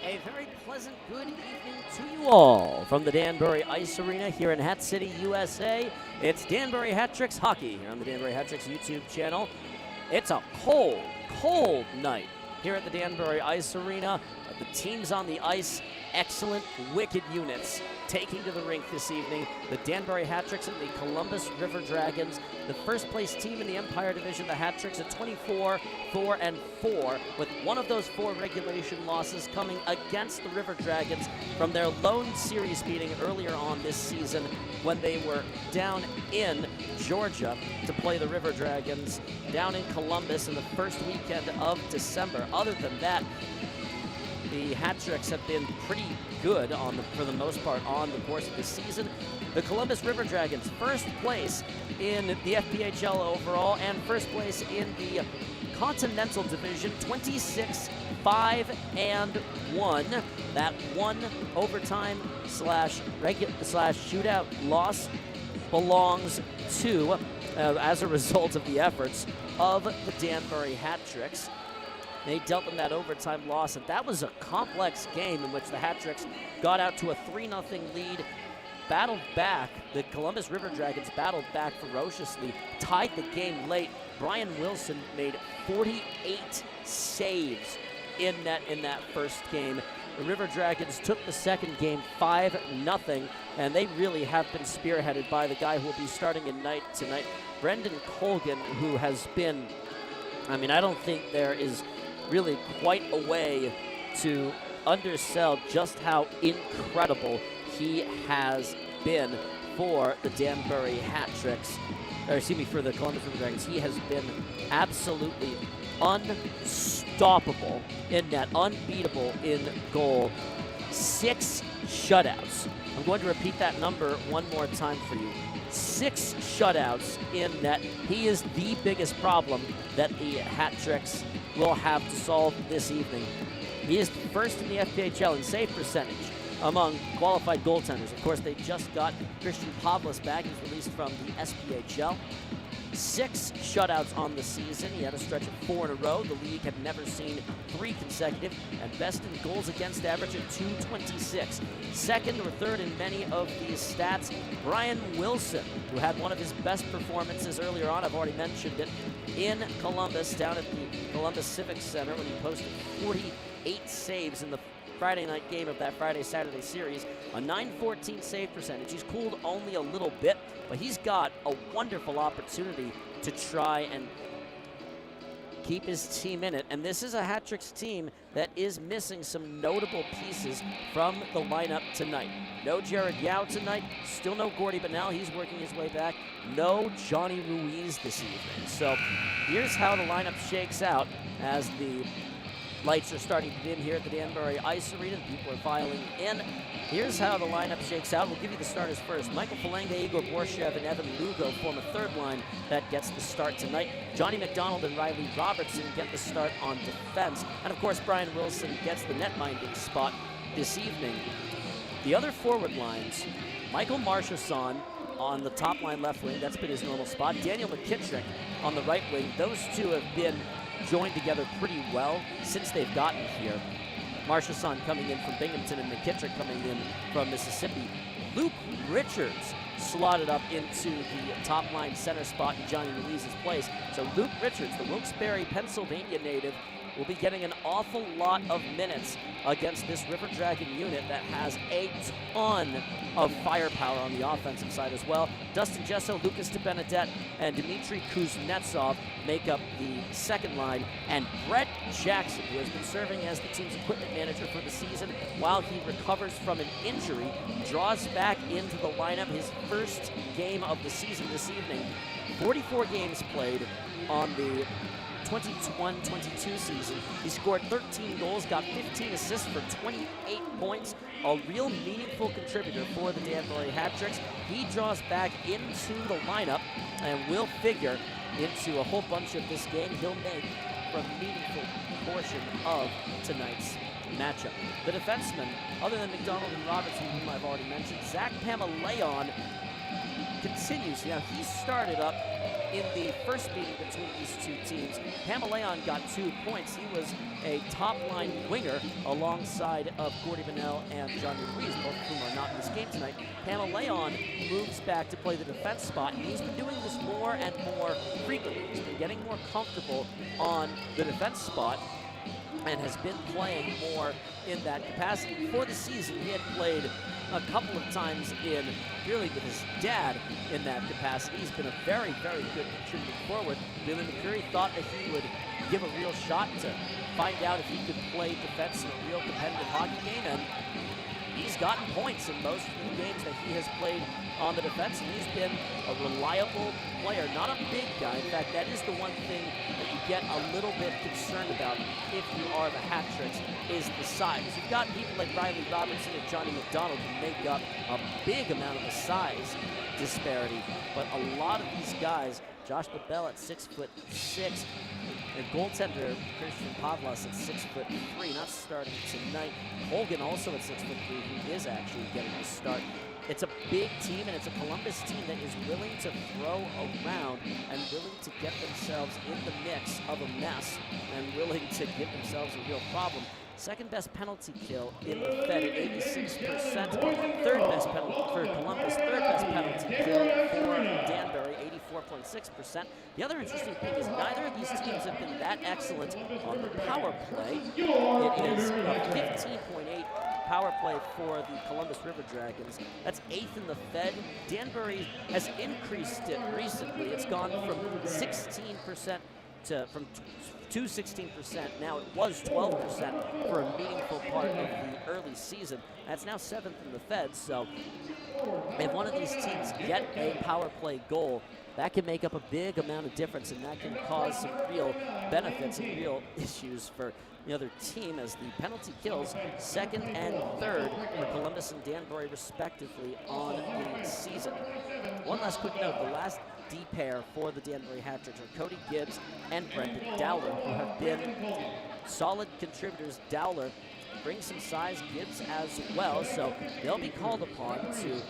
A very pleasant good evening to you all from the Danbury Ice Arena here in Hat City, USA. It's Danbury Hat Tricks Hockey here on the Danbury Hat Tricks YouTube channel. It's a cold, cold night here at the Danbury Ice Arena. The teams on the ice, excellent, wicked units taking to the rink this evening. The Danbury Hat Tricks and the Columbus River Dragons. The first place team in the Empire Division, the Hat Tricks, at 24-4-4, with one of those 4 regulation losses coming against the River Dragons from their lone series meeting earlier on this season when they were down in Georgia to play the River Dragons down in Columbus in the first weekend of December. Other than that, the Hat Tricks have been pretty good for the most part on the course of the season. The Columbus River Dragons, first place in the FPHL overall and first place in the Continental Division, 26-5-1. That one overtime slash shootout loss belongs to, as a result of the efforts of the Danbury Hat Tricks. They dealt them that overtime loss, and that was a complex game in which the Hat Tricks got out to a 3-0 lead, battled back. The Columbus River Dragons battled back ferociously, tied the game late. Brian Wilson made 48 saves in that first game. The River Dragons took the second game 5-0, and they really have been spearheaded by the guy who will be starting tonight, Brendan Colgan, who has been, I don't think there is really quite a way to undersell just how incredible he has been for the Danbury Hat Tricks, for the Columbus River Dragons. He has been absolutely unstoppable in net, unbeatable in goal. 6 shutouts. I'm going to repeat that number one more time for you. 6 shutouts in net. He is the biggest problem that the Hat Tricks will have to solve this evening. He is first in the FPHL in save percentage among qualified goaltenders. Of course, they just got Christian Pavlis back. He's released from the SPHL. 6 shutouts on the season. He had a stretch of 4 in a row. The league had never seen 3 consecutive, and best in goals against average at .226. Second or third in many of these stats, Brian Wilson, who had one of his best performances earlier on, I've already mentioned it, in Columbus, down at the Columbus Civic Center, when he posted 48 saves in the Friday night game of that Friday-Saturday series, a .914 save percentage. He's cooled only a little bit, but he's got a wonderful opportunity to try and keep his team in it. And this is a Hat Tricks team that is missing some notable pieces from the lineup tonight. No Jared Yao tonight, still no Gordy Bonnell, he's working his way back. No Johnny Ruiz this evening. So here's how the lineup shakes out as the lights are starting to dim here at the Danbury Ice Arena. People are filing in. Here's how the lineup shakes out. We'll give you the starters first. Michael Falanga, Igor Borshev, and Evan Lugo form a third line that gets the start tonight. Johnny McDonald and Riley Robertson get the start on defense. And of course, Brian Wilson gets the net-minding spot this evening. The other forward lines, Michael Marchesson on the top line left wing. That's been his normal spot. Daniel McKittrick on the right wing. Those two have been joined together pretty well since they've gotten here. Marchesson coming in from Binghamton and McKittrick coming in from Mississippi. Luke Richards slotted up into the top line center spot in Johnny Ruiz's place. So Luke Richards, the Wilkes-Barre, Pennsylvania native, will be getting an awful lot of minutes against this River Dragon unit that has a ton of firepower on the offensive side as well. Dustin Gesso, Lucas DeBenedette, and Dmitry Kuznetsov make up the second line. And Brett Jackson, who has been serving as the team's equipment manager for the season while he recovers from an injury, draws back into the lineup. His first game of the season this evening. 44 games played on the 21-22 season. He scored 13 goals, got 15 assists for 28 points. A real meaningful contributor for the Danbury Hat Tricks. He draws back into the lineup and will figure into a whole bunch of this game. He'll make for a meaningful portion of tonight's matchup. The defensemen, other than McDonald and Robertson, whom I've already mentioned, Zach Pamaleon continues. Now, he started up in the first meeting between these two teams, Pamaleon got 2 points. He was a top-line winger alongside of Gordy Vanel and Johnny Ruiz, both of whom are not in this game tonight. Pamaleon moves back to play the defense spot, and he's been doing this more and more frequently. He's been getting more comfortable on the defense spot and has been playing more in that capacity. Before the season, he had played a couple of times really with his dad in that capacity. He's been a very, very good contributing forward. Billy McCurry thought that he would give a real shot to find out if he could play defense in a real competitive hockey game, and he's gotten points in most of the games that he has played on the defense, and he's been a reliable player, not a big guy. In fact, that is the one thing that you get a little bit concerned about if you are the Hat-Tricks, is the size. You've got people like Riley Robertson and Johnny McDonald who make up a big amount of the size disparity, but a lot of these guys, Josh LaBelle at 6'6", and goaltender Christian Pavlas at 6'3", not starting tonight. Colgan also at 6'3", who is actually getting a start. It's a big team, and it's a Columbus team that is willing to throw around and willing to get themselves in the mix of a mess and willing to give themselves a real problem. Second best penalty kill in the Fed at 86%. Third best penalty for Columbus. Third best penalty kill for Danbury, 84.6%. The other interesting thing is neither of these teams have been that excellent on the power play. It is a 15.8 power play for the Columbus River Dragons. That's 8th in the Fed. Danbury has increased it recently. It's gone from 16% to 16%. Now it was 12% for a meaningful part of the early season. That's now 7th in the Fed, so if one of these teams get a power play goal, that can make up a big amount of difference, and that can cause some real benefits and real issues for the other team, as the penalty kills second and third for Columbus and Danbury respectively on the season. One last quick note, the last D pair for the Danbury Hat-Tricks are Cody Gibbs and Brendan Dowler, who have been solid contributors. Dowler brings some size, Gibbs as well, so they'll be called upon to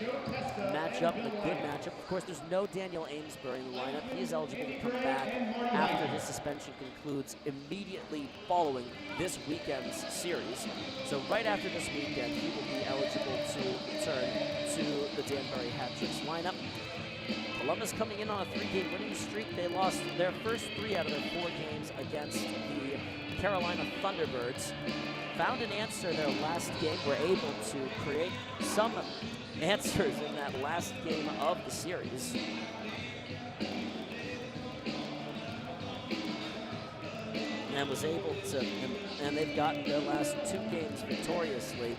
match up a good matchup. Of course, there's no Daniel Amesbury in the lineup. He is eligible to come back after his suspension concludes immediately following this weekend's series. So right after this weekend, he will be eligible to return to the Danbury Hat-Tricks lineup. Columbus coming in on a 3-game winning streak. They lost their first 3 out of their 4 games against the Carolina Thunderbirds. Found an answer their last game, were able to create some answers in that last game of the series. And was able to, and they've gotten their last 2 games victoriously.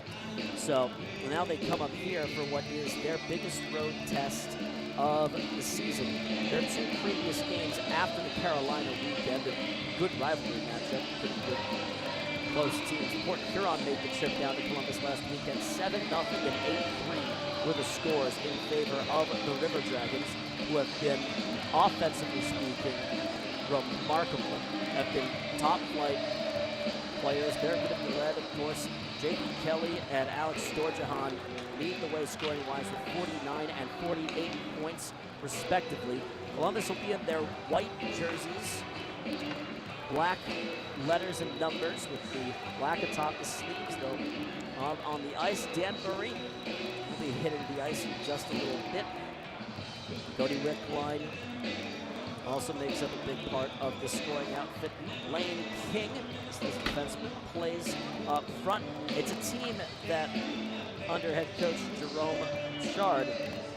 So now they come up here for what is their biggest road test of the season. Their 2 previous games after the Carolina weekend, a good rivalry matchup, pretty good close teams. Port Huron made the trip down to Columbus last weekend. 7-0 and 8-3 were the scores in favor of the River Dragons, who have been, offensively speaking, remarkable. Have been top-flight players. They're going to be led, of course. Jacob Kelly and Alex Storjahan lead the way scoring-wise with 49 and 48 points, respectively. Columbus will be in their white jerseys, black letters and numbers with the black atop the sleeves, though. On the ice, Danbury will be hitting the ice in just a little bit. Cody Wickline also makes up a big part of the scoring outfit. Lane King, this defenseman, plays up front. It's a team that, under head coach Jerome Chard,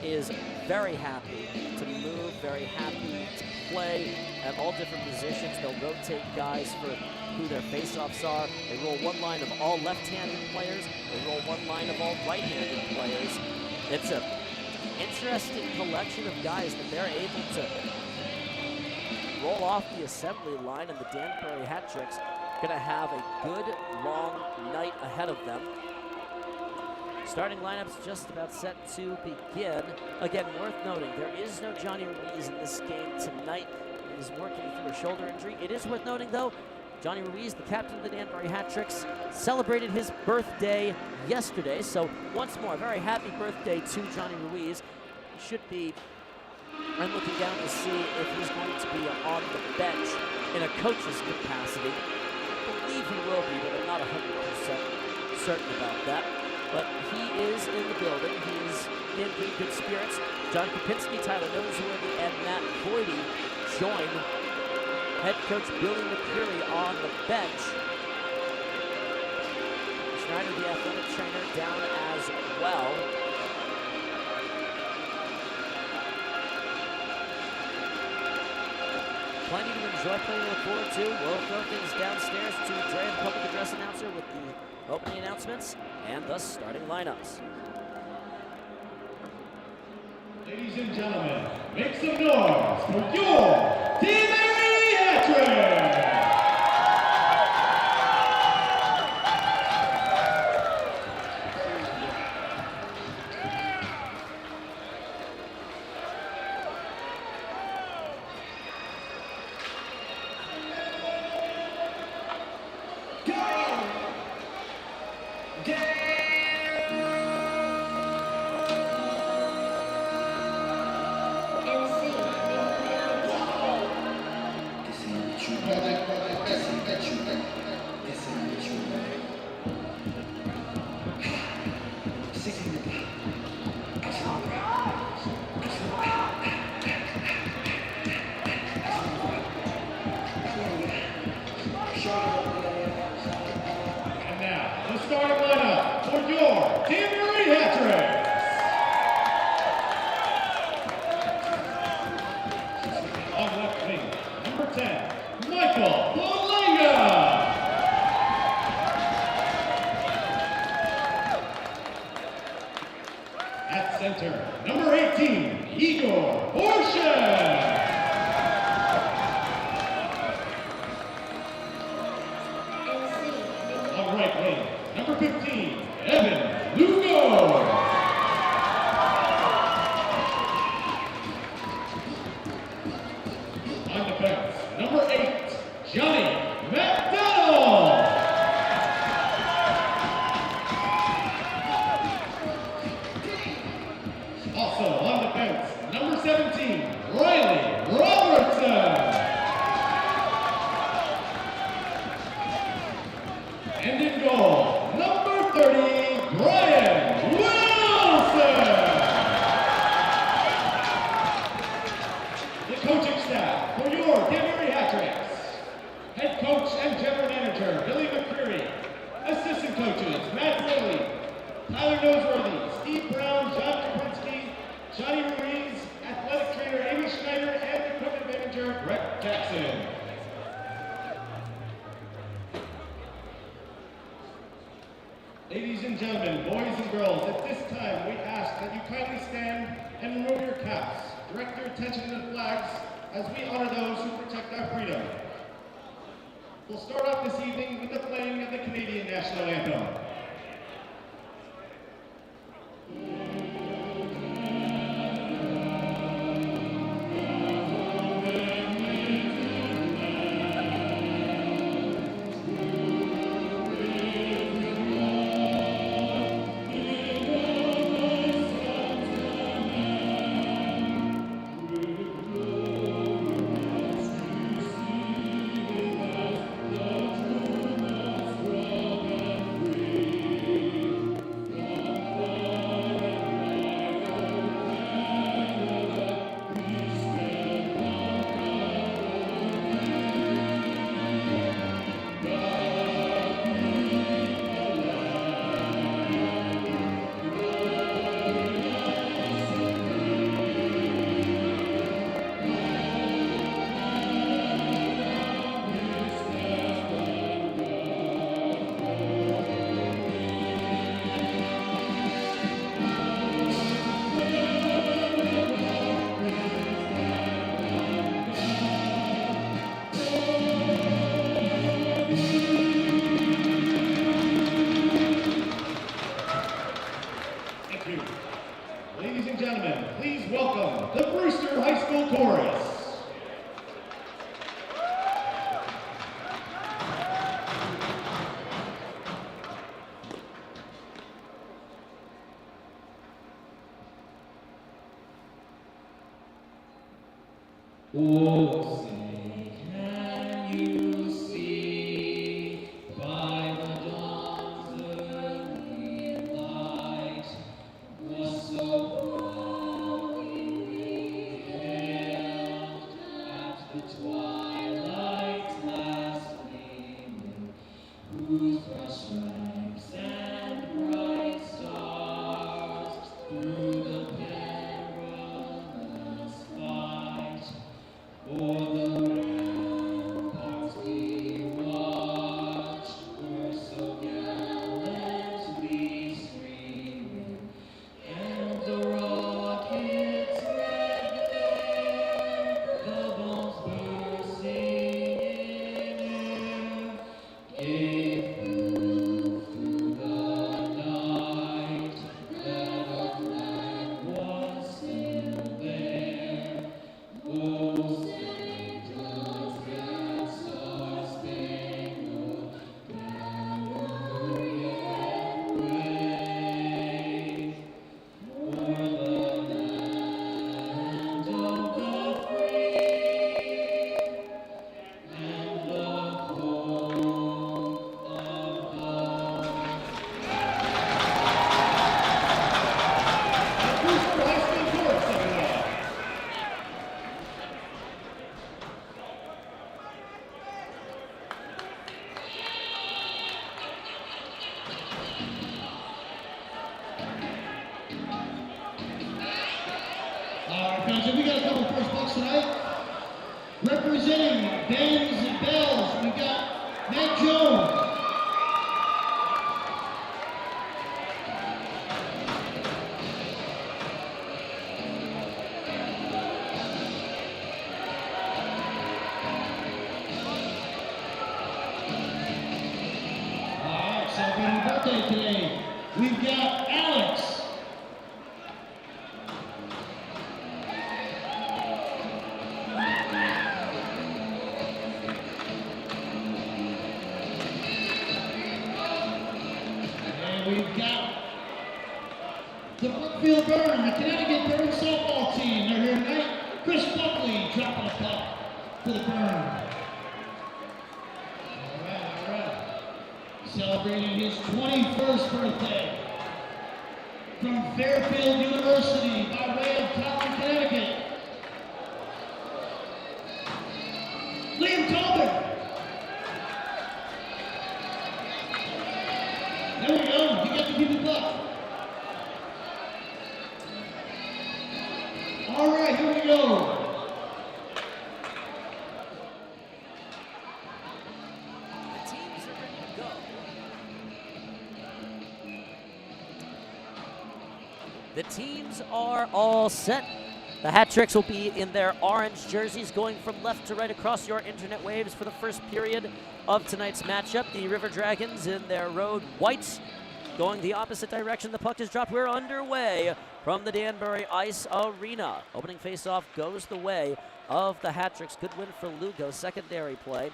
is very happy to move, very happy to play at all different positions. They'll rotate guys for who their face-offs are. They roll one line of all left-handed players. They roll one line of all right-handed players. It's an interesting collection of guys that they're able to roll off the assembly line, and the Danbury Hat-Tricks going to have a good, long night ahead of them. Starting lineup's just about set to begin. Again, worth noting, there is no Johnny Ruiz in this game tonight. He's working through a shoulder injury. It is worth noting, though, Johnny Ruiz, the captain of the Danbury Hat-Tricks, celebrated his birthday yesterday. So once more, very happy birthday to Johnny Ruiz. He should be I'm looking down to see if he's going to be on the bench in a coach's capacity. I believe he will be, but I'm not 100% certain about that. But he is in the building. He's in pretty good spirits. John Kopinski, Tyler Noseworthy, and Matt Voidy join head coach Billy McCreary on the bench. Schneider, the athletic trainer, down as well. Plenty to enjoy, plenty to look forward to. We'll throw things downstairs to Dre, the public address announcer, with the opening announcements and the starting lineups. Ladies and gentlemen, make some noise for your Danbury Hatred! Starting lineup for your Danbury Hat-Tricks. On left wing, number 10, Michael Bolenga. At center, number 18, Igor Borshev. On right wing, number 15, Evan Lugo. On defense, number 8, Johnny McDonald. Also on defense, number 17, Riley Robertson. And in goal, number 30, Brian Wilson. The coaching staff for your Danbury Hat-Tricks. Head coach and general manager, Billy McCreary. Assistant coaches, Matt Whitley, Tyler Noseworthy, Steve Brown, John Kopinski, Johnny Ruiz, athletic trainer Amy Schneider, and equipment manager, Greg Jackson. Ladies and gentlemen, boys and girls, at this time we ask that you kindly stand and remove your caps. Direct your attention to the flags as we honor those who protect our freedom. We'll start off this evening with the playing of the Canadian National Anthem. Oh, say, can you see by the dawn's early light was so brightly hailed at the twilight's last gleaming, whose fresh stripes and bright stars through the perilous fight o'er the ramparts we watched were so gallantly streaming, and the rockets' red glare, the bombs bursting in air, gave proof through the night that our flag was still there. Oh, St. John's red star-spangled banner yet wave o'er the land of the free and the home of the Booster High School Court, second round. All right, guys, we got a couple first bucks tonight. Representing Bands and Bells, we got Matt Jones. All right, celebrating birthday today, we've got Alex. And we've got the Brookfield Burn, the Connecticut Burn softball team. They're here tonight. Chris Buckley dropping a puck for the Burn. All right. Celebrating his 21st birthday from Fairfield University by way of Tallinn, Connecticut. Liam Tobin. There we go. You got to give the puck. All right, here we go. The teams are ready to go. The teams are all set. The Hat Tricks will be in their orange jerseys going from left to right across your internet waves for the first period of tonight's matchup. The River Dragons in their road whites going the opposite direction. The puck is dropped. We're underway from the Danbury Ice Arena. Opening faceoff goes the way of the Hat Tricks. Good win for Lugo. Secondary play.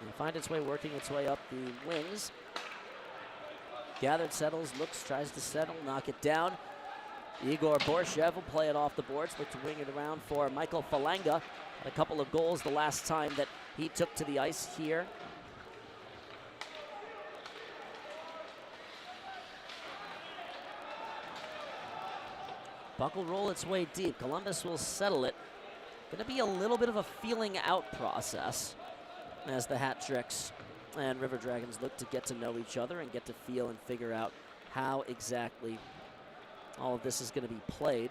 It'll find its way, working its way up the wings. Gathered, settles, looks, tries to settle, knock it down. Igor Borshev will play it off the boards, look to wing it around for Michael Falanga. Had a couple of goals the last time that he took to the ice here. Puck will roll its way deep. Columbus will settle it. Going to be a little bit of a feeling out process as the Hat Tricks and River Dragons look to get to know each other and get to feel and figure out how exactly all of this is going to be played.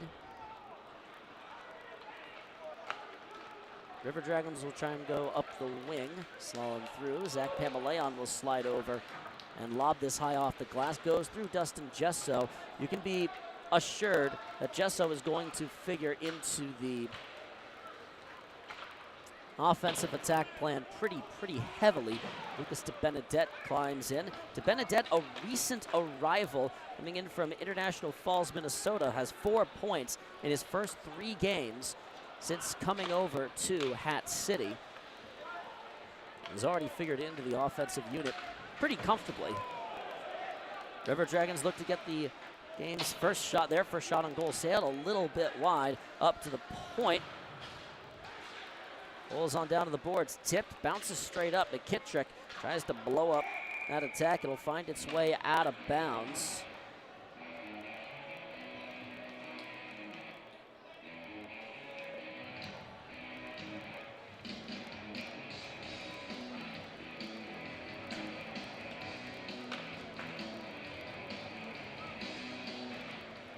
River Dragons will try and go up the wing, slalom through. Zach Pamaleon will slide over and lob this high off the glass. Goes through Dustin Gesso. You can be assured that Gesso is going to figure into the offensive attack plan pretty heavily. Lucas DeBenedette climbs in. DeBenedette, a recent arrival, coming in from International Falls, Minnesota, has 4 points in his first 3 games since coming over to Hat City. He's already figured into the offensive unit pretty comfortably. River Dragons look to get the game's first shot, their first shot on goal, sailed a little bit wide up to the point. Pulls on down to the boards, tipped, bounces straight up. McKittrick tries to blow up that attack. It'll find its way out of bounds.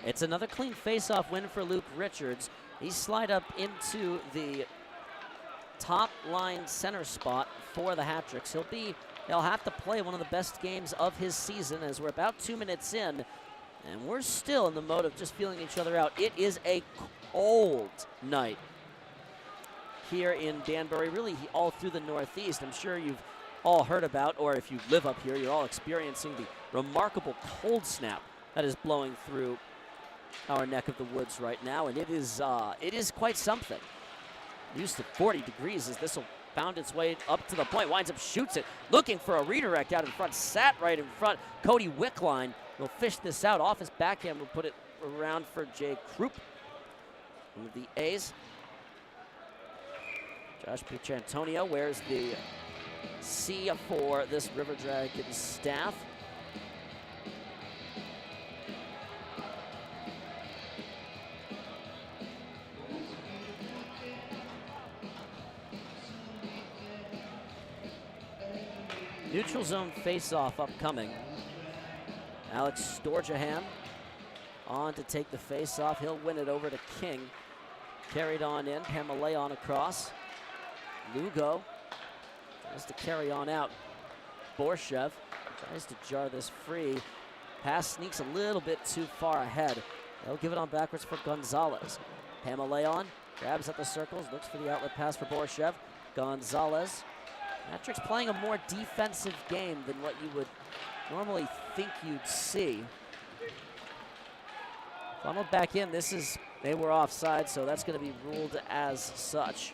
It's another clean face-off win for Luke Richards. He slide up into the top line center spot for the Hat-Tricks. He'll have to play one of the best games of his season as we're about 2 minutes in, and we're still in the mode of just feeling each other out. It is a cold night here in Danbury, really all through the Northeast. I'm sure you've all heard about, or if you live up here, you're all experiencing the remarkable cold snap that is blowing through our neck of the woods right now, and it is quite something. Used to 40 degrees as this will found its way up to the point, winds up, shoots it, looking for a redirect out in front, sat right in front. Cody Wickline will fish this out off his backhand, will put it around for Jay Krupp with the A's. Josh Pietrantonio wears the C for this River Dragons staff. Neutral zone face-off upcoming. Alex Storjahan on to take the face-off. He'll win it over to King. Carried on in. Pamaleon across. Lugo tries to carry on out. Borshev tries to jar this free. Pass sneaks a little bit too far ahead. They'll give it on backwards for Gonzalez. Pamaleon grabs at the circles, looks for the outlet pass for Borshev. Gonzalez. Hat-Tricks playing a more defensive game than what you would normally think you'd see. Funneled back in. They were offside, so that's going to be ruled as such.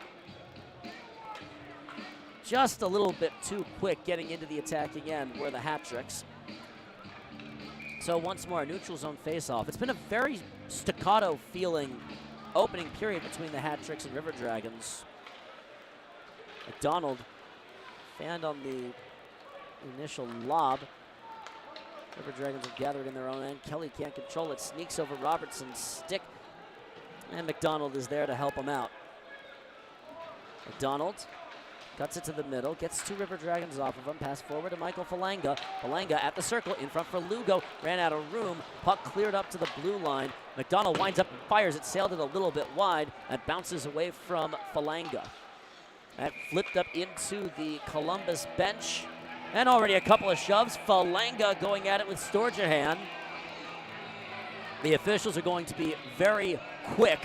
Just a little bit too quick getting into the attacking end were the Hat-Tricks. So once more, a neutral zone face-off. It's been a very staccato feeling opening period between the Hat-Tricks and River Dragons. McDonald fanned on the initial lob. River Dragons have gathered in their own end. Kelly can't control it, sneaks over Robertson's stick, and McDonald is there to help him out. McDonald cuts it to the middle, gets two River Dragons off of him, pass forward to Michael Falanga. Falanga at the circle, in front for Lugo, ran out of room, puck cleared up to the blue line. McDonald winds up and fires it, sailed it a little bit wide, and bounces away from Falanga. That flipped up into the Columbus bench. And already a couple of shoves. Falanga going at it with Storjahan. The officials are going to be very quick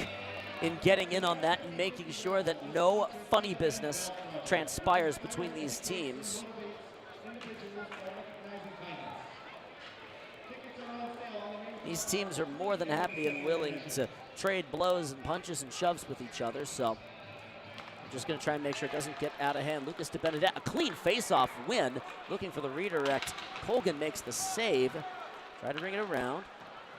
in getting in on that and making sure that no funny business transpires between these teams. These teams are more than happy and willing to trade blows and punches and shoves with each other, so just going to try and make sure it doesn't get out of hand. Lucas de Benedette, a clean face-off win. Looking for the redirect. Colgan makes the save. Try to bring it around.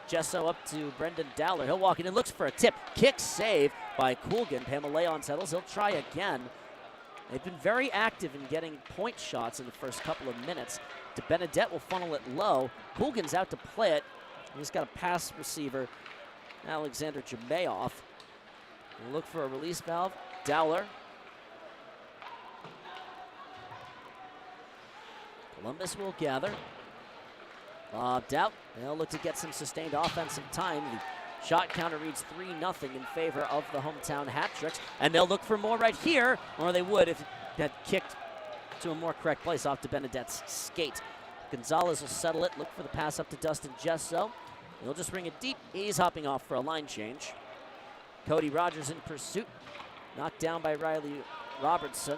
Gesso up to Brendan Dowler. He'll walk in and looks for a tip. Kick save by Colgan. Pamaleon settles. He'll try again. They've been very active in getting point shots in the first couple of minutes. De Benedette will funnel it low. Colgan's out to play it. He's got a pass receiver, Alexander Jamayoff. We'll look for a release valve. Dowler. Columbus will gather. Lobbed out. They'll look to get some sustained offensive time. The shot counter reads 3-0 in favor of the hometown Hat-Tricks. And they'll look for more right here, or they would if it had kicked to a more correct place off to Benedette's skate. Gonzalez will settle it, look for the pass up to Dustin Gesso. He'll just bring it deep. He's hopping off for a line change. Cody Rogers in pursuit. Knocked down by Riley Robertson.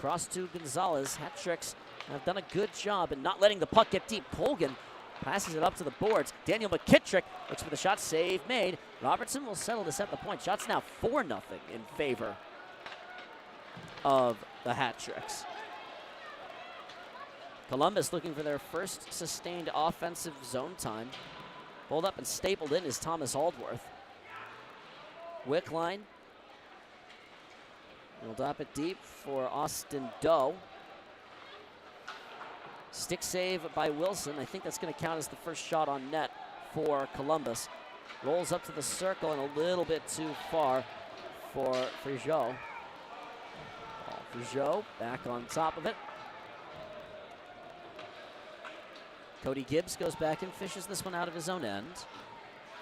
Cross to Gonzalez. Hat-Tricks have done a good job in not letting the puck get deep. Colgan passes it up to the boards. Daniel McKittrick looks for the shot. Save made. Robertson will settle to set the point. Shot's now 4-0 in favor of the Hat-Tricks. Columbus looking for their first sustained offensive zone time. Pulled up and stapled in is Thomas Aldworth. Wickline We'll drop it deep for Austin Doe. Stick save by Wilson. I think that's going to count as the first shot on net for Columbus. Rolls up to the circle and a little bit too far for Frigeau. Frigeau back on top of it. Cody Gibbs goes back and fishes this one out of his own end.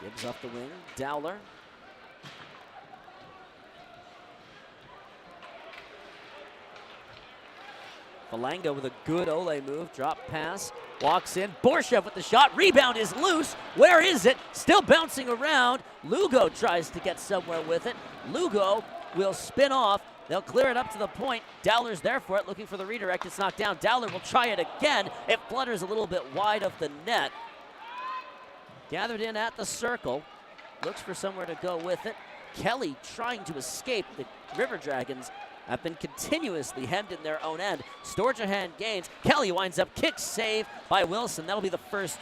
Gibbs off the wing. Dowler. Falanga with a good Ole move. Drop pass. Walks in. Borshev with the shot. Rebound is loose. Where is it? Still bouncing around. Lugo tries to get somewhere with it. Lugo will spin off. They'll clear it up to the point. Dowler's there for it, looking for the redirect. It's knocked down. Dowler will try it again. It flutters a little bit wide of the net. Gathered in at the circle. Looks for somewhere to go with it. Kelly trying to escape. The River Dragons have been continuously hemmed in their own end. Storjahan gains. Kelly winds up kick save by Wilson. That'll be the first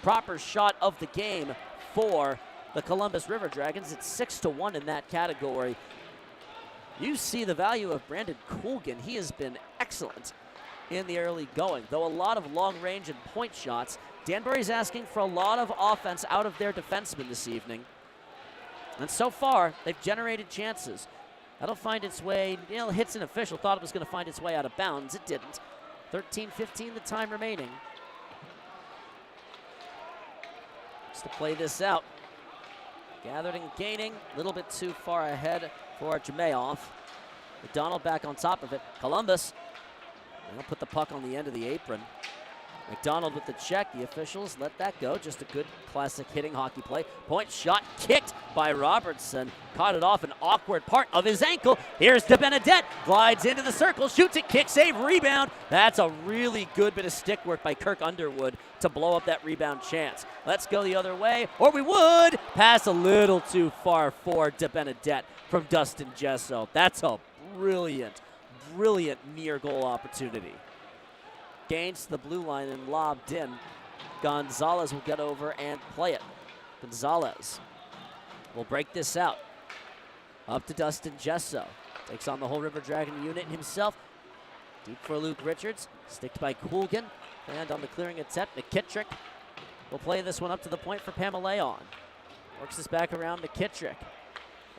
proper shot of the game for the Columbus River Dragons. It's 6-1 in that category. You see the value of Brandon Coolgan. He has been excellent in the early going, though a lot of long range and point shots. Danbury's asking for a lot of offense out of their defensemen this evening. And so far, they've generated chances. That'll find its way, hits an official, thought it was going to find its way out of bounds. It didn't. 13-15 the time remaining. Just to play this out. Gathered and gaining, a little bit too far ahead for Jemayoff. McDonald back on top of it. Columbus, they'll put the puck on the end of the apron. McDonald with the check. The officials let that go. Just a good classic hitting hockey play. Point shot kicked by Robertson. Caught it off an awkward part of his ankle. Here's DeBenedette. Glides into the circle. Shoots it. Kick save. Rebound. That's a really good bit of stick work by Kirk Underwood to blow up that rebound chance. Let's go the other way. Or we would. Pass a little too far for DeBenedette from Dustin Gesso. That's a brilliant, brilliant near goal opportunity. Gains to the blue line and lobbed in. Gonzalez will get over and play it. Gonzalez will break this out. Up to Dustin Gesso. Takes on the whole River Dragon unit himself. Deep for Luke Richards. Sticked by Coolgan. And on the clearing attempt, McKittrick will play this one up to the point for Pamaleon. Works this back around McKittrick.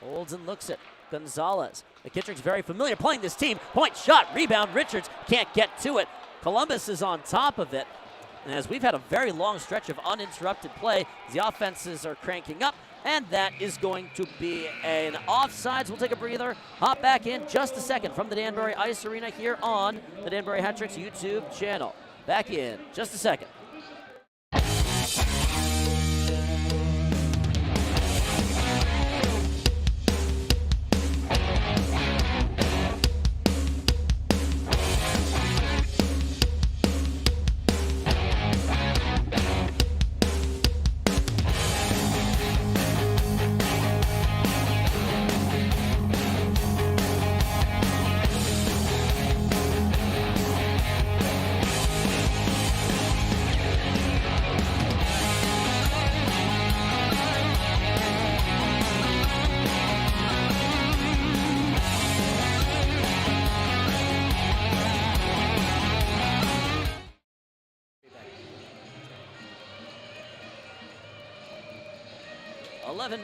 Holds and looks at Gonzalez. McKittrick's very familiar playing this team. Point shot, rebound, Richards can't get to it. Columbus is on top of it. And as we've had a very long stretch of uninterrupted play, the offenses are cranking up, and that is going to be an offsides. We'll take a breather, hop back in just a second from the Danbury Ice Arena here on the Danbury Hat Tricks YouTube channel. Back in just a second.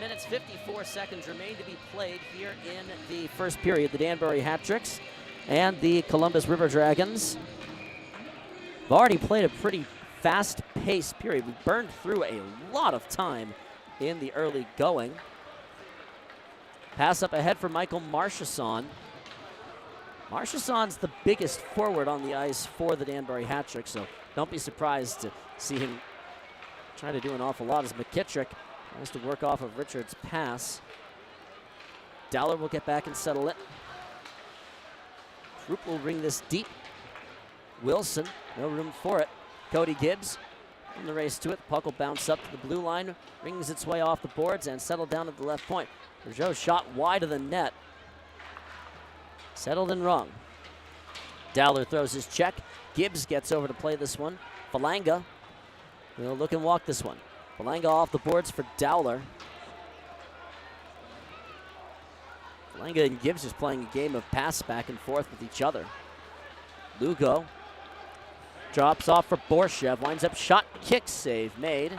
Minutes, 54 seconds remain to be played here in the first period. The Danbury Hat Tricks and the Columbus River Dragons have already played a pretty fast-paced period. We burned through a lot of time in the early going. Pass up ahead for Michael Marchesson. Marchesson's the biggest forward on the ice for the Danbury Hat Tricks, so don't be surprised to see him try to do an awful lot as McKittrick tries to work off of Richards' pass. Dowler will get back and settle it. Troop will ring this deep. Wilson, no room for it. Cody Gibbs in the race to it. The puck will bounce up to the blue line, rings its way off the boards and settle down at the left point. Rougeau shot wide of the net. Settled and rung. Dowler throws his check. Gibbs gets over to play this one. Falanga will look and walk this one. Falanga off the boards for Dowler. Falanga and Gibbs just playing a game of pass back and forth with each other. Lugo drops off for Borshev, winds up shot, kick save made.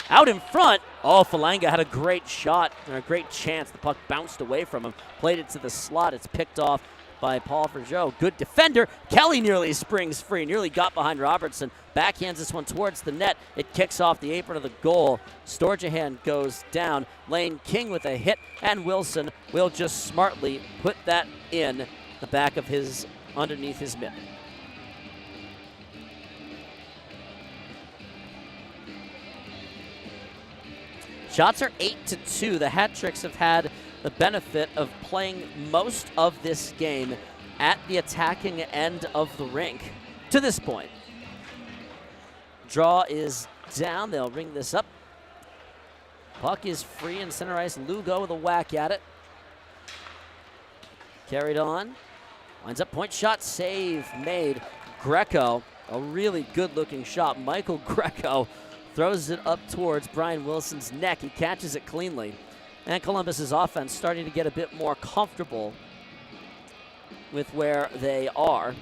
Out in front, oh, Falanga had a great shot, or a great chance. The puck bounced away from him, played it to the slot. It's picked off by Paul Forgeot. Good defender. Kelly nearly springs free, nearly got behind Robertson. Backhands this one towards the net. It kicks off the apron of the goal. Storjahan goes down. Lane King with a hit, and Wilson will just smartly put that in the back of his, underneath his mitt. Shots are 8-2. The hat tricks have had the benefit of playing most of this game at the attacking end of the rink to this point. Draw is down. They'll ring this up. Puck is free in center ice. Lugo with a whack at it. Carried on. Winds up point shot, save made. Greco, a really good looking shot. Michael Greco throws it up towards Brian Wilson's neck. He catches it cleanly. And Columbus's offense starting to get a bit more comfortable with where they are.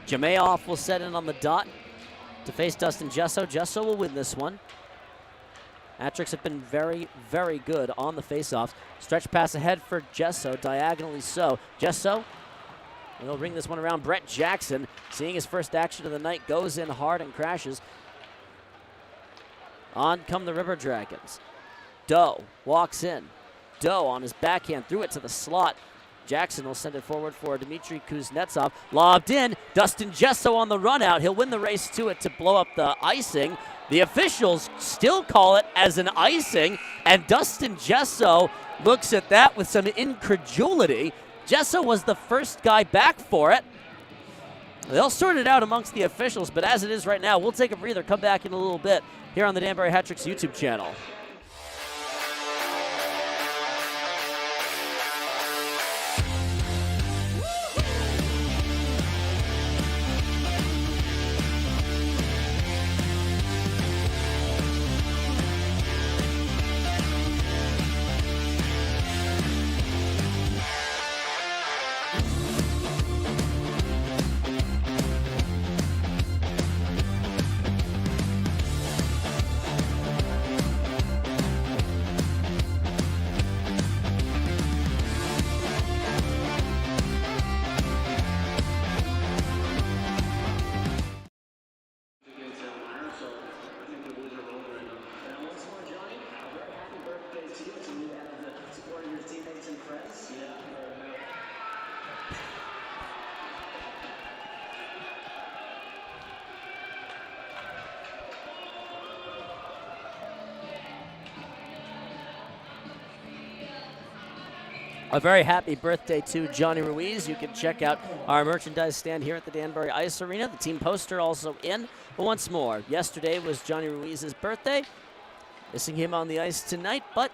Jamayoff will set in on the dot to face Dustin Gesso. Gesso will win this one. Hat-tricks have been very, very good on the faceoffs. Stretch pass ahead for Gesso, diagonally so. Gesso will ring this one around. Brett Jackson, seeing his first action of the night, goes in hard and crashes. On come the River Dragons. Doe walks in. Doe on his backhand, threw it to the slot. Jackson will send it forward for Dmitry Kuznetsov. Lobbed in. Dustin Gesso on the run out. He'll win the race to it to blow up the icing. The officials still call it as an icing, and Dustin Gesso looks at that with some incredulity. Gesso was the first guy back for it. They'll sort it out amongst the officials, but as it is right now, we'll take a breather, come back in a little bit here on the Danbury Hat-Tricks YouTube channel. A very happy birthday to Johnny Ruiz. You can check out our merchandise stand here at the Danbury Ice Arena. The team poster also in. But once more, yesterday was Johnny Ruiz's birthday. Missing him on the ice tonight, but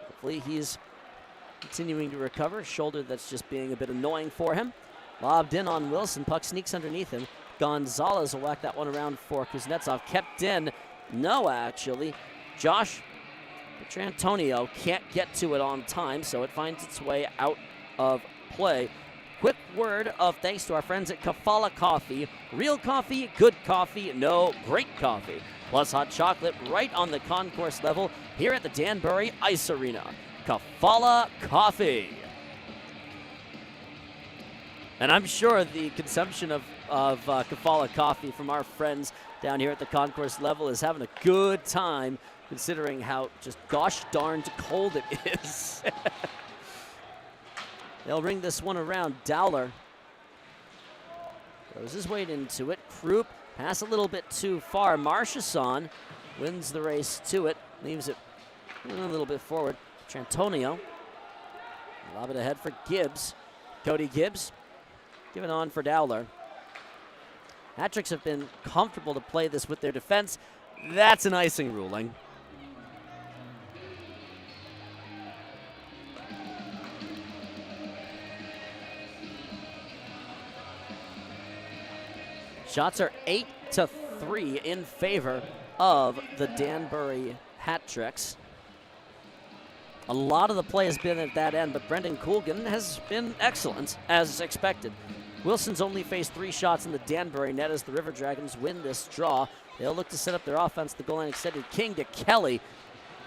hopefully he's continuing to recover. Shoulder that's just being a bit annoying for him. Lobbed in on Wilson. Puck sneaks underneath him. Gonzalez will whack that one around for Kuznetsov. Kept in. No, actually. Josh Petrantonio can't get to it on time, so it finds its way out of play. Quick word of thanks to our friends at Kafala Coffee. Real coffee, good coffee, no, great coffee. Plus hot chocolate right on the concourse level here at the Danbury Ice Arena. Kafala Coffee. And I'm sure the consumption of Kafala Coffee from our friends down here at the concourse level is having a good time, considering how just gosh darned cold it is. They'll ring this one around. Dowler throws his weight into it. Krupp pass a little bit too far. Marchesson wins the race to it, leaves it a little bit forward. Trantonio lob it ahead for Gibbs. Cody Gibbs giving on for Dowler. Hat-tricks have been comfortable to play this with their defense. That's an icing ruling. Shots are 8-3. 3 in favor of the Danbury Hat Tricks. A lot of the play has been at that end, but Brendan Coolgan has been excellent, as expected. Wilson's only faced 3 shots in the Danbury net as the River Dragons win this draw. They'll look to set up their offense. The goal line extended. King to Kelly.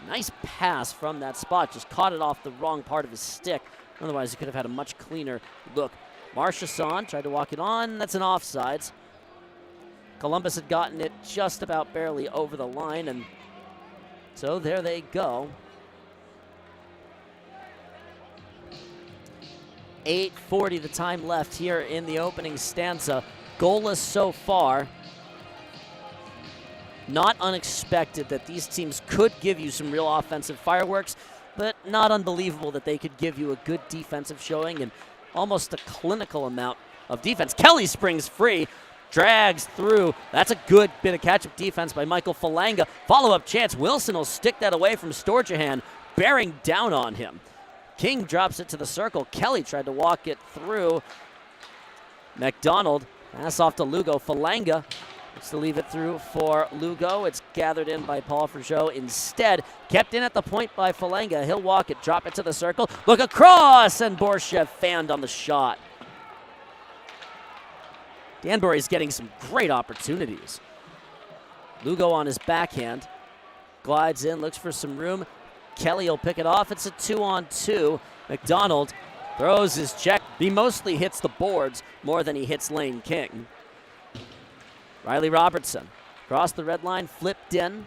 Nice pass from that spot. Just caught it off the wrong part of his stick. Otherwise, he could have had a much cleaner look. Marchesson tried to walk it on. That's an offsides. Columbus had gotten it just about barely over the line, and so there they go. 8:40 the time left here in the opening stanza. Goalless so far. Not unexpected that these teams could give you some real offensive fireworks, but not unbelievable that they could give you a good defensive showing and almost a clinical amount of defense. Kelly springs free, drags through. That's a good bit of catch-up defense by Michael Falanga. Follow-up chance. Wilson will stick that away from Storjahan, bearing down on him. King drops it to the circle. Kelly tried to walk it through. McDonald, pass off to Lugo. Falanga looks to leave it through for Lugo. It's gathered in by Paul Frajot instead. Kept in at the point by Falanga. He'll walk it, drop it to the circle. Look across, and Borshev fanned on the shot. Danbury's getting some great opportunities. Lugo on his backhand. Glides in, looks for some room. Kelly will pick it off. It's a 2-on-2. McDonald throws his check. He mostly hits the boards more than he hits Lane King. Riley Robertson across the red line, flipped in,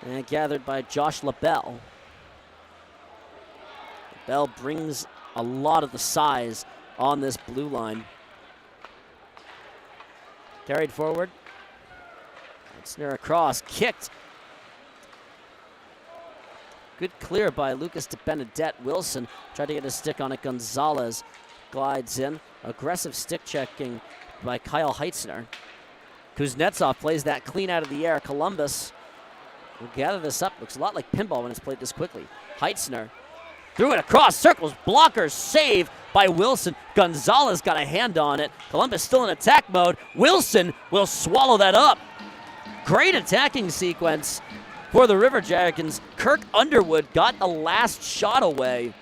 and gathered by Josh LaBelle. LaBelle brings a lot of the size on this blue line. Carried forward. Snare across, kicked. Good clear by Lucas de Benedette. Wilson tried to get a stick on it. Gonzalez glides in. Aggressive stick checking by Kyle Heitzner. Kuznetsov plays that clean out of the air. Columbus will gather this up. Looks a lot like pinball when it's played this quickly. Heitzner threw it across circles. Blocker save by Wilson. Gonzalez got a hand on it. Columbus still in attack mode. Wilson will swallow that up. Great attacking sequence for the River Dragons. Kirk Underwood got the last shot away.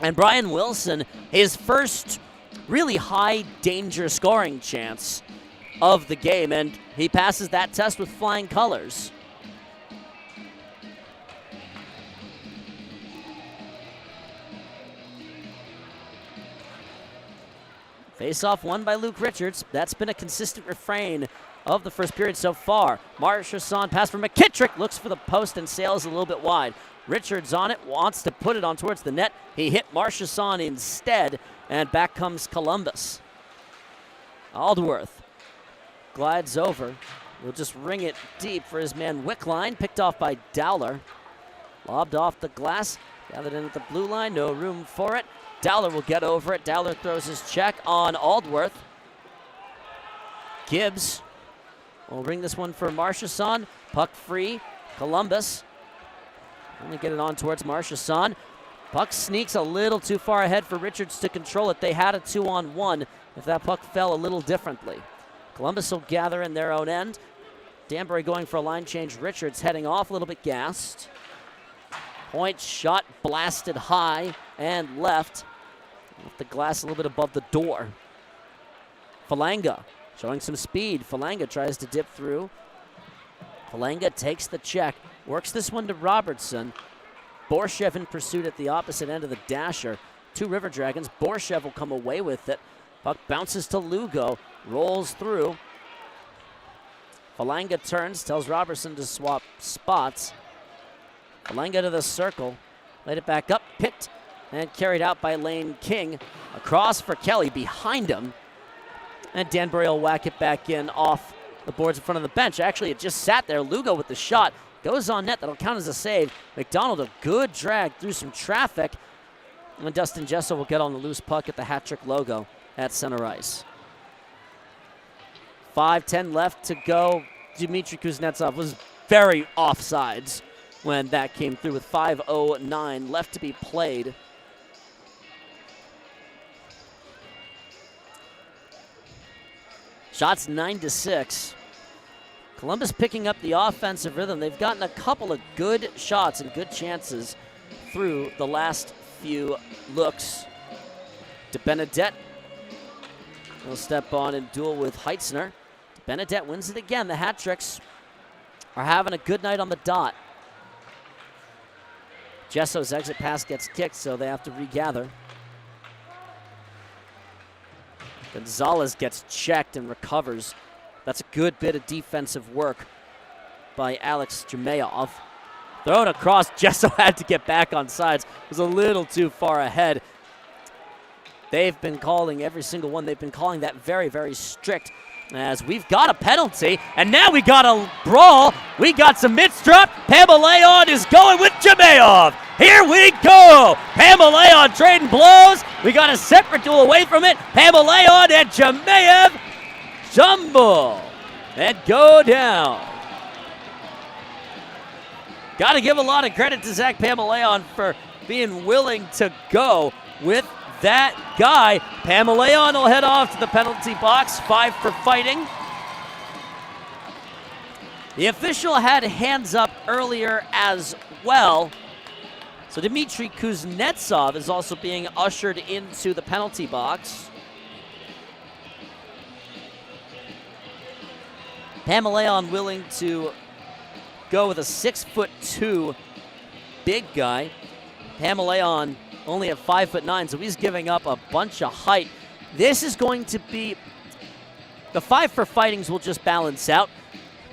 And Brian Wilson, his first really high danger scoring chance of the game, and he passes that test with flying colors. Face-off won by Luke Richards. That's been a consistent refrain of the first period so far. Marchesson pass for McKittrick, looks for the post and sails a little bit wide. Richards on it, wants to put it on towards the net. He hit Marchesson instead, and back comes Columbus. Aldworth glides over. Will just ring it deep for his man Wickline, picked off by Dowler. Lobbed off the glass, gathered in at the blue line, no room for it. Dowler will get over it. Dowler throws his check on Aldworth. Gibbs will bring this one for Marchesson. Puck free. Columbus. Only get it on towards Marchesson. Puck sneaks a little too far ahead for Richards to control it. They had a 2-on-1 if that puck fell a little differently. Columbus will gather in their own end. Danbury going for a line change. Richards heading off, a little bit gassed. Point shot blasted high and left. Off the glass a little bit above the door. Falanga showing some speed. Falanga tries to dip through. Falanga takes the check. Works this one to Robertson. Borshev in pursuit at the opposite end of the dasher. Two River Dragons. Borshev will come away with it. Puck bounces to Lugo. Rolls through. Falanga turns. Tells Robertson to swap spots. Falanga to the circle. Laid it back up. Picked and carried out by Lane King. Across for Kelly. Behind him. And Danbury will whack it back in off the boards in front of the bench. Actually, it just sat there. Lugo with the shot. Goes on net. That'll count as a save. McDonald, a good drag through some traffic. And Dustin Jessel will get on the loose puck at the hat trick logo at center ice. 5:10 left to go. Dmitry Kuznetsov was very offsides when that came through with 5:09 left to be played. Shots 9-6. Columbus picking up the offensive rhythm. They've gotten a couple of good shots and good chances through the last few looks. DeBenedette will step on and duel with Heitzner. DeBenedette wins it again. The Hat Tricks are having a good night on the dot. Jesso's exit pass gets kicked, so they have to regather. Gonzalez gets checked and recovers. That's a good bit of defensive work by Alex Jermayov. Thrown across, Jesso had to get back on sides. Was a little too far ahead. They've been calling every single one. They've been calling that very, very strict. As we've got a penalty, and now we got a brawl. We got some mid-strut. Pamaleon is going with Jermayov. Here we go. Pamaleon trading blows. We got a separate duel away from it. Pamaleon and Jermayov jumble and go down. Got to give a lot of credit to Zach Pamaleon for being willing to go with that guy. Pamaleon will head off to the penalty box, 5 for fighting. The official had hands up earlier as well. So Dmitry Kuznetsov is also being ushered into the penalty box. Pamaleon willing to go with a 6'2" big guy. Pamaleon only at 5'9", so he's giving up a bunch of height. This is going to be, the 5 for fightings will just balance out.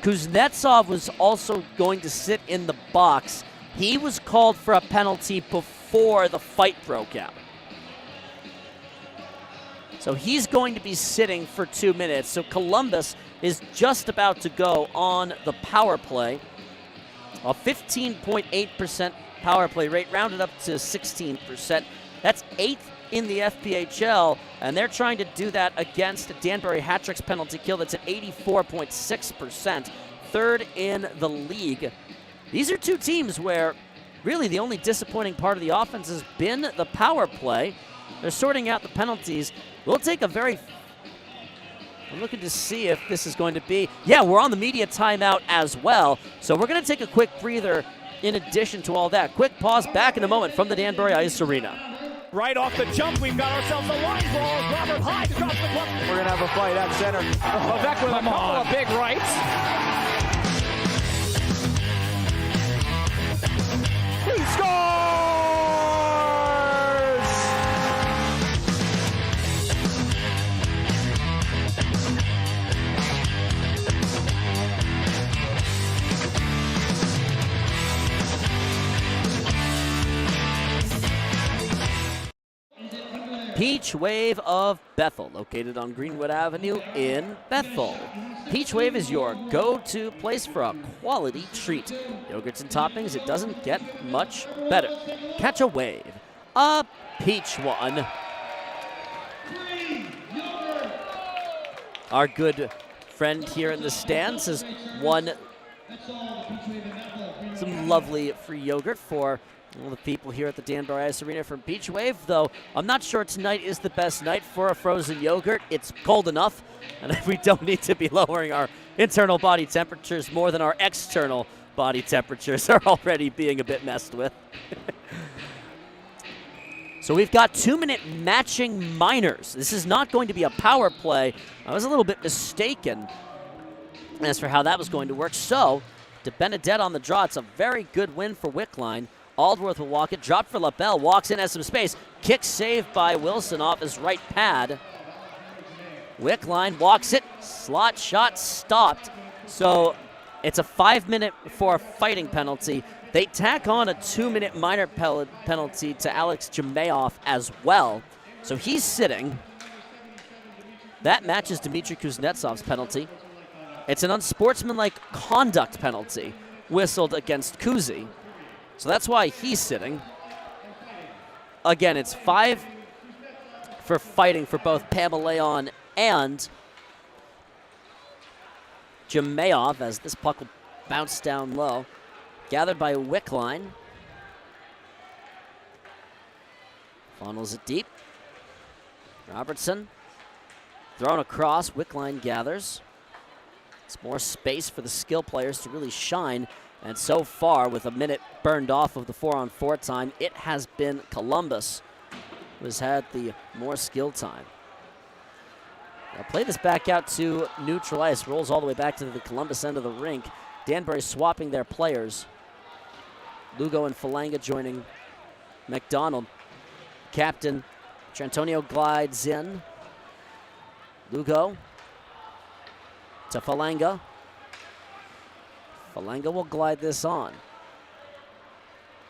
Kuznetsov was also going to sit in the box. He was called for a penalty before the fight broke out. So he's going to be sitting for 2 minutes. So Columbus is just about to go on the power play. A 15.8% power play rate, rounded up to 16%. That's 8th in the FPHL, and they're trying to do that against Danbury Hat Tricks penalty kill that's at 84.6%, 3rd in the league. These are two teams where really the only disappointing part of the offense has been the power play. They're sorting out the penalties. We'll take a very... I'm looking to see if this is going to be... Yeah, we're on the media timeout as well. So we're going to take a quick breather in addition to all that. Quick pause, back in a moment from the Danbury Ice Arena. Right off the jump, we've got ourselves a line ball. Robert Hyde across the club. We're going to have a fight at center. Levesque with a couple of big rights. He scores! Peach Wave of Bethel, located on Greenwood Avenue in Bethel. Peach Wave is your go-to place for a quality treat. Yogurts and toppings, it doesn't get much better. Catch a wave. A peach one. Our good friend here in the stands has won some lovely free yogurt for all the people here at the Danbury Ice Arena from Peach Wave, though I'm not sure tonight is the best night for a frozen yogurt. It's cold enough, and we don't need to be lowering our internal body temperatures more than our external body temperatures are already being a bit messed with. So we've got 2-minute matching minors. This is not going to be a power play. I was a little bit mistaken as for how that was going to work. So, DeBenedette on the draw. It's a very good win for Wickline. Aldworth will walk it, drop for LaBelle, walks in, has some space. Kick saved by Wilson off his right pad. Wickline walks it, slot shot stopped. So it's a 5-minute for fighting penalty. They tack on a 2-minute minor penalty to Alex Jermayov as well. So he's sitting. That matches Dmitry Kuznetsov's penalty. It's an unsportsmanlike conduct penalty whistled against Kuzi. So that's why he's sitting. Again, it's 5 for fighting for both Pamaleon and Jermayov as this puck will bounce down low. Gathered by Wickline. Funnels it deep. Robertson thrown across. Wickline gathers. It's more space for the skill players to really shine. And so far, with a minute burned off of the 4-on-4 time, it has been Columbus who has had the more skill time. Now play this back out to neutral ice. Rolls all the way back to the Columbus end of the rink. Danbury swapping their players. Lugo and Falanga joining McDonald. Captain Trantonio glides in. Lugo to Falanga. Falanga will glide this on.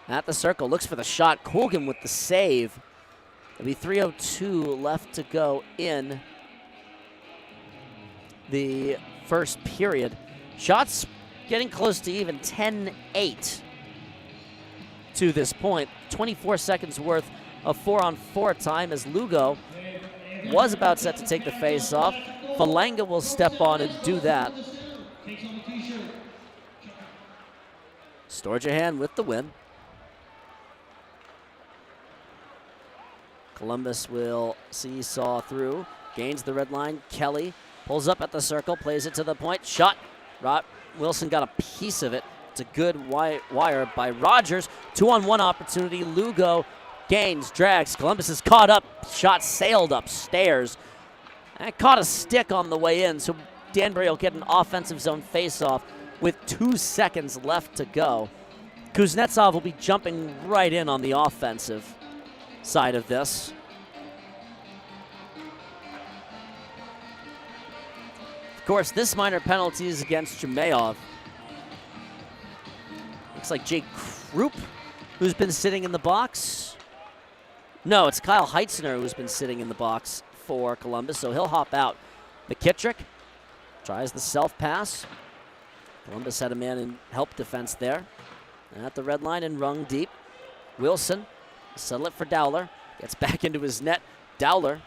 At the circle, looks for the shot. Colgan with the save. There'll be 3:02 left to go in the first period. Shots getting close to even, 10-8 to this point. 24 seconds worth of 4-on-4 time as Lugo was about set to take the face off. Falanga will step on and do that. Storjahan with the win. Columbus will seesaw through, gains the red line. Kelly pulls up at the circle, plays it to the point. Shot. Wilson got a piece of it. It's a good wire by Rogers. 2-on-1 opportunity. Lugo gains, drags. Columbus is caught up. Shot sailed upstairs. And caught a stick on the way in, so Danbury will get an offensive zone faceoff with 2 seconds left to go. Kuznetsov will be jumping right in on the offensive side of this. Of course, this minor penalty is against Jumayov. Looks like Jake Krupp, who's been sitting in the box. No, it's Kyle Heitzner who's been sitting in the box for Columbus, so he'll hop out. McKittrick tries the self-pass. Columbus had a man in help defense there. At the red line and rung deep. Wilson, settle it for Dowler. Gets back into his net. Dowler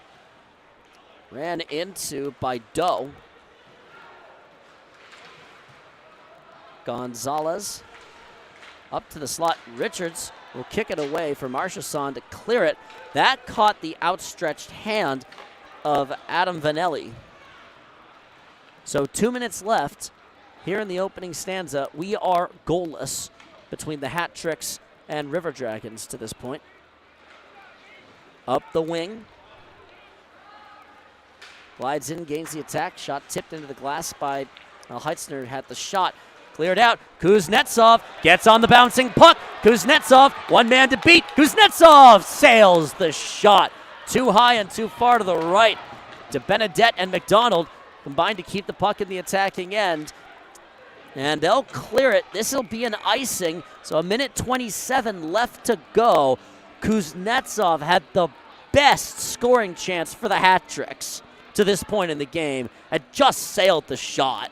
ran into by Doe. Gonzalez up to the slot. Richards will kick it away for Marchesson to clear it. That caught the outstretched hand of Adam Vanelli. So 2 minutes left here in the opening stanza. We are goalless between the Hat Tricks and River Dragons to this point. Up the wing. Glides in, gains the attack. Shot tipped into the glass by Heitzner. Had the shot. Cleared out. Kuznetsov gets on the bouncing puck. Kuznetsov, one man to beat. Kuznetsov sails the shot. Too high and too far to the right. To Benedette and McDonald combined to keep the puck in the attacking end. And they'll clear it. This will be an icing. So 1:27 left to go. Kuznetsov had the best scoring chance for the Hat Tricks to this point in the game. Had just sailed the shot.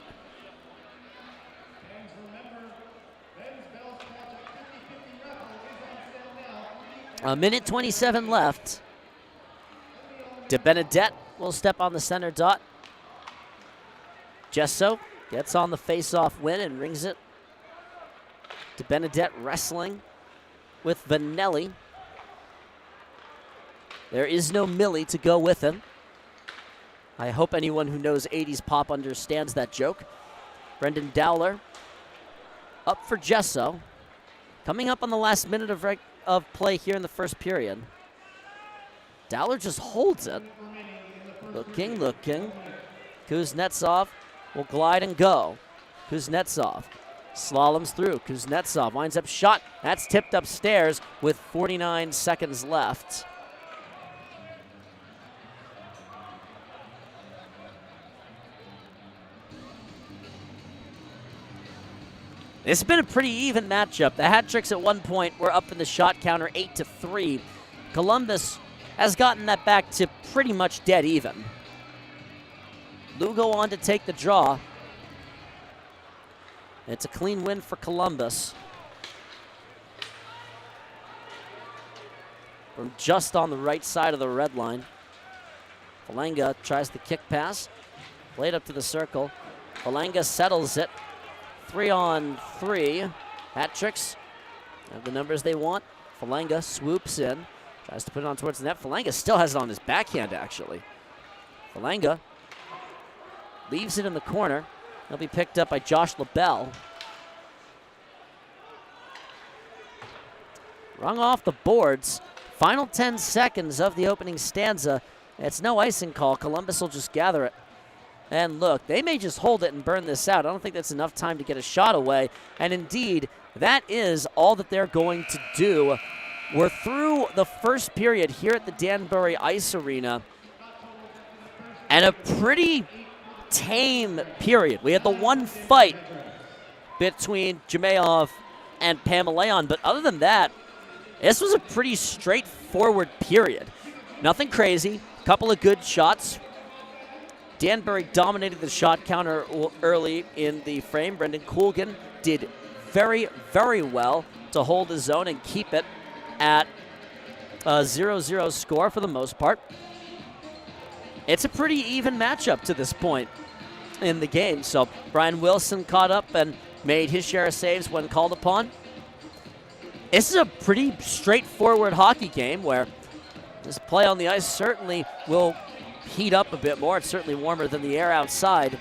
1:27 left. De Benedette will step on the center dot. Gesso gets on the face-off win and rings it. De Benedette wrestling with Vanelli. There is no Millie to go with him. I hope anyone who knows 80s pop understands that joke. Brendan Dowler up for Gesso. Coming up on the last minute of play here in the first period. Dowler just holds it. Looking. Kuznetsov will glide and go. Kuznetsov slaloms through. Kuznetsov winds up shot. That's tipped upstairs with 49 seconds left. It's been a pretty even matchup. The Hat Tricks at one point were up in the shot counter 8-3. Columbus has gotten that back to pretty much dead even. Lugo on to take the draw. It's a clean win for Columbus. From just on the right side of the red line. Falanga tries the kick pass. Played up to the circle. Falanga settles it. 3-on-3. Hat Tricks have the numbers they want. Falanga swoops in. Tries to put it on towards the net. Falanga still has it on his backhand, actually. Falanga leaves it in the corner. He'll be picked up by Josh LaBelle. Rung off the boards. Final 10 seconds of the opening stanza. It's no icing call. Columbus will just gather it. And look, they may just hold it and burn this out. I don't think that's enough time to get a shot away. And indeed, that is all that they're going to do. We're through the first period here at the Danbury Ice Arena. And a pretty tame period. We had the one fight between Jamaev and Pamaleon, but other than that, this was a pretty straightforward period. Nothing crazy, couple of good shots. Danbury dominated the shot counter early in the frame. Brendan Coolgan did very, very well to hold his own and keep it at a 0-0 score for the most part. It's a pretty even matchup to this point in the game. So Brian Wilson caught up and made his share of saves when called upon. This is a pretty straightforward hockey game where this play on the ice certainly will heat up a bit more. It's certainly warmer than the air outside.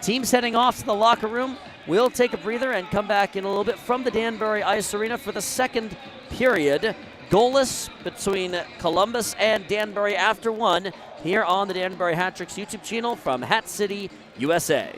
Teams heading off to the locker room. We'll take a breather and come back in a little bit from the Danbury Ice Arena for the second period. Goalless between Columbus and Danbury after one here on the Danbury Hat Tricks YouTube channel from Hat City, USA.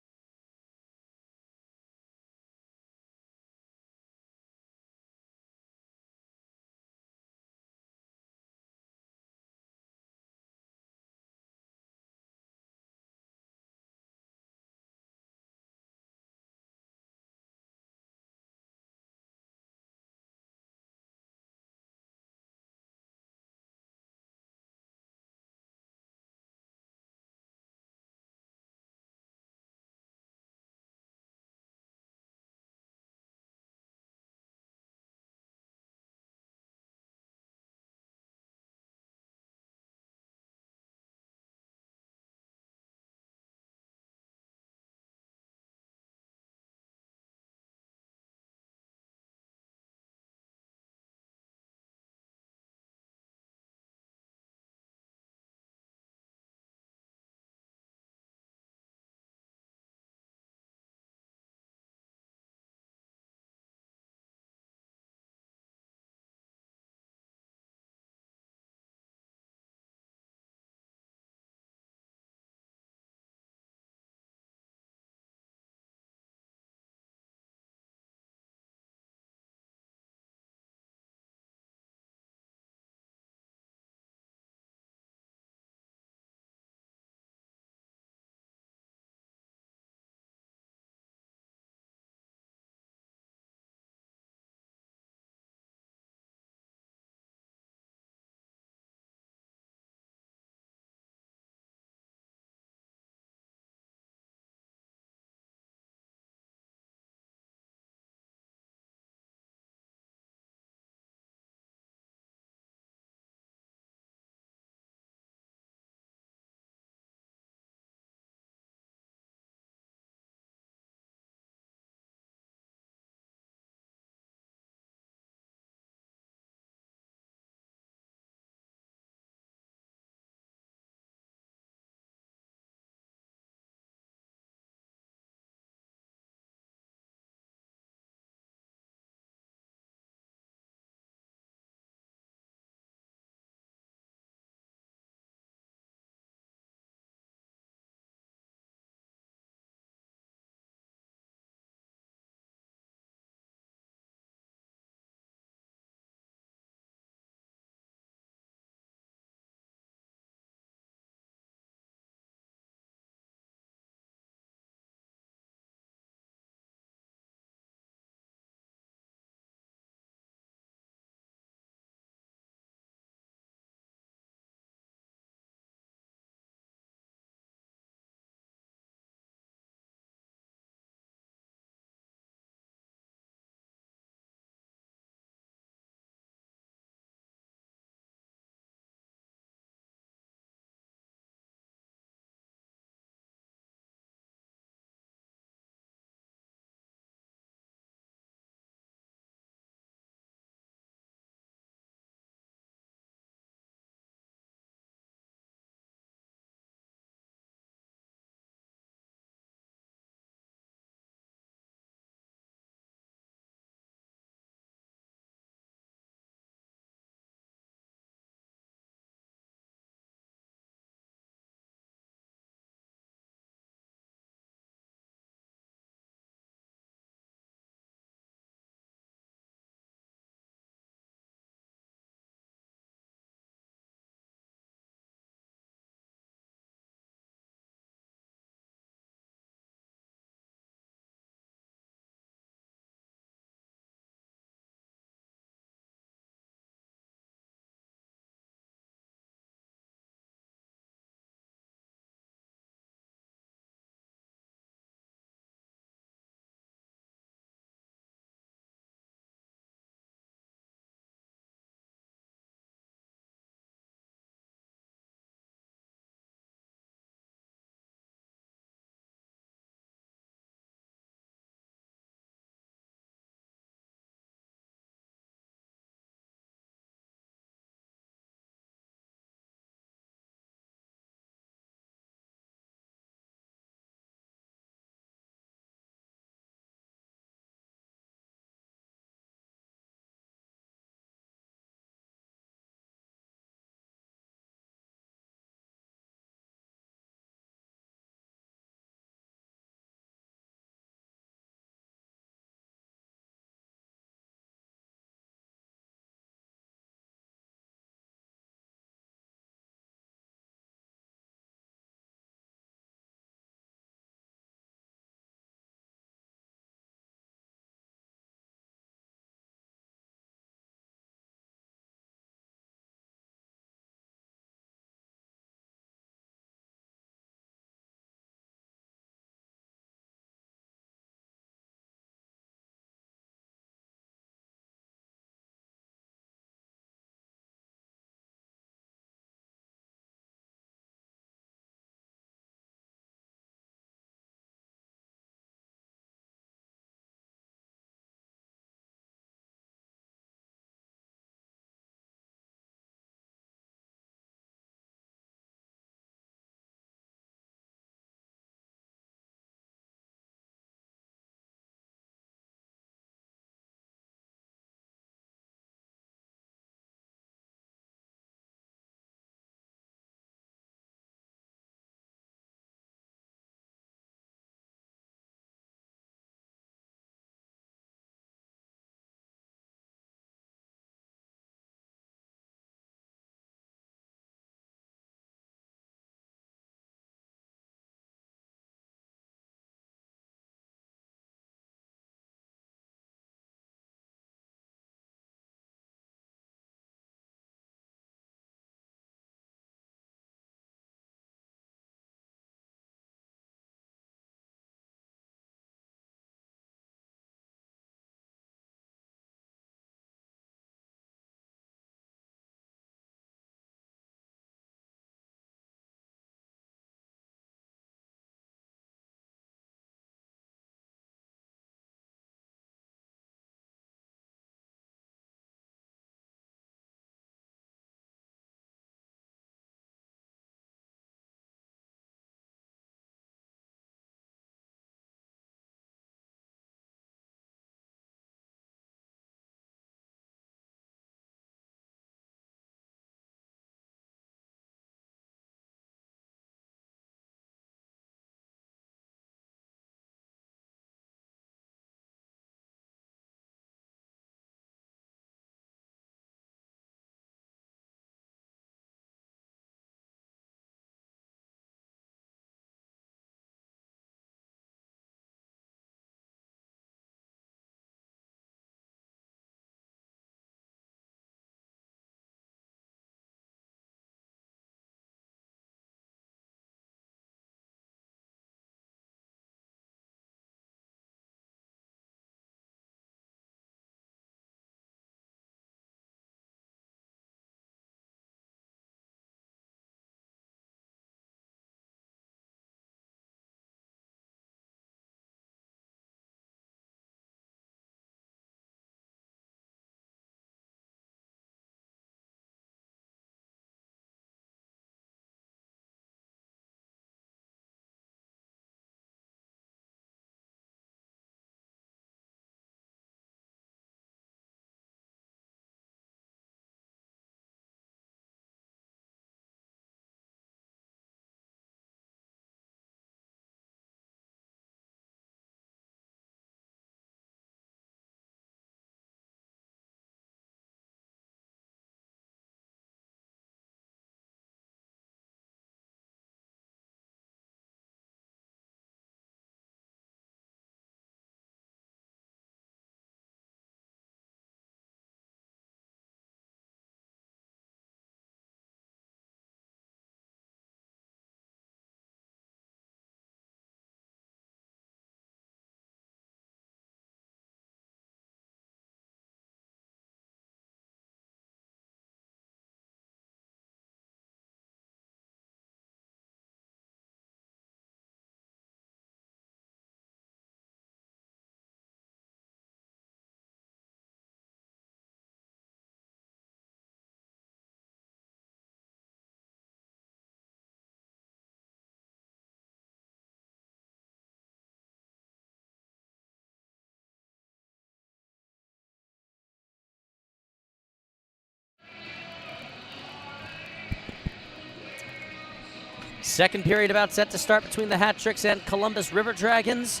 Second period about set to start between the Hat Tricks and Columbus River Dragons.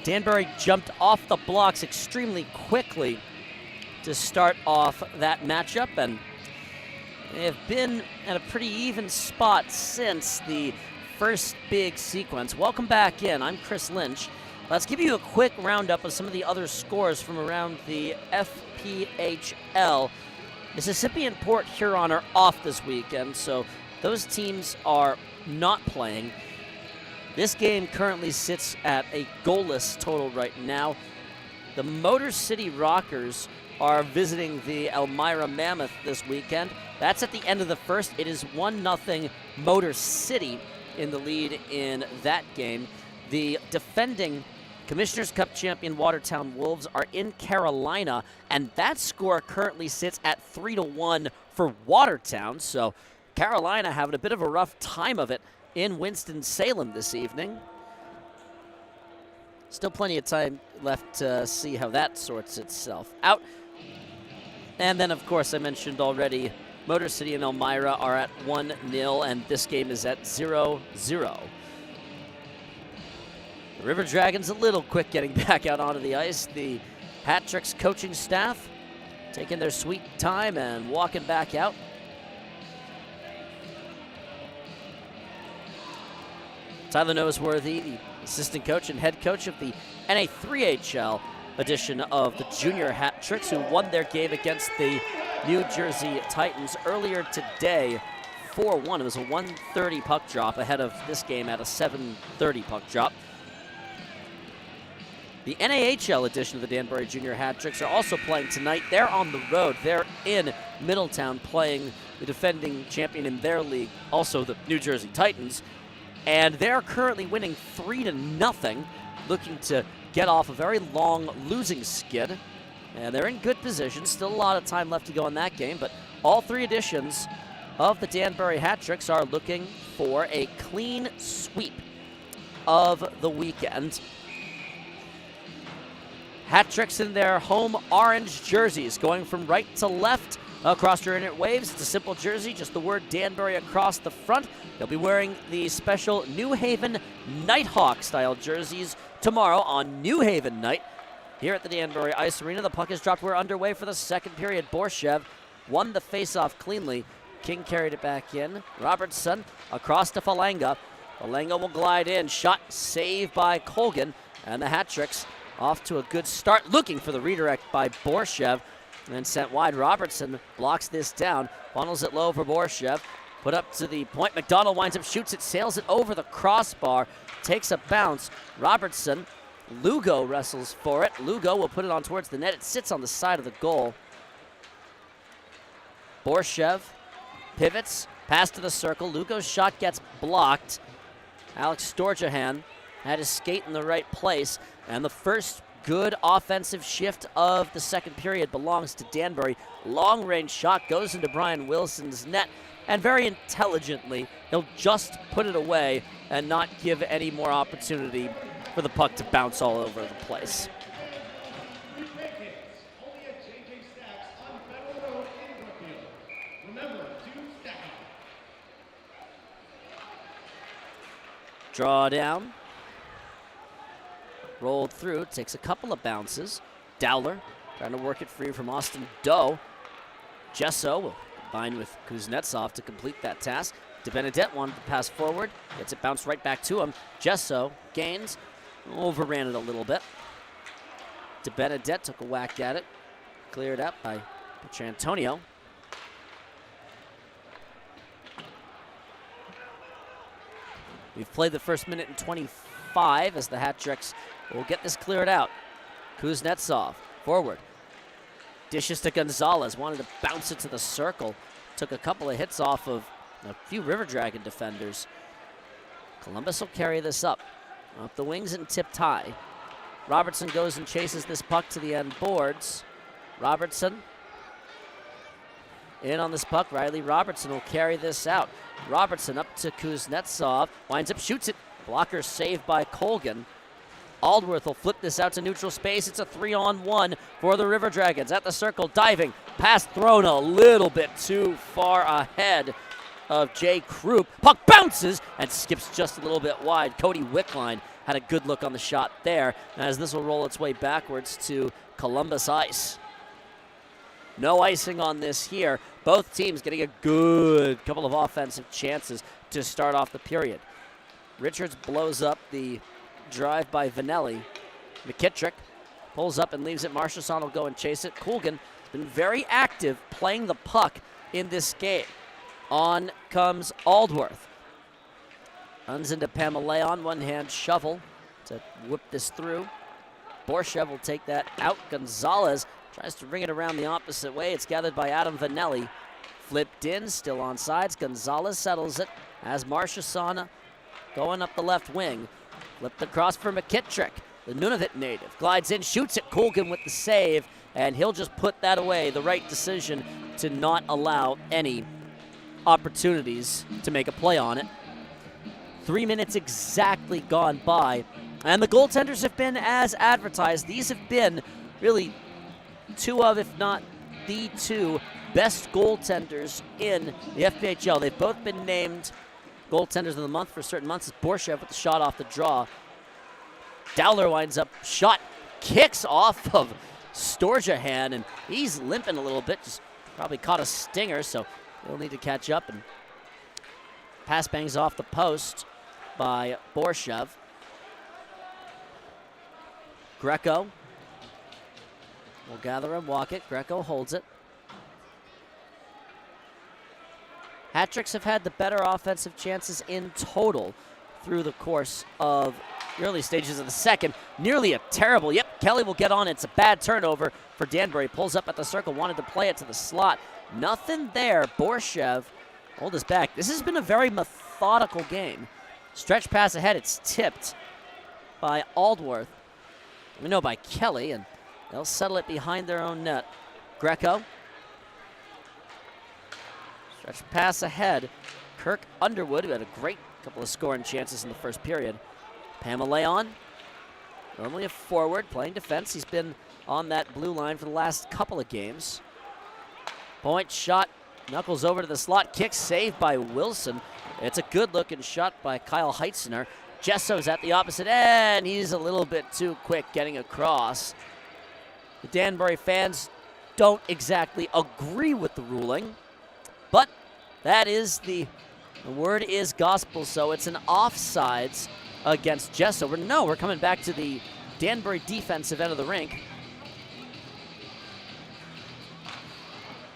Danbury jumped off the blocks extremely quickly to start off that matchup, and they have been at a pretty even spot since the first big sequence. Welcome back in. I'm Chris Lynch. Let's give you a quick roundup of some of the other scores from around the FPHL. Mississippi and Port Huron are off this weekend, so those teams are not playing. This game currently sits at a goalless total right now. The Motor City Rockers are visiting the Elmira Mammoth this weekend. That's at the end of the first. It is 1-0 Motor City in the lead in that game. The defending Commissioner's Cup champion Watertown Wolves are in Carolina, and that score currently sits at 3-1 for Watertown. So Carolina having a bit of a rough time of it in Winston-Salem this evening. Still plenty of time left to see how that sorts itself out. And then, of course, I mentioned already, Motor City and Elmira are at 1-0, and this game is at 0-0. The River Dragons a little quick getting back out onto the ice. The Hat Tricks coaching staff taking their sweet time and walking back out. Tyler Noseworthy, the assistant coach and head coach of the NA3HL edition of the Junior Hat Tricks, who won their game against the New Jersey Titans earlier today, 4-1. It was a 1:30 puck drop ahead of this game at a 7:30 puck drop. The NAHL edition of the Danbury Junior Hat Tricks are also playing tonight. They're on the road. They're in Middletown playing the defending champion in their league, also the New Jersey Titans. And they're currently winning 3-0, looking to get off a very long losing skid. And they're in good position. Still a lot of time left to go in that game, but all three editions of the Danbury Hat Tricks are looking for a clean sweep of the weekend. Hat Tricks in their home orange jerseys, going from right to left across your interwaves. It's a simple jersey, just the word Danbury across the front. They'll be wearing the special New Haven Nighthawk style jerseys tomorrow on New Haven night here at the Danbury Ice Arena. The puck is dropped. We're underway for the second period. Borshev won the faceoff cleanly. King carried it back in. Robertson across to Falanga. Falanga will glide in. Shot saved by Colgan. And the Hat Tricks off to a good start, looking for the redirect by Borshev. And then sent wide. Robertson blocks this down. Funnels it low for Borshev. Put up to the point. McDonald winds up, shoots it, sails it over the crossbar. Takes a bounce. Robertson. Lugo wrestles for it. Lugo will put it on towards the net. It sits on the side of the goal. Borshev pivots. Pass to the circle. Lugo's shot gets blocked. Alex Storjahan had his skate in the right place. And the first good offensive shift of the second period belongs to Danbury. Long-range shot goes into Brian Wilson's net. And very intelligently, he'll just put it away and not give any more opportunity for the puck to bounce all over the place. Draw down. Rolled through, takes a couple of bounces. Dowler trying to work it free from Austin Doe. Gesso will combine with Kuznetsov to complete that task. DeBenedette wanted to pass forward, gets it bounced right back to him. Gesso gains, overran it a little bit. DeBenedette took a whack at it, cleared up by Petrantonio. We've played the first minute and 25 as the Hat Tricks will get this cleared out. Kuznetsov forward. Dishes to Gonzalez, wanted to bounce it to the circle. Took a couple of hits off of a few River Dragon defenders. Columbus will carry this up the wings and tipped high. Robertson goes and chases this puck to the end boards. Robertson in on this puck. Riley Robertson will carry this out. Robertson up to Kuznetsov, winds up, shoots it. Blocker saved by Colgan. Aldworth will flip this out to neutral space. It's a 3-on-1 for the River Dragons. At the circle, diving. Pass thrown a little bit too far ahead of Jay Krupp. Puck bounces and skips just a little bit wide. Cody Wickline had a good look on the shot there, as this will roll its way backwards to Columbus ice. No icing on this here. Both teams getting a good couple of offensive chances to start off the period. Richards blows up the drive by Vanelli. McKittrick pulls up and leaves it. Marchessault will go and chase it. Coolgan has been very active playing the puck in this game. On comes Aldworth. Runs into Pamaleon, one-hand shovel to whip this through. Borshev will take that out. Gonzalez tries to bring it around the opposite way. It's gathered by Adam Vanelli. Flipped in, still on sides. Gonzalez settles it as Marchessault going up the left wing. Flipped across for McKittrick. The Nunavut native glides in, shoots it. Coolgan with the save, and he'll just put that away. The right decision to not allow any opportunities to make a play on it. 3 minutes exactly gone by, and the goaltenders have been as advertised. These have been really two of, if not the two, best goaltenders in the FPHL. They've both been named goaltenders of the month for certain months. It's Borshev with the shot off the draw. Dowler winds up, shot kicks off of Storjahan, and he's limping a little bit, just probably caught a stinger, so he'll need to catch up. And pass bangs off the post by Borshev. Greco will gather and walk it. Greco holds it. Hat-tricks have had the better offensive chances in total through the course of the early stages of the second. Nearly a terrible, Kelly will get on it. It's a bad turnover for Danbury. Pulls up at the circle, wanted to play it to the slot. Nothing there. Borshev hold us back. This has been a very methodical game. Stretch pass ahead, it's tipped by Aldworth. We know by Kelly, and they'll settle it behind their own net. Greco. Stretch pass ahead. Kirk Underwood, who had a great couple of scoring chances in the first period. Pamaleon, normally a forward, playing defense. He's been on that blue line for the last couple of games. Point shot, knuckles over to the slot, kick saved by Wilson. It's a good-looking shot by Kyle Heitzner. Jesso's at the opposite end. He's a little bit too quick getting across. The Danbury fans don't exactly agree with the ruling, but that is the word is gospel, so it's an offsides against Jesso. We're coming back to the Danbury defensive end of the rink.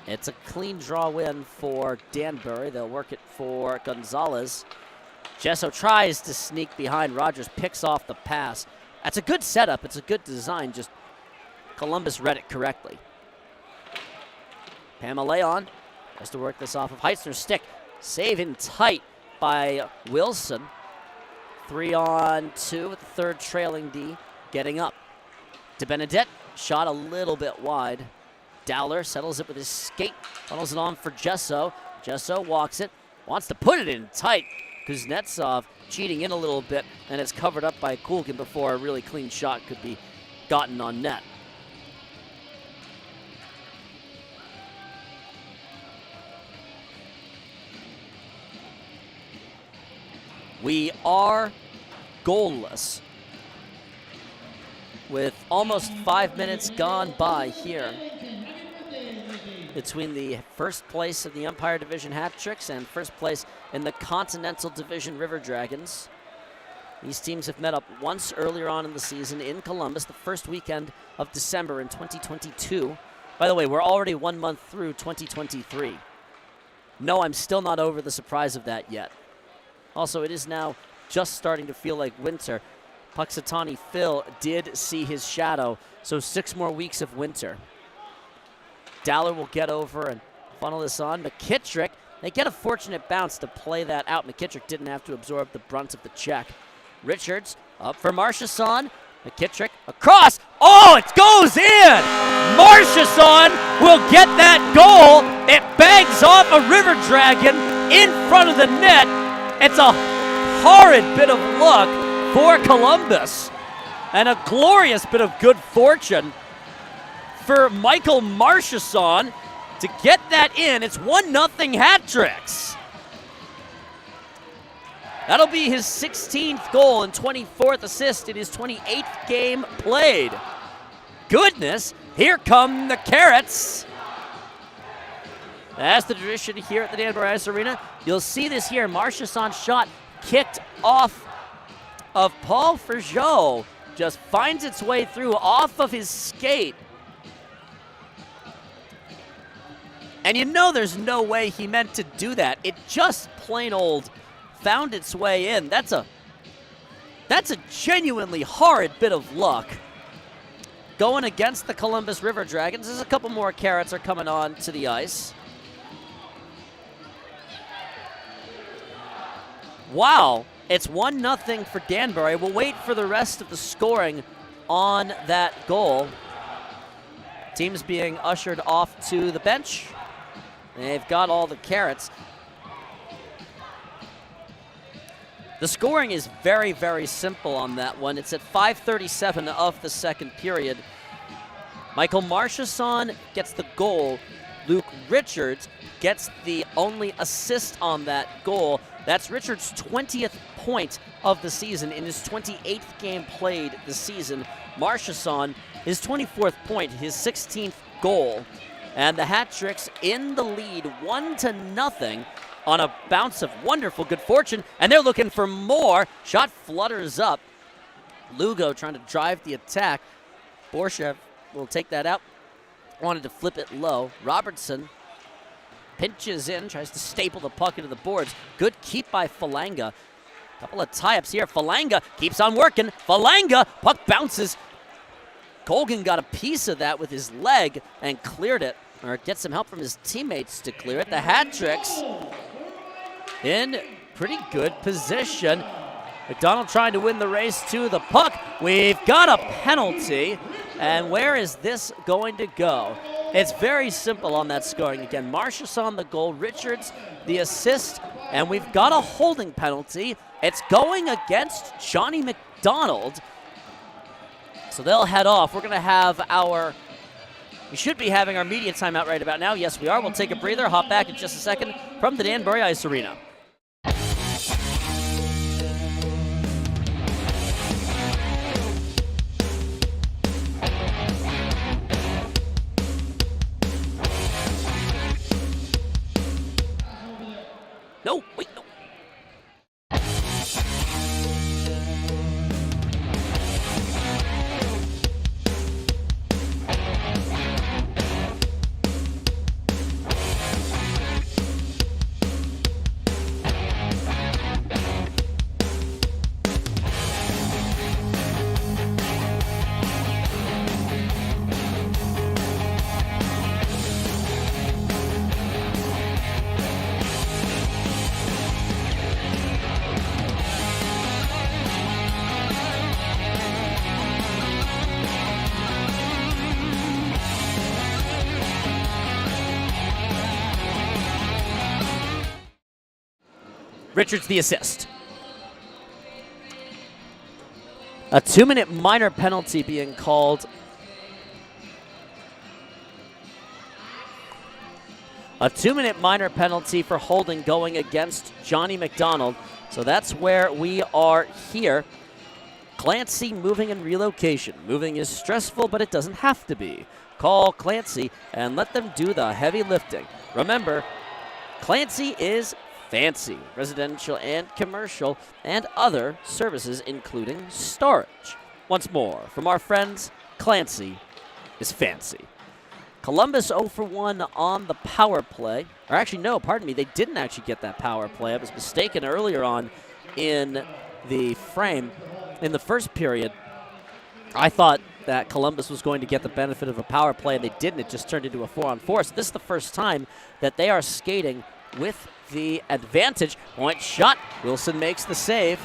It's a clean draw win for Danbury. They'll work it for Gonzalez. Jesso tries to sneak behind. Rogers picks off the pass. That's a good setup. It's a good design. Just Columbus read it correctly. Pamaleon has to work this off of Heitzner's stick. Save in tight by Wilson. 3-on-2 with the third trailing D getting up. DeBenedette shot a little bit wide. Dowler settles it with his skate, funnels it on for Jesso. Jesso walks it, wants to put it in tight. Kuznetsov cheating in a little bit, and it's covered up by Coolgan before a really clean shot could be gotten on net. We are goalless with almost 5 minutes gone by here between the first place of the Empire Division Hat-Tricks and first place in the Continental Division River Dragons. These teams have met up once earlier on in the season in Columbus, the first weekend of December in 2022. By the way, we're already 1 month through 2023. No, I'm still not over the surprise of that yet. Also, it is now just starting to feel like winter. Puxatawny Phil did see his shadow, so 6 more weeks of winter. Dowler will get over and funnel this on. McKittrick, they get a fortunate bounce to play that out. McKittrick didn't have to absorb the brunt of the check. Richards up for Marchessault. McKittrick across. Oh, it goes in! Marchessault will get that goal. It bangs off a River Dragon in front of the net. It's a horrid bit of luck for Columbus and a glorious bit of good fortune for Michael Marchessault to get that in. It's 1-0 Hat-Tricks. That'll be his 16th goal and 24th assist in his 28th game played. Goodness, here come the Carrots. That's the tradition here at the Danbury Ice Arena. You'll see this here. Marchessault's shot kicked off of Paul Ferjot. Just finds its way through off of his skate. And you know there's no way he meant to do that. It just plain old found its way in. That's a genuinely horrid bit of luck. Going against the Columbus River Dragons. There's a couple more Carrots are coming on to the ice. Wow, it's 1-0 for Danbury. We'll wait for the rest of the scoring on that goal. Teams being ushered off to the bench. They've got all the Carrots. The scoring is very, very simple on that one. It's at 5:37 of the second period. Michael Marchessault gets the goal. Luke Richards gets the only assist on that goal. That's Richards' 20th point of the season in his 28th game played this season. Marchessault, his 24th point, his 16th goal. And the Hat-Tricks in the lead 1-0 on a bounce of wonderful good fortune. And they're looking for more. Shot flutters up. Lugo trying to drive the attack. Borshev will take that out. Wanted to flip it low. Robertson pinches in, tries to staple the puck into the boards. Good keep by Falanga. Couple of tie-ups here. Falanga keeps on working. Falanga, puck bounces. Colgan got a piece of that with his leg and cleared it, or gets some help from his teammates to clear it. The Hat-Tricks in pretty good position. McDonald trying to win the race to the puck. We've got a penalty, and where is this going to go? It's very simple on that scoring. Again, Marchessault on the goal, Richards the assist, and we've got a holding penalty. It's going against Johnny McDonald. So they'll head off. We're going to have we should be having our media timeout right about now. Yes, we are. We'll take a breather, hop back in just a second from the Danbury Ice Arena. No, wait, no. Richards the assist. A 2-minute minor penalty being called. A 2-minute minor penalty for holding going against Johnny McDonald. So that's where we are here. Clancy moving and relocation. Moving is stressful, but it doesn't have to be. Call Clancy and let them do the heavy lifting. Remember, Clancy is fancy, residential and commercial, and other services, including storage. Once more, from our friends, Clancy is fancy. Columbus 0 for 1 on the power play. Or actually, no, pardon me, they didn't actually get that power play. I was mistaken earlier on in the frame. In the first period, I thought that Columbus was going to get the benefit of a power play, and they didn't. It just turned into a 4-on-4. So this is the first time that they are skating with the advantage. Point shot. Wilson makes the save.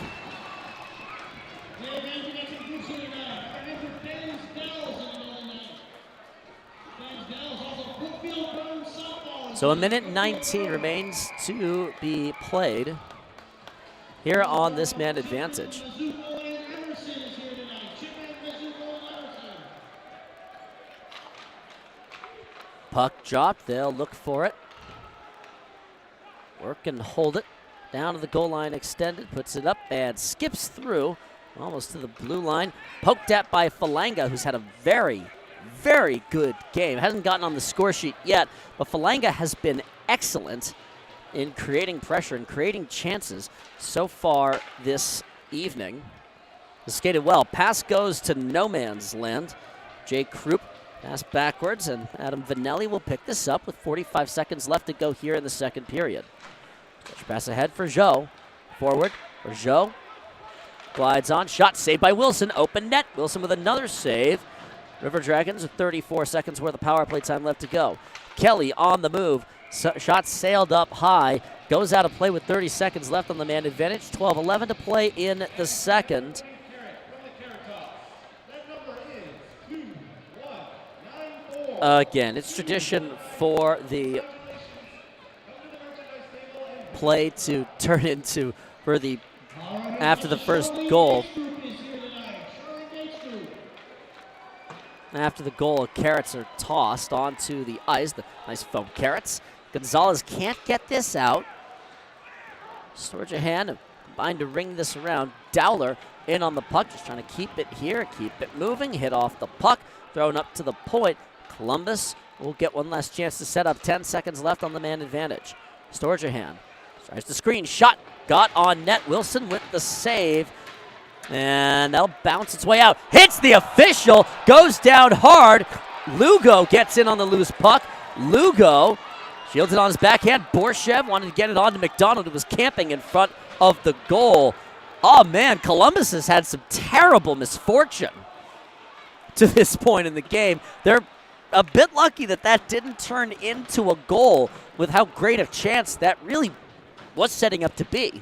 So 1:19 remains to be played here on this man advantage. Puck dropped. They'll look for it. Work and hold it. down to the goal line extended, puts it up and skips through almost to the blue line. Poked at by Falanga, who's had a very, very good game. Hasn't gotten on the score sheet yet, but Falanga has been excellent in creating pressure and creating chances so far this evening. He skated well. Pass goes to no man's land. Jake Krupp pass backwards, and Adam Vanelli will pick this up with 45 seconds left to go here in the second period. Switch pass ahead for Joe. Forward for Joe. Glides on. Shot saved by Wilson. Open net. Wilson with another save. River Dragons with 34 seconds worth of power play time left to go. Kelly on the move. Shot sailed up high. Goes out of play with 30 seconds left on the man advantage. 12-11 to play in the second. Again, it's tradition for the play to turn into, after the first goal. After the goal, carrots are tossed onto the ice. The nice foam carrots. Gonzalez can't get this out. Storage a hand, combined to ring this around. Dowler in on the puck, just trying to keep it here, keep it moving. Hit off the puck, thrown up to the point. Columbus will get one last chance to set up. 10 seconds left on the man advantage. Storage a hand. Tries to screen. Shot got on net. Wilson with the save. And that'll bounce its way out. Hits the official. Goes down hard. Lugo gets in on the loose puck. Lugo shields it on his backhand. Borshev wanted to get it on to McDonald, who was camping in front of the goal. Oh, man, Columbus has had some terrible misfortune to this point in the game. They're a bit lucky that that didn't turn into a goal with how great a chance that really was setting up to be.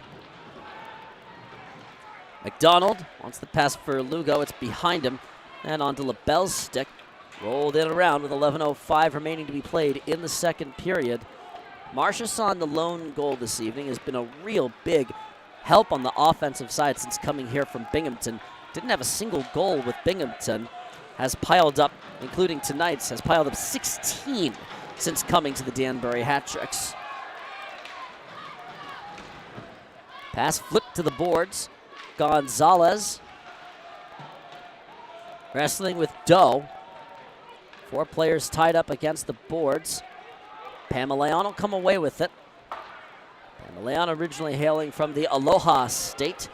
McDonald wants the pass for Lugo. It's behind him and onto LaBelle's stick. Rolled in around with 11:05 remaining to be played in the second period. Marchessault, the lone goal this evening, has been a real big help on the offensive side since coming here from Binghamton. Didn't have a single goal with Binghamton. Has piled up, including tonight's, has piled up 16 since coming to the Danbury Hat-Tricks. Pass flipped to the boards. Gonzalez wrestling with Doe. 4 players tied up against the boards. Pamelayan will come away with it. Pamelayan originally hailing from the Aloha State.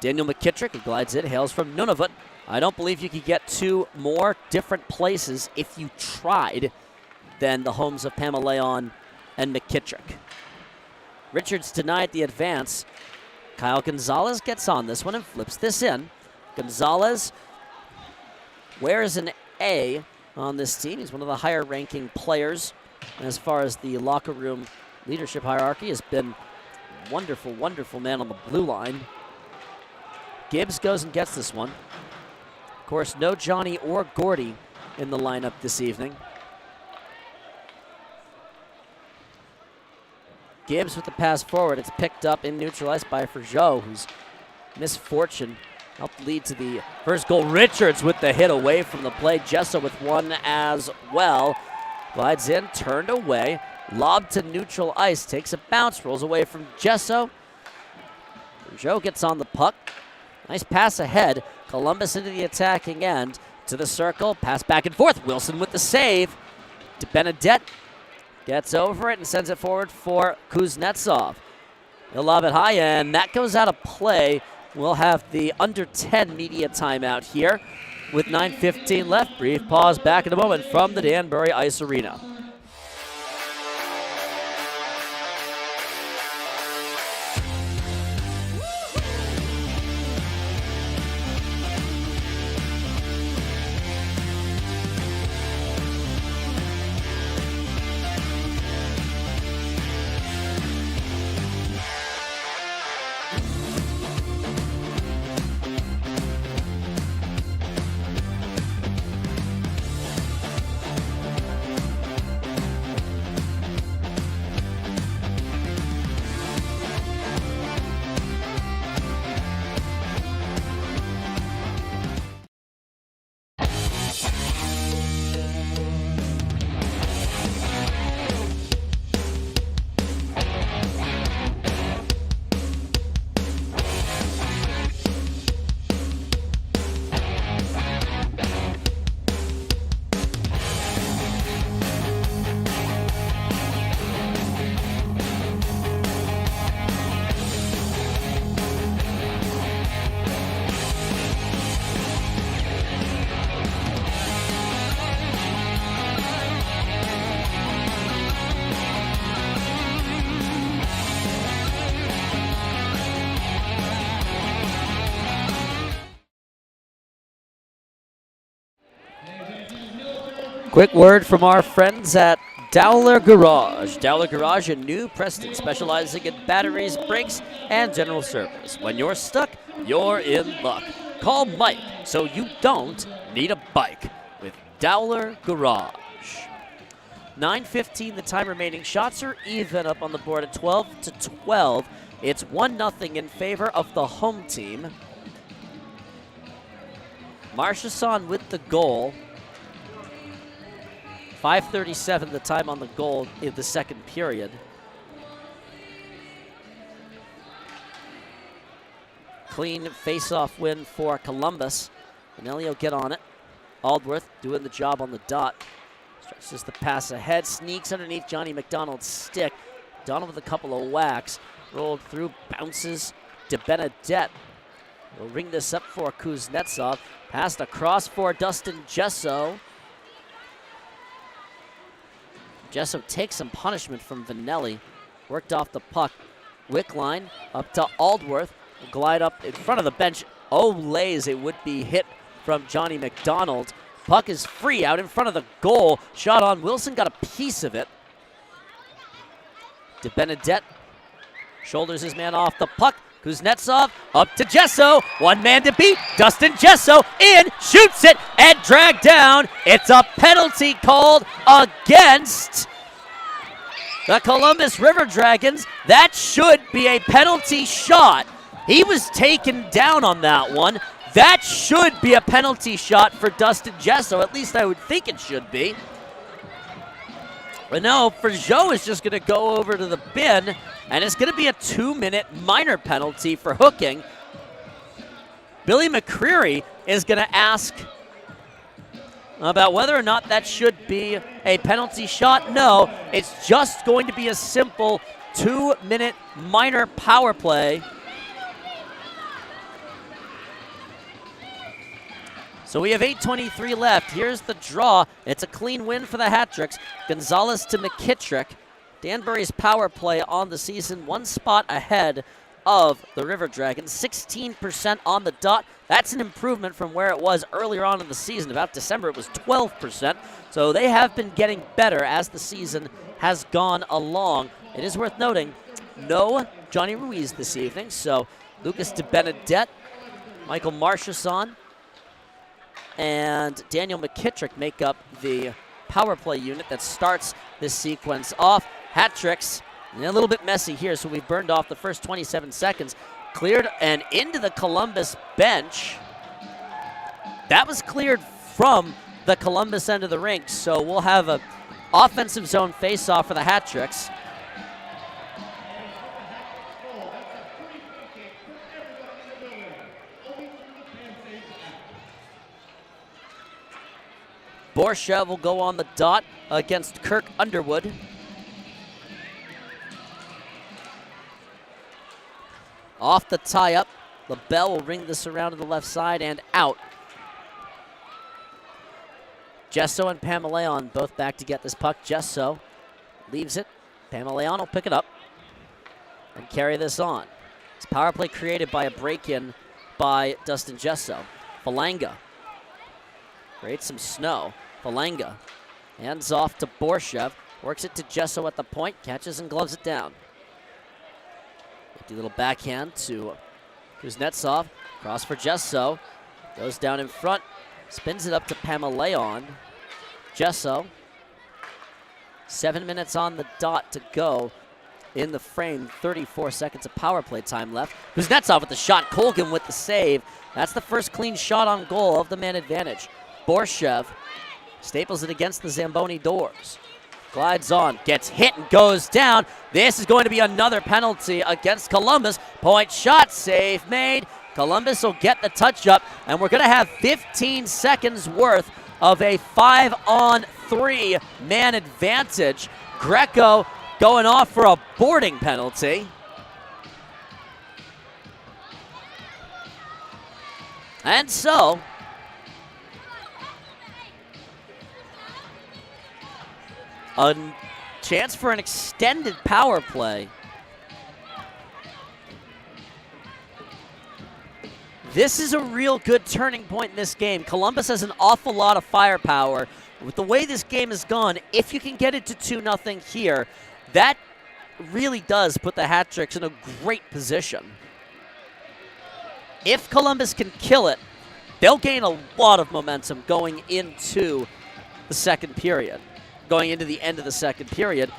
Daniel McKittrick, who glides in, hails from Nunavut. I don't believe you could get 2 more different places if you tried than the homes of Pamelayan and McKittrick. Richards denied the advance. Kyle Gonzalez gets on this one and flips this in. Gonzalez wears an A on this team. He's one of the higher ranking players. And as far as the locker room leadership hierarchy, has been wonderful, wonderful man on the blue line. Gibbs goes and gets this one. Of course, no Johnny or Gordy in the lineup this evening. Gibbs with the pass forward. It's picked up and neutralized by Forgeot, whose misfortune helped lead to the first goal. Richards with the hit away from the play. Gesso with one as well. Glides in, turned away. Lobbed to neutral ice. Takes a bounce, rolls away from Gesso. Forgeot gets on the puck. Nice pass ahead. Columbus into the attacking end. To the circle. Pass back and forth. Wilson with the save. To Benedette. Gets over it and sends it forward for Kuznetsov. He'll lob it high, and that goes out of play. We'll have the under 10 media timeout here with 9:15 left. Brief pause, back in a moment from the Danbury Ice Arena. Quick word from our friends at Dowler Garage. Dowler Garage in New Preston, specializing in batteries, brakes, and general service. When you're stuck, you're in luck. Call Mike so you don't need a bike with Dowler Garage. 9:15 the time remaining. Shots are even up on the board at 12-12. It's 1-0 in favor of the home team. Marchesson with the goal. 5:37 the time on the goal in the second period. Clean face-off win for Columbus. Benelli will get on it. Aldworth doing the job on the dot. Stretches the pass ahead, sneaks underneath Johnny McDonald's stick. Donald with a couple of whacks. Rolled through, bounces to Benedette. We'll ring this up for Kuznetsov. Passed across for Dustin Gesso. Gesso takes some punishment from Vanelli. Worked off the puck. Wickline up to Aldworth. Will glide up in front of the bench. Lays it would be hit from Johnny McDonald. Puck is free out in front of the goal. Shot on Wilson, got a piece of it. De Benedette shoulders his man off the puck. Kuznetsov up to Gesso. One man to beat. Dustin Gesso in, shoots it, and dragged down. It's a penalty called against the Columbus River Dragons. That should be a penalty shot. He was taken down on that one. That should be a penalty shot for Dustin Gesso. At least I would think it should be. But no, Joe is just going to go over to the bin, and it's going to be a 2-minute minor penalty for hooking. Billy McCreary is going to ask about whether or not that should be a penalty shot. No, it's just going to be a simple 2-minute minor power play. So we have 8:23 left. Here's the draw. It's a clean win for the Hat-Tricks. Gonzalez to McKittrick. Danbury's power play on the season, one spot ahead of the River Dragons. 16% on the dot. That's an improvement from where it was earlier on in the season. About December, it was 12%. So they have been getting better as the season has gone along. It is worth noting, no Johnny Ruiz this evening. So Lucas de Benedette, Michael Marchesson, and Daniel McKittrick make up the power play unit that starts this sequence off. Hat-Tricks, a little bit messy here, so we've burned off the first 27 seconds. Cleared and into the Columbus bench. That was cleared from the Columbus end of the rink, so we'll have an offensive zone face-off for the Hat-Tricks. Borshev will go on the dot against Kirk Underwood. Off the tie-up, LaBelle will ring this around to the left side and out. Gesso and Pamaleon both back to get this puck. Gesso leaves it. Pamaleon will pick it up and carry this on. It's power play created by a break-in by Dustin Gesso. Falanga creates some snow. Falanga hands off to Borshev. Works it to Gesso at the point. Catches and gloves it down. Empty little backhand to Kuznetsov. Cross for Gesso. Goes down in front. Spins it up to Pamaleon. Gesso. 7 minutes on the dot to go in the frame. 34 seconds of power play time left. Kuznetsov with the shot. Colgan with the save. That's the first clean shot on goal of the man advantage. Borshev staples it against the Zamboni doors. Glides on, gets hit and goes down. This is going to be another penalty against Columbus. Point shot, save made. Columbus will get the touch up, and we're going to have 15 seconds worth of a 5-on-3 man advantage. Greco going off for a boarding penalty. And so a chance for an extended power play. This is a real good turning point in this game. Columbus has an awful lot of firepower. With the way this game has gone, if you can get it to 2-0 here, that really does put the Hat-Tricks in a great position. If Columbus can kill it, they'll gain a lot of momentum going into the second period, going into the end of the second period.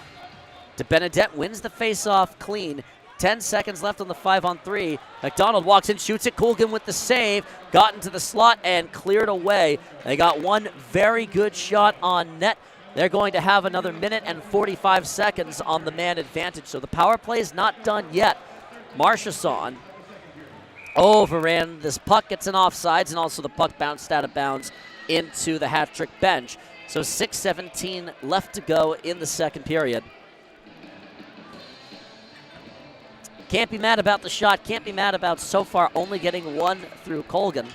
DeBenedette wins the face-off clean. 10 seconds left on the 5-on-3. McDonald walks in, shoots it. Coolgan with the save. Got into the slot and cleared away. They got one very good shot on net. They're going to have another minute and 45 seconds on the man advantage. So the power play is not done yet. Marchessault overran this puck, gets an offsides, and also the puck bounced out of bounds into the Hat-Trick bench. So 6:17 left to go in the second period. Can't be mad about the shot. Can't be mad about so far only getting one through Colgan.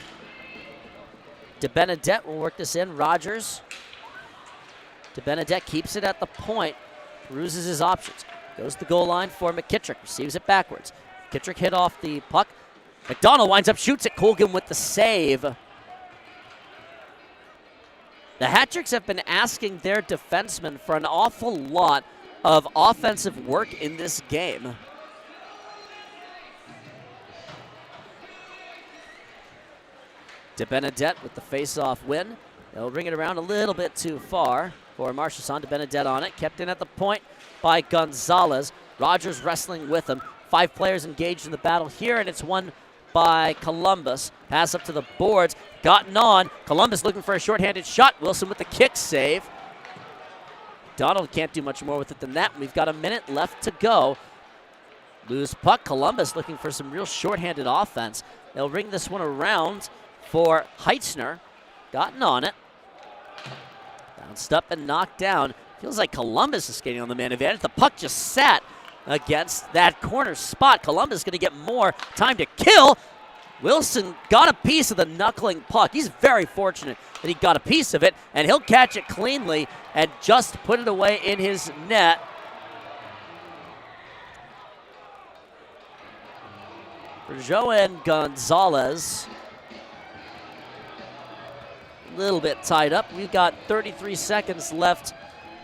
DeBenedette will work this in. Rogers. DeBenedette keeps it at the point. Peruses his options. Goes to the goal line for McKittrick. Receives it backwards. McKittrick hit off the puck. McDonald winds up, shoots it. Colgan with the save. The Hat-Tricks have been asking their defensemen for an awful lot of offensive work in this game. DeBenedette with the face-off win. They'll bring it around a little bit too far for Marchessault. DeBenedette on it. Kept in at the point by Gonzalez. Rogers wrestling with him. 5 players engaged in the battle here, and it's won by Columbus. Pass up to the boards. Gotten on. Columbus looking for a shorthanded shot. Wilson with the kick save. Donald can't do much more with it than that. We've got a minute left to go. Loose puck. Columbus looking for some real shorthanded offense. They'll ring this one around for Heitzner. Gotten on it. Bounced up and knocked down. Feels like Columbus is skating on the man advantage. The puck just sat against that corner spot. Columbus going to get more time to kill. Wilson got a piece of the knuckling puck. He's very fortunate that he got a piece of it, and he'll catch it cleanly and just put it away in his net. For Joan Gonzalez. A little bit tied up. We've got 33 seconds left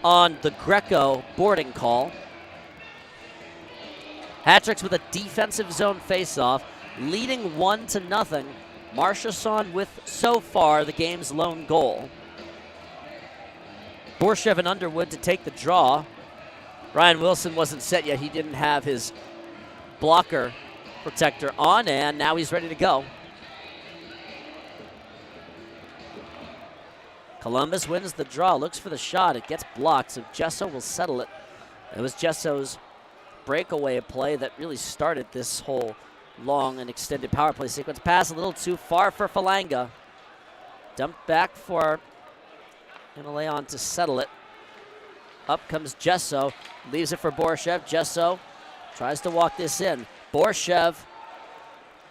on the Greco boarding call. Hat-Tricks with a defensive zone faceoff, leading 1-0. Marchessault with, so far, the game's lone goal. Borshev and Underwood to take the draw. Ryan Wilson wasn't set yet. He didn't have his blocker protector on, and now he's ready to go. Columbus wins the draw, looks for the shot. It gets blocked, so Gesso will settle it. It was Gesso's breakaway play that really started this whole long and extended power play sequence. Pass a little too far for Falanga. Dumped back for Leon to settle it. Up comes Gesso. Leaves it for Borshev. Gesso tries to walk this in. Borshev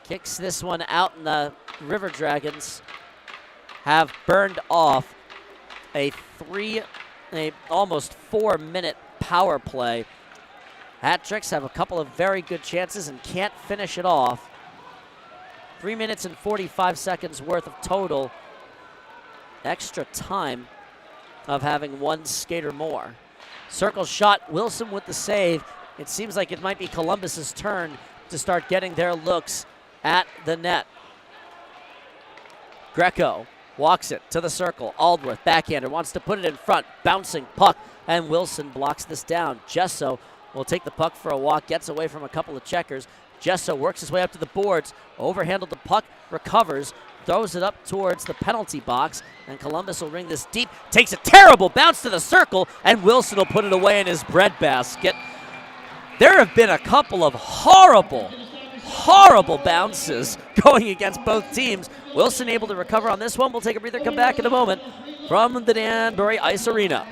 kicks this one out, and the River Dragons have burned off a almost 4-minute power play. Hat-Tricks have a couple of very good chances and can't finish it off. 3 minutes and 45 seconds worth of total extra time of having one skater more. Circle shot, Wilson with the save. It seems like it might be Columbus's turn to start getting their looks at the net. Greco walks it to the circle. Aldworth, backhander, wants to put it in front. Bouncing puck, and Wilson blocks this down. Gesso will take the puck for a walk, gets away from a couple of checkers. Gesso works his way up to the boards, overhandled the puck, recovers, throws it up towards the penalty box, and Columbus will ring this deep, takes a terrible bounce to the circle, and Wilson will put it away in his breadbasket. There have been a couple of horrible bounces going against both teams. Wilson able to recover on this one. We'll take a breather, come back in a moment from the Danbury Ice Arena.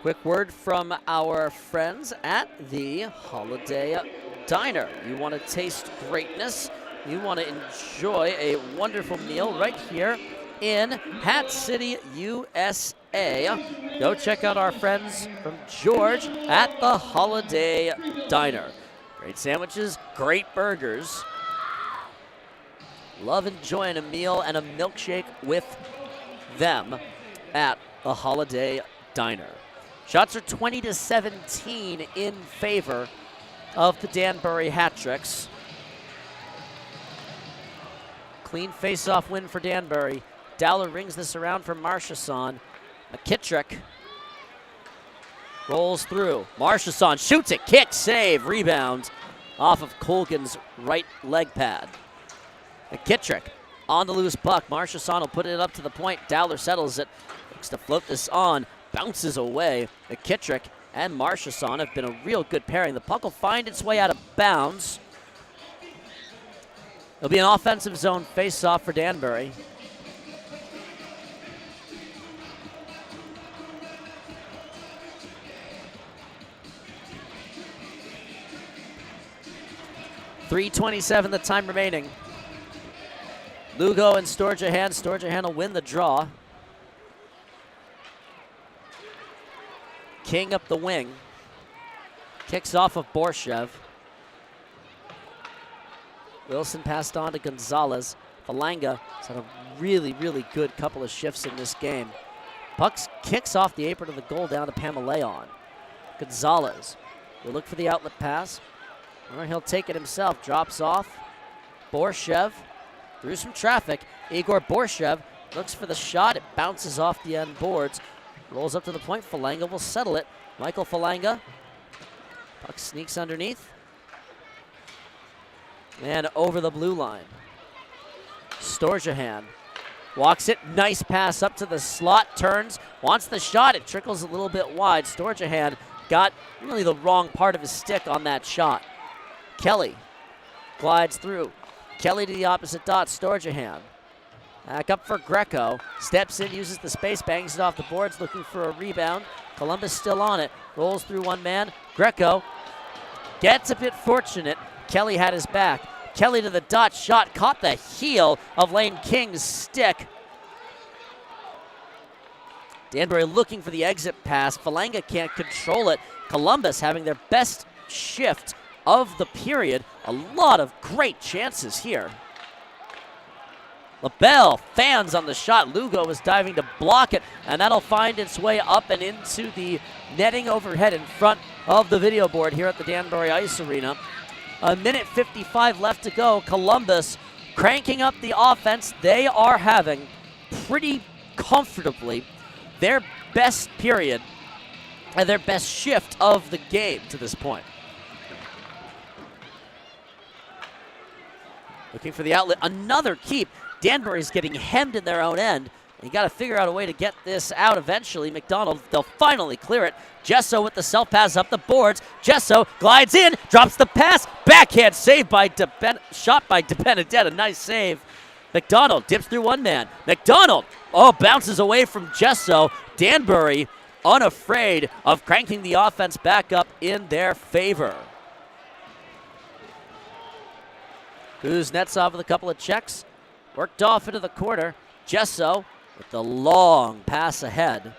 Quick word from our friends at the Holiday Diner. You want to taste greatness, you want to enjoy a wonderful meal right here in Hat City, USA. Go check out our friends from George at the Holiday Diner. Great sandwiches, great burgers. Love enjoying a meal and a milkshake with them at the Holiday Diner. Shots are 20-17 in favor of the Danbury Hat-Tricks. Clean face-off win for Danbury. Dowler rings this around for Marchesson. McKittrick rolls through. Marchesson shoots it, kick, save, rebound off of Colgan's right leg pad. McKittrick on the loose puck. Marchesson will put it up to the point. Dowler settles it, looks to float this on, bounces away. McKittrick and Marchesson have been a real good pairing. The puck will find its way out of bounds. It'll be an offensive zone face-off for Danbury. .327 the time remaining. Lugo and Storjahan. Storjahan will win the draw. King up the wing. Kicks off of Borshev. Wilson passed on to Gonzalez. Falanga has had a really, really good couple of shifts in this game. Pucks kicks off the apron of the goal down to Pamaleon. Gonzalez will look for the outlet pass. Or he'll take it himself. Drops off. Borshev through some traffic. Igor Borshev looks for the shot. It bounces off the end boards. Rolls up to the point. Falanga will settle it. Michael Falanga. Puck sneaks underneath. And over the blue line. Storjahan walks it. Nice pass up to the slot. Turns. Wants the shot. It trickles a little bit wide. Storjahan got really the wrong part of his stick on that shot. Kelly glides through. Kelly to the opposite dot. Storjahan. Back up for Greco. Steps in, uses the space, bangs it off the boards, looking for a rebound. Columbus still on it. Rolls through one man. Greco gets a bit fortunate. Kelly had his back. Kelly to the dot. Shot caught the heel of Lane King's stick. Danbury looking for the exit pass. Falanga can't control it. Columbus having their best shift of the period. A lot of great chances here. LaBelle fans on the shot. Lugo was diving to block it, and that'll find its way up and into the netting overhead in front of the video board here at the Danbury Ice Arena. A minute 55 left to go. Columbus cranking up the offense. They are having pretty comfortably their best period and their best shift of the game to this point. Looking for the outlet. Another keep. Danbury's getting hemmed in their own end. You got to figure out a way to get this out eventually. McDonald, they'll finally clear it. Gesso with the self-pass up the boards. Gesso glides in, drops the pass. Backhand save by shot by DeBenedette. A nice save. McDonald dips through one man. McDonald, bounces away from Gesso. Danbury unafraid of cranking the offense back up in their favor. Kuznetsov with a couple of checks. Worked off into the corner. Gesso with the long pass ahead.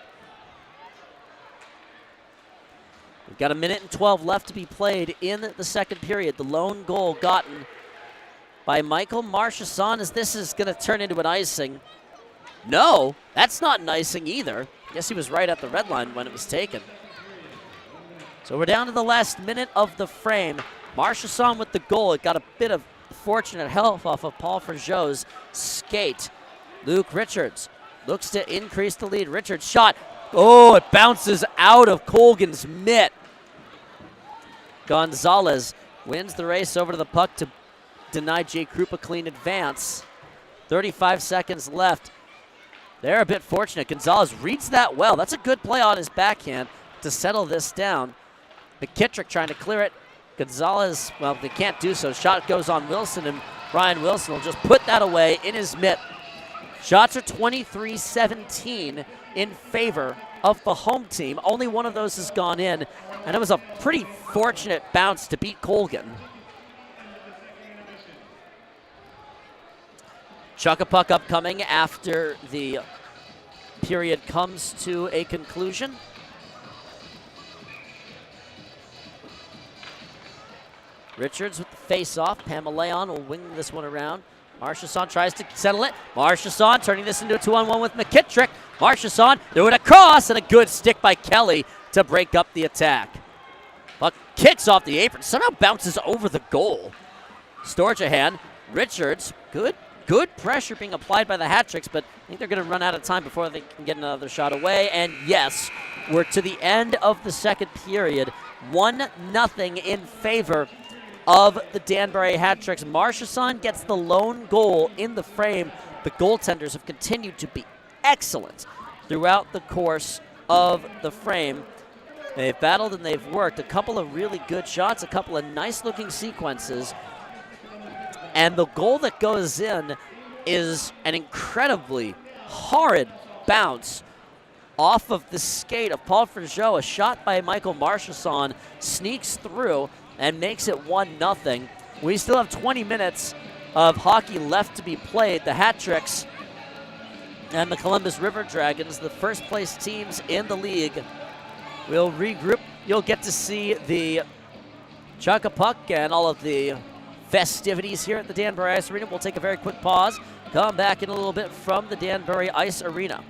We've got a minute and 12 left to be played in the second period. The lone goal gotten by Michael Marchesson, as this is going to turn into an icing. No, that's not an icing either. I guess he was right at the red line when it was taken. So we're down to the last minute of the frame. Marchesson with the goal. It got a bit of fortunate help off of Paul Frageau's skate. Luke Richards looks to increase the lead. Richards shot. Oh, it bounces out of Colgan's mitt. Gonzalez wins the race over to the puck to deny Jay Krupa clean advance. 35 seconds left. They're a bit fortunate. Gonzalez reads that well. That's a good play on his backhand to settle this down. McKittrick trying to clear it. Gonzalez, well, they can't do so. Shot goes on Wilson, and Brian Wilson will just put that away in his mitt. Shots are 23-17 in favor of the home team. Only one of those has gone in, and it was a pretty fortunate bounce to beat Colgan. Chuck-a-puck upcoming after the period comes to a conclusion. Richards with the face-off. Pamaleon will wing this one around. Marchesson tries to settle it. Marchesson turning this into a 2-on-1 with McKittrick. Marchesson threw it across, and a good stick by Kelly to break up the attack. Puck kicks off the apron, somehow bounces over the goal. Storjahan, Richards, good pressure being applied by the Hat-Tricks, but I think they're going to run out of time before they can get another shot away. And yes, we're to the end of the second period. 1-0 in favor of the Danbury Hat-Tricks. Marchesson gets the lone goal in the frame. The goaltenders have continued to be excellent throughout the course of the frame. They've battled and they've worked. A couple of really good shots, a couple of nice-looking sequences. And the goal that goes in is an incredibly horrid bounce off of the skate of Paul Frangeux. A shot by Michael Marchesson sneaks through and makes it 1-0. We still have 20 minutes of hockey left to be played. The Hat-Tricks and the Columbus River Dragons, the first place teams in the league, will regroup. You'll get to see the Chuck-a-puck and all of the festivities here at the Danbury Ice Arena. We'll take a very quick pause. Come back in a little bit from the Danbury Ice Arena.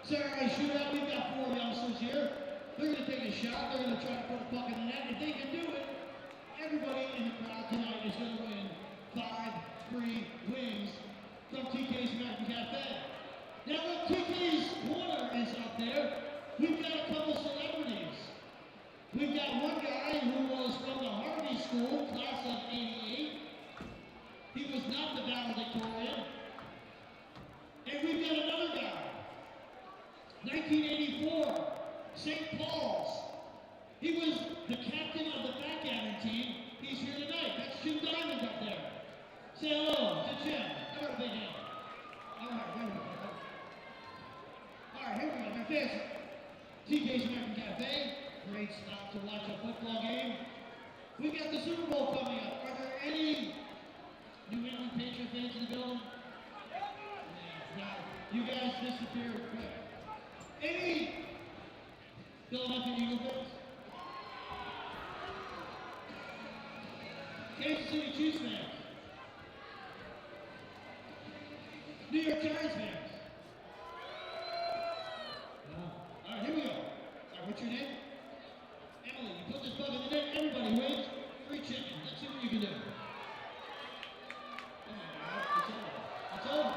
Saturday shootout, we've got 4 youngsters here. They're going to take a shot. They're going to try to put a puck in the net. If they can do it, everybody in the crowd tonight is going to win 5 free wings from TK's American Cafe. Now look, TK's corner is up there. We've got a couple celebrities. We've got one guy who was from the Harvey School, class of '88. He was not the valedictorian. And we've got another guy. 1984, St. Paul's. He was the captain of the backgammon team. He's here tonight. That's Jim Diamond up there. Say hello to Jim. Give her a big hand. All right, there we go. All right, here we go. Now, this TK's American Cafe. Great spot to watch a football game. We've got the Super Bowl coming up. Are there any New England Patriot fans in the building? Yeah, you guys disappeared quick. Any Philadelphia Eagle fans? Kansas City Chiefs fans? New York Giants fans? No. All right, here we go. All right, what's your name? Emily, you put this bug in the net, everybody wins. Free chicken. Let's see what you can do. Come on, guys. It's over. It's over.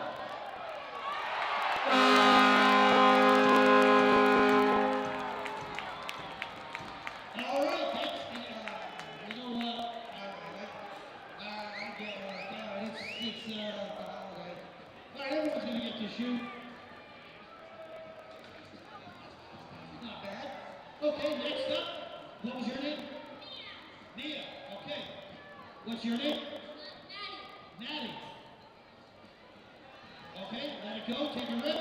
Shoot. Not bad. Okay, next up. What was your name? Mia. Okay. What's your name? Natty. Okay, let it go. Take a rip.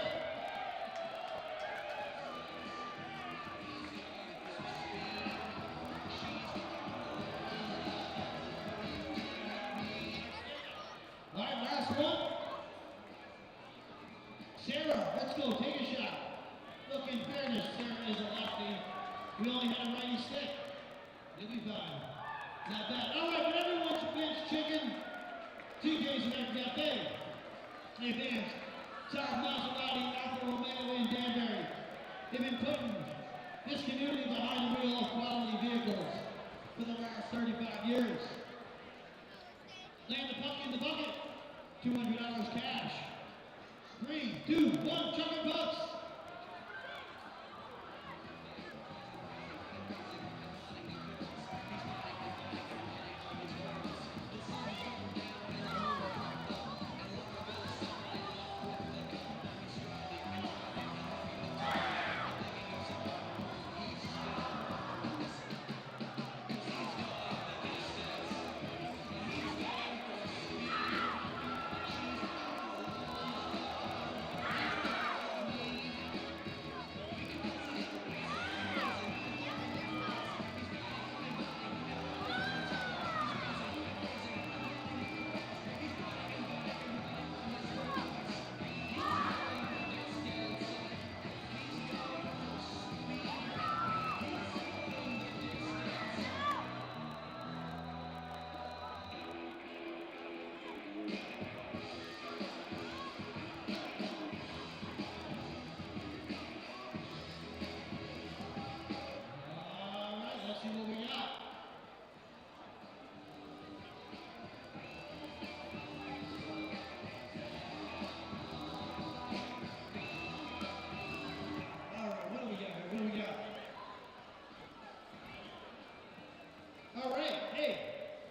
All right, last one. Sarah, let's go, take a shot. Look, in fairness, Sarah is a lefty. We only had a righty stick. You'll be fine. Not bad. All right, but everyone's bench chicken. TK's American Cafe. Hey, fans. South Maserati, Alfa Romeo, and Danbury. They've been putting this community behind the wheel of quality vehicles for the last 35 years. Land the puck in the bucket. $200 cash. 3, 2, 1, chucking pucks. Let's see what we got. All right, what do we got here? What do we got? All right, hey,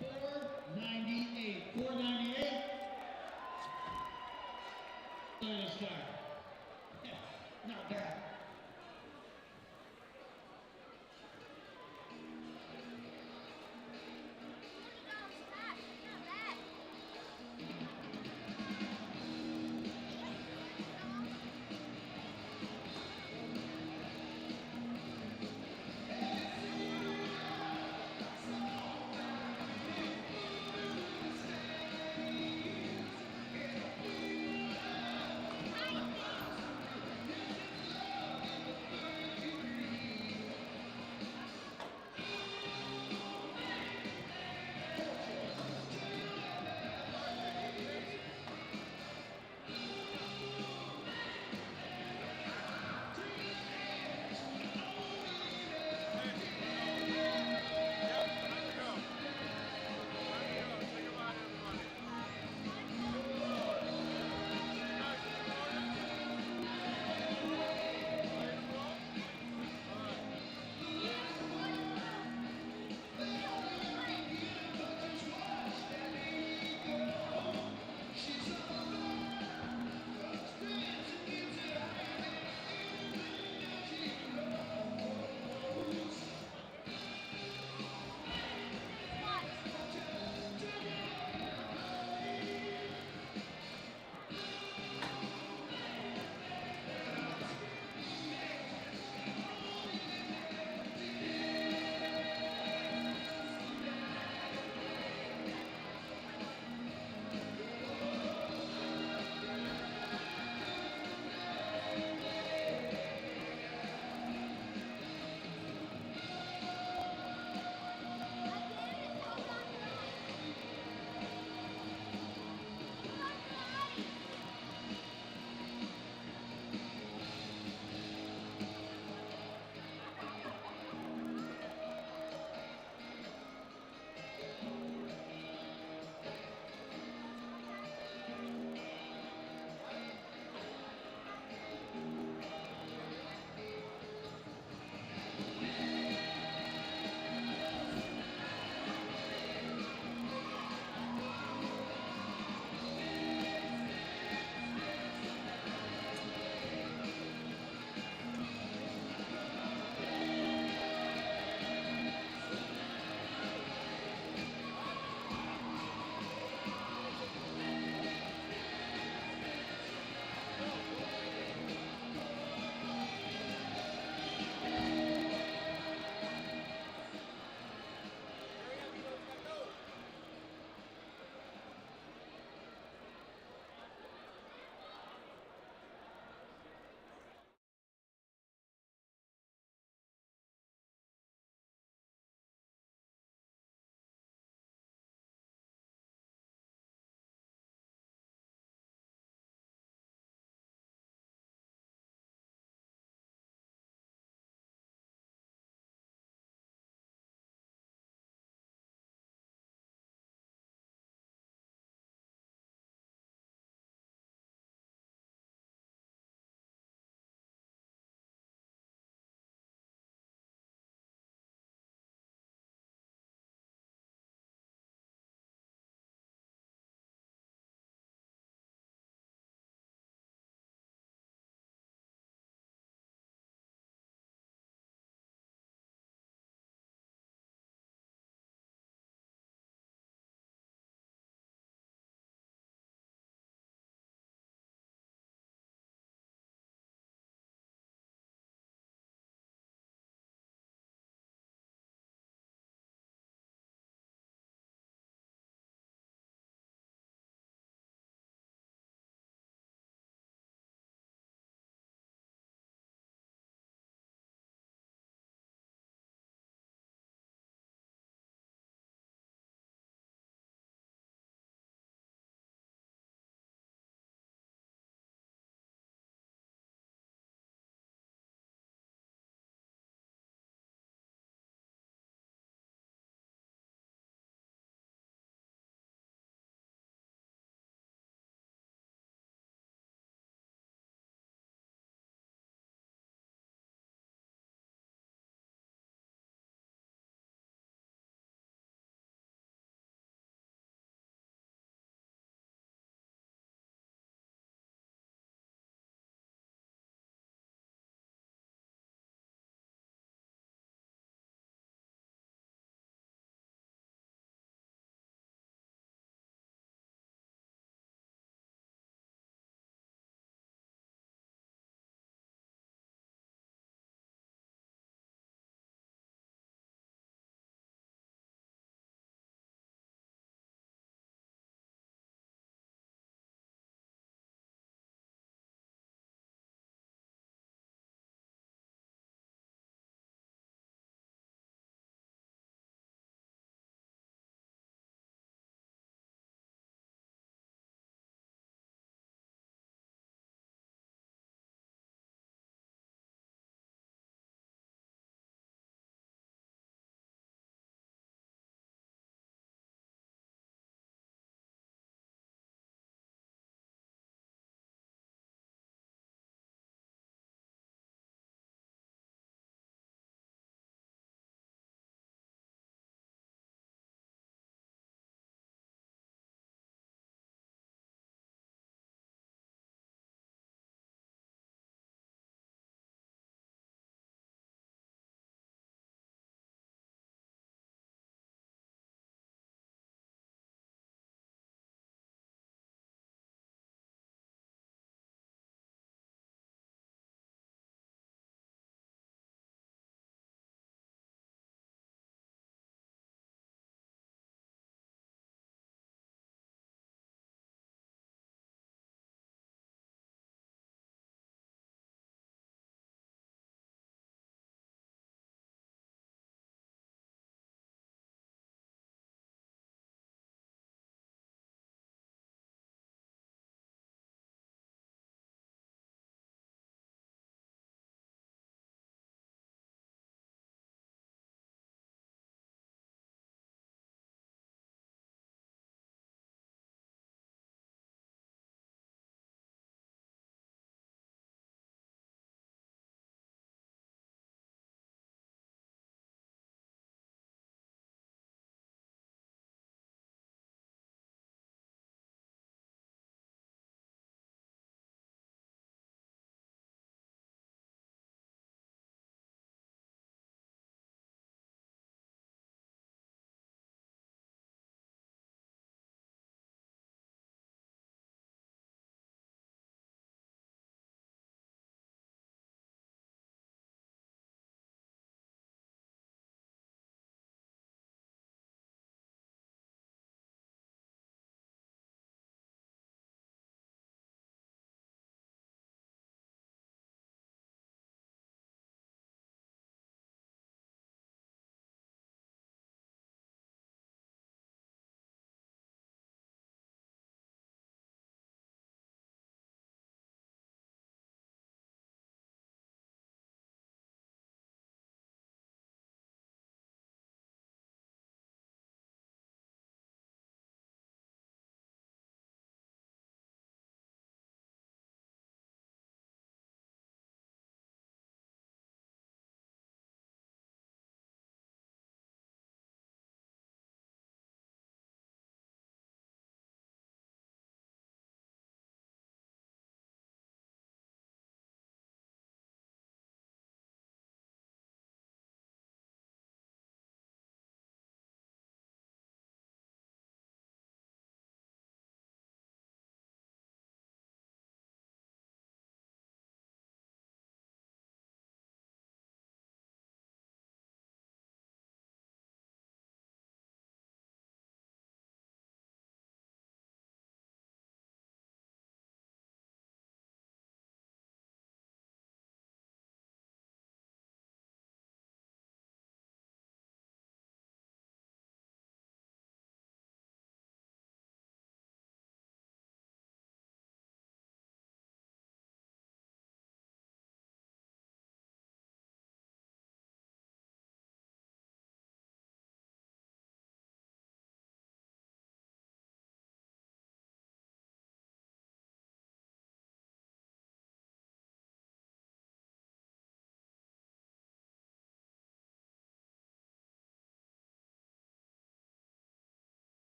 498. 498. This time. Yeah, not bad.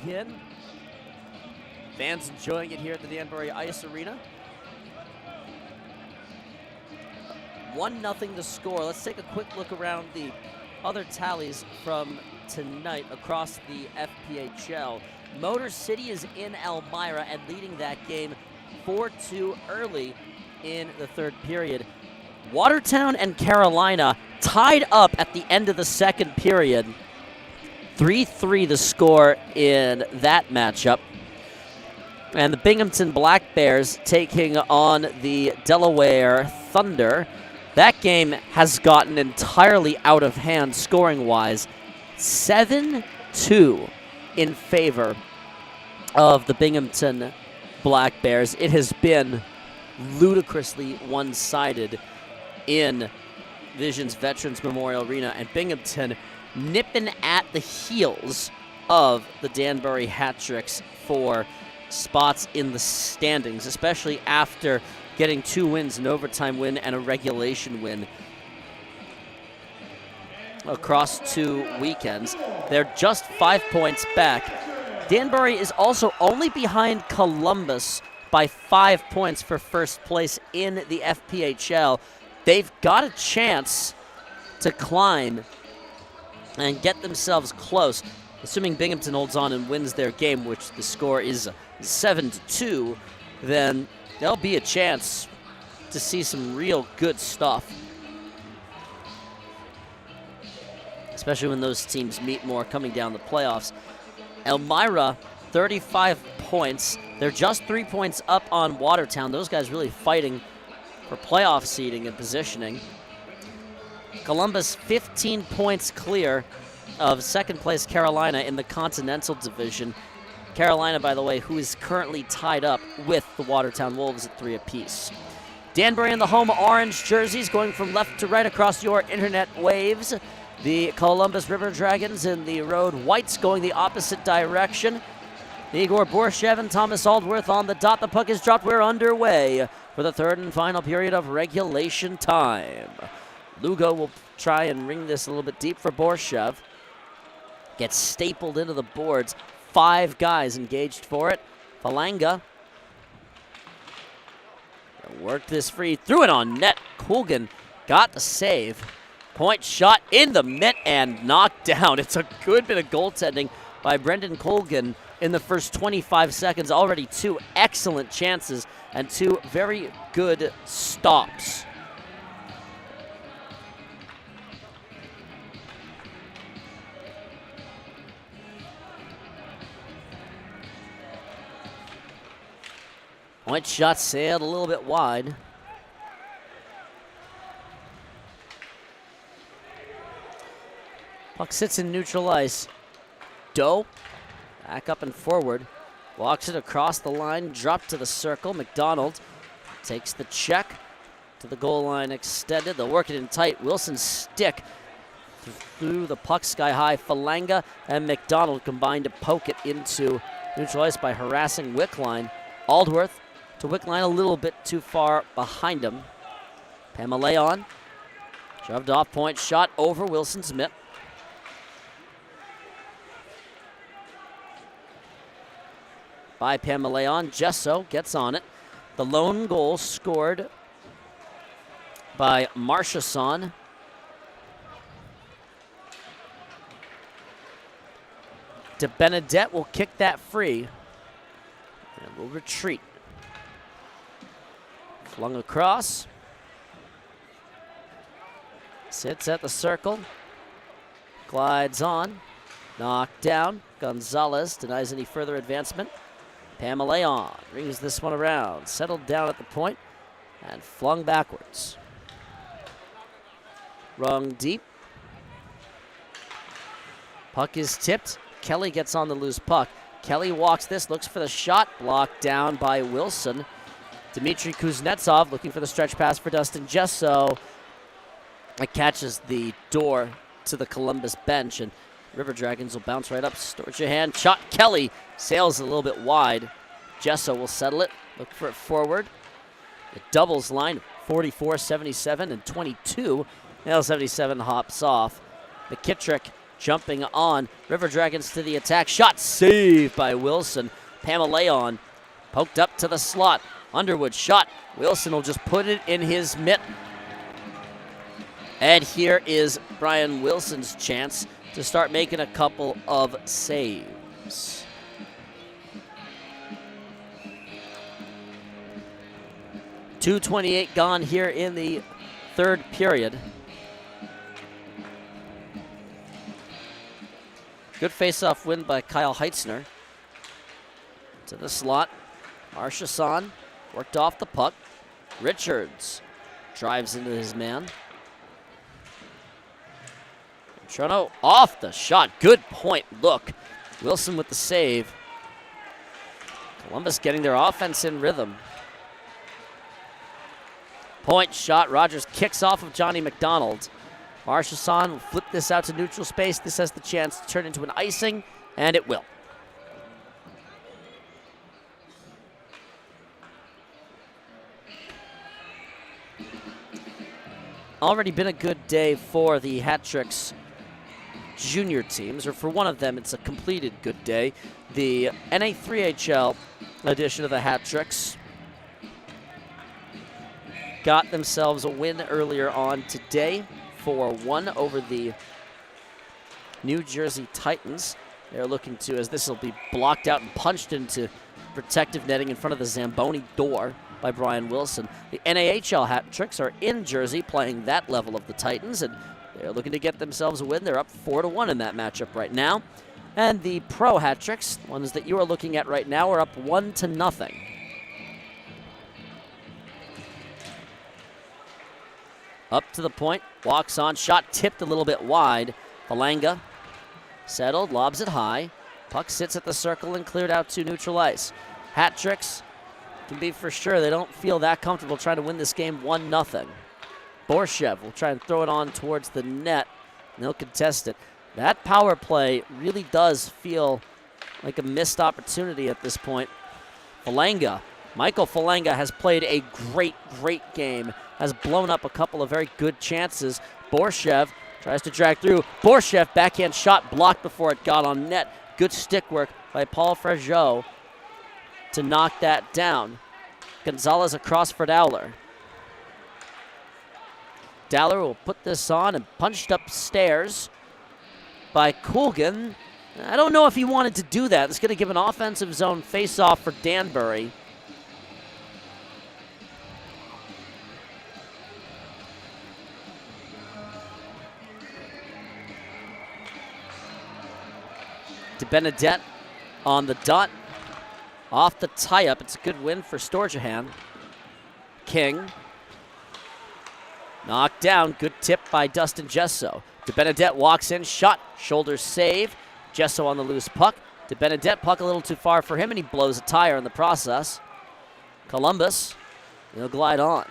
begin. Fans enjoying it here at the Danbury Ice Arena. 1-0 to score. Let's take a quick look around the other tallies from tonight across the FPHL. Motor City is in Elmira and leading that game 4-2 early in the third period. Watertown and Carolina tied up at the end of the second period. 3-3 the score in that matchup. And the Binghamton Black Bears taking on the Delaware Thunder. That game has gotten entirely out of hand scoring-wise. 7-2 in favor of the Binghamton Black Bears. It has been ludicrously one-sided in Vision's Veterans Memorial Arena, and Binghamton nipping at the heels of the Danbury Hat-Tricks for spots in the standings, especially after getting 2 wins, an overtime win and a regulation win across 2 weekends. They're just 5 points back. Danbury is also only behind Columbus by 5 points for first place in the FPHL. They've got a chance to climb and get themselves close. Assuming Binghamton holds on and wins their game, which the score is 7-2, then there'll be a chance to see some real good stuff. Especially when those teams meet more coming down the playoffs. Elmira, 35 points. They're just 3 points up on Watertown. Those guys really fighting for playoff seeding and positioning. Columbus 15 points clear of second place Carolina in the Continental Division. Carolina, by the way, who is currently tied up with the Watertown Wolves at 3 apiece. Danbury in the home orange jerseys going from left to right across your internet waves. The Columbus River Dragons in the road whites going the opposite direction. Igor Borshev and Thomas Aldworth on the dot. The puck is dropped. We're underway for the third and final period of regulation time. Lugo will try and ring this a little bit deep for Borshev. Gets stapled into the boards. 5 guys engaged for it. Falanga worked this free. Threw it on net. Colgan got the save. Point shot in the mitt and knocked down. It's a good bit of goaltending by Brendan Colgan in the first 25 seconds. Already 2 excellent chances and 2 very good stops. Point shot sailed a little bit wide. Puck sits in neutral ice. Doe, back up and forward. Walks it across the line, dropped to the circle. McDonald takes the check to the goal line extended. They'll work it in tight. Wilson's stick through the puck sky high. Falanga and McDonald combined to poke it into neutral ice by harassing Wickline. Aldworth to Wickline a little bit too far behind him. Pamaleon shoved off, point shot over Wilson's mitt. By Pamaleon, Gesso gets on it. The lone goal scored by Marchesson. De Benedette will kick that free and will retreat. Flung across. Sits at the circle. Glides on. Knocked down. Gonzalez denies any further advancement. Pamaleon rings this one around. Settled down at the point and flung backwards. Rung deep. Puck is tipped. Kelly gets on the loose puck. Kelly walks this, looks for the shot, blocked down by Wilson. Dmitry Kuznetsov looking for the stretch pass for Dustin Gesso. It catches the door to the Columbus bench, and River Dragons will bounce right up. Storchahan shot. Kelly sails a little bit wide. Gesso will settle it, look for it forward. It doubles line, 44, 77, and 22. Now 77 hops off. McKittrick jumping on. River Dragons to the attack. Shot saved by Wilson. Pamaleon poked up to the slot. Underwood shot. Wilson will just put it in his mitt. And here is Brian Wilson's chance to start making a couple of saves. .228 gone here in the third period. Good face-off win by Kyle Heitzner. To the slot. Marchesson worked off the puck. Richards drives into his man. Trono off the shot. Good point. Look. Wilson with the save. Columbus getting their offense in rhythm. Point shot. Rogers kicks off of Johnny McDonald. Marchesson will flip this out to neutral space. This has the chance to turn into an icing, and it will. Already been a good day for the Hat Tricks junior teams, or for one of them, it's a completed good day. The NA3HL edition of the Hat Tricks got themselves a win earlier on today, 4-1 over the New Jersey Titans. They're looking to, as this will be blocked out and punched into protective netting in front of the Zamboni door by Brian Wilson. The NAHL Hat Tricks are in Jersey playing that level of the Titans, and they're looking to get themselves a win. They're up 4-1 in that matchup right now. And the Pro Hat Tricks, ones that you are looking at right now, are up 1-0. Up to the point, walks on, shot tipped a little bit wide. Falanga settled, lobs it high. Puck sits at the circle and cleared out to neutral ice. Hat Tricks can be for sure they don't feel that comfortable trying to win this game 1-0. Borshev will try and throw it on towards the net, and they'll contest it. That power play really does feel like a missed opportunity at this point. Falanga, Michael Falanga has played a great game, has blown up a couple of very good chances. Borshev tries to drag through. Borshev, backhand shot blocked before it got on net. Good stick work by Paul Frageau to knock that down. Gonzalez across for Dowler. Dowler will put this on and punched upstairs by Coolgan. I don't know if he wanted to do that. It's going to give an offensive zone face-off for Danbury. DeBenedette on the dot. Off the tie-up. It's a good win for Storjahan. King. Knocked down. Good tip by Dustin Gesso. DeBenedette walks in. Shot. Shoulder save. Gesso on the loose puck. DeBenedette, puck a little too far for him, and he blows a tire in the process. Columbus, he'll glide on.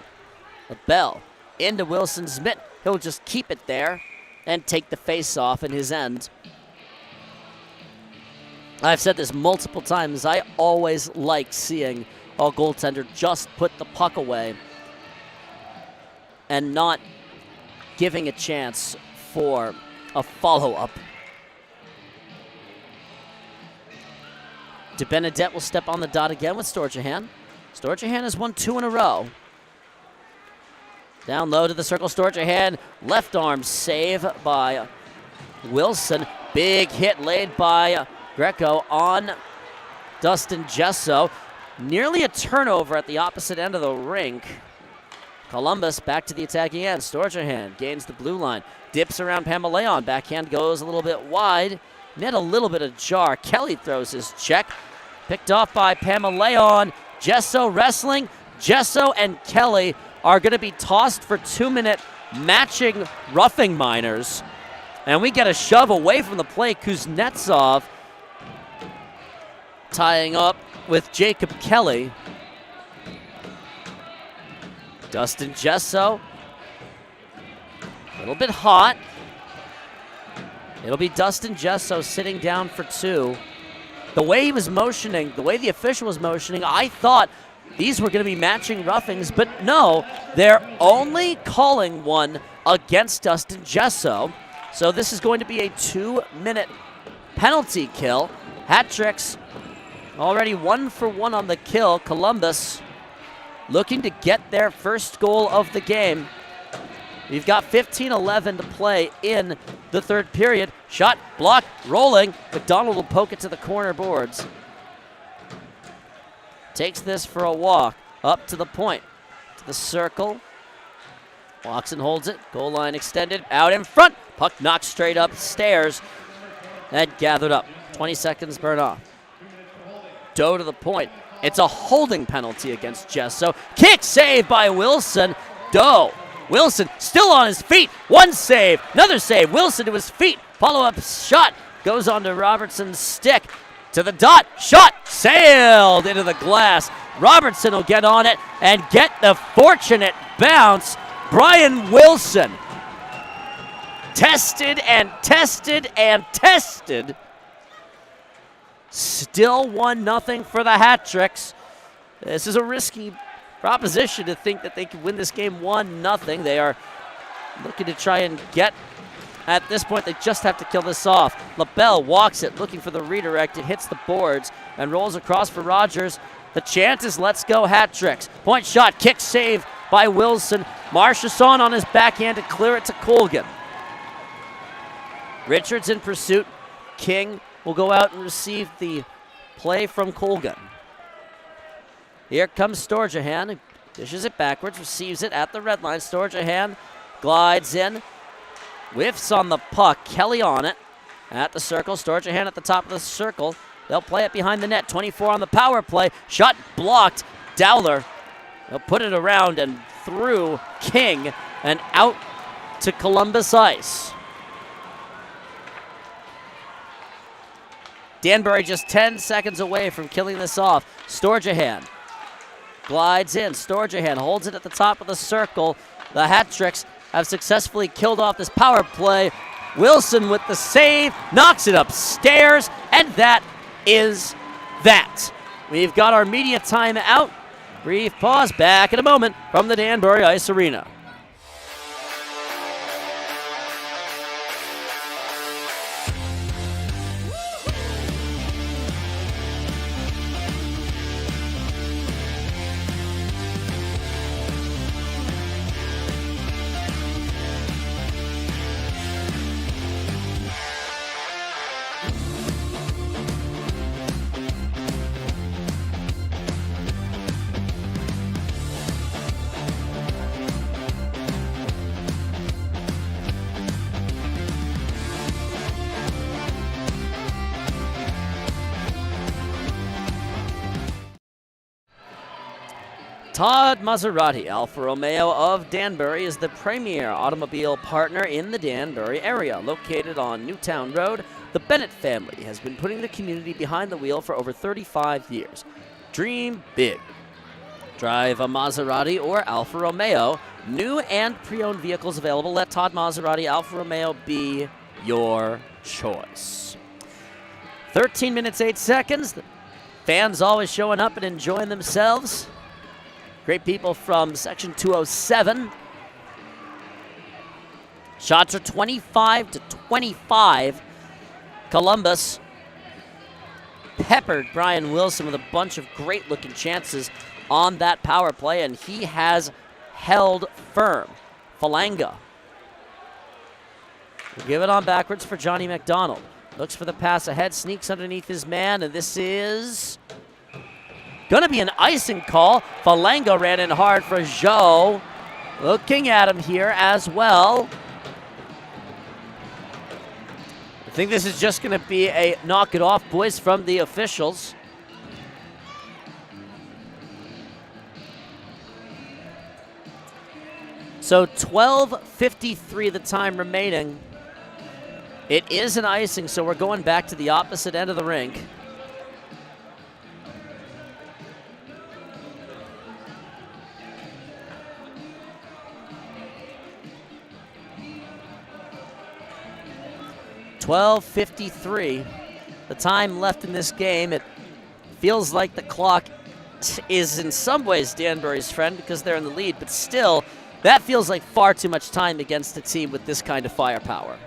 LaBelle into Wilson's mitt. He'll just keep it there and take the face-off in his end. I've said this multiple times. I always like seeing a goaltender just put the puck away and not giving a chance for a follow-up. DeBenedette will step on the dot again with Storjahan. Storjahan has won 2 in a row. Down low to the circle, Storjahan. Left arm save by Wilson. Big hit laid by Greco on Dustin Gesso. Nearly a turnover at the opposite end of the rink. Columbus back to the attacking end. Storjahan gains the blue line. Dips around Pamaleon. Backhand goes a little bit wide. Net a little bit ajar. Kelly throws his check. Picked off by Pamaleon. Gesso wrestling. Gesso and Kelly are going to be tossed for 2-minute matching roughing minors. And we get a shove away from the play. Kuznetsov tying up with Jacob Kelly. Dustin Gesso, a little bit hot. It'll be Dustin Gesso sitting down for 2. The way he was motioning, the way the official was motioning, I thought these were going to be matching roughings, but no, they're only calling one against Dustin Gesso. So this is going to be a 2-minute penalty kill. Hat tricks already 1 for 1 on the kill. Columbus looking to get their first goal of the game. We've got 15-11 to play in the third period. Shot, block, rolling. McDonald will poke it to the corner boards. Takes this for a walk up to the point, to the circle. Walks and holds it. Goal line extended, out in front. Puck knocked straight upstairs and gathered up. 20 seconds burn off. Doe to the point. It's a holding penalty against Gesso. Kick save by Wilson. Doe. Wilson still on his feet. One save, another save. Wilson to his feet. Follow-up shot goes onto Robertson's stick. To the dot. Shot sailed into the glass. Robertson will get on it and get the fortunate bounce. Brian Wilson tested and tested and tested. Still 1-0 for the Hat Tricks. This is a risky proposition to think that they can win this game 1-0. They are looking to try and get, at this point, they just have to kill this off. LaBelle walks it, looking for the redirect. It hits the boards and rolls across for Rogers. The chance is let's go Hat Tricks. Point shot, kick save by Wilson. Marchesson on his backhand to clear it to Colgan. Richards in pursuit. King will go out and receive the play from Colgan. Here comes Storjahan. Dishes it backwards, receives it at the red line. Storjahan glides in, whiffs on the puck. Kelly on it at the circle. Storjahan at the top of the circle. They'll play it behind the net. 24 on the power play. Shot blocked. Dowler. They'll put it around and through King and out to Columbus ice. Danbury just 10 seconds away from killing this off. Storjahan glides in. Storjahan holds it at the top of the circle. The Hat Tricks have successfully killed off this power play. Wilson with the save, knocks it upstairs, and that is that. We've got our media time out. Brief pause, back in a moment from the Danbury Ice Arena. Todd Maserati, Alfa Romeo of Danbury, is the premier automobile partner in the Danbury area. Located on Newtown Road, the Bennett family has been putting the community behind the wheel for over 35 years. Dream big. Drive a Maserati or Alfa Romeo. New and pre-owned vehicles available. Let Todd Maserati Alfa Romeo be your choice. 13 minutes, 8 seconds. The fans always showing up and enjoying themselves. Great people from Section 207. Shots are 25-25. Columbus peppered Brian Wilson with a bunch of great-looking chances on that power play, and he has held firm. Falanga will give it on backwards for Johnny McDonald. Looks for the pass ahead, sneaks underneath his man, and this is going to be an icing call. Falanga ran in hard for Joe. Looking at him here as well. I think this is just going to be a knock it off, boys, from the officials. So 12:53 the time remaining. It is an icing, so we're going back to the opposite end of the rink. .12:53, the time left in this game. It feels like the clock is in some ways Danbury's friend because they're in the lead, but still, that feels like far too much time against a team with this kind of firepower.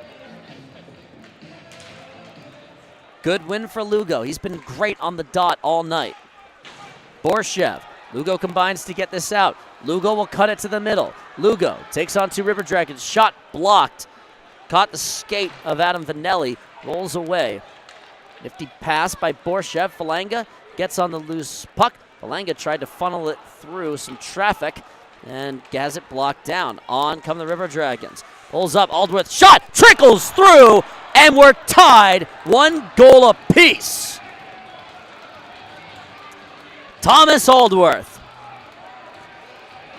Good win for Lugo. He's been great on the dot all night. Borshev. Lugo combines to get this out. Lugo will cut it to the middle. Lugo takes on 2 River Dragons. Shot blocked. Caught the skate of Adam Vanelli. Rolls away. Nifty pass by Borshev. Falanga gets on the loose puck. Falanga tried to funnel it through some traffic and has it blocked down. On come the River Dragons. Pulls up. Aldworth. Shot. Trickles through. And we're tied 1 goal apiece. Thomas Aldworth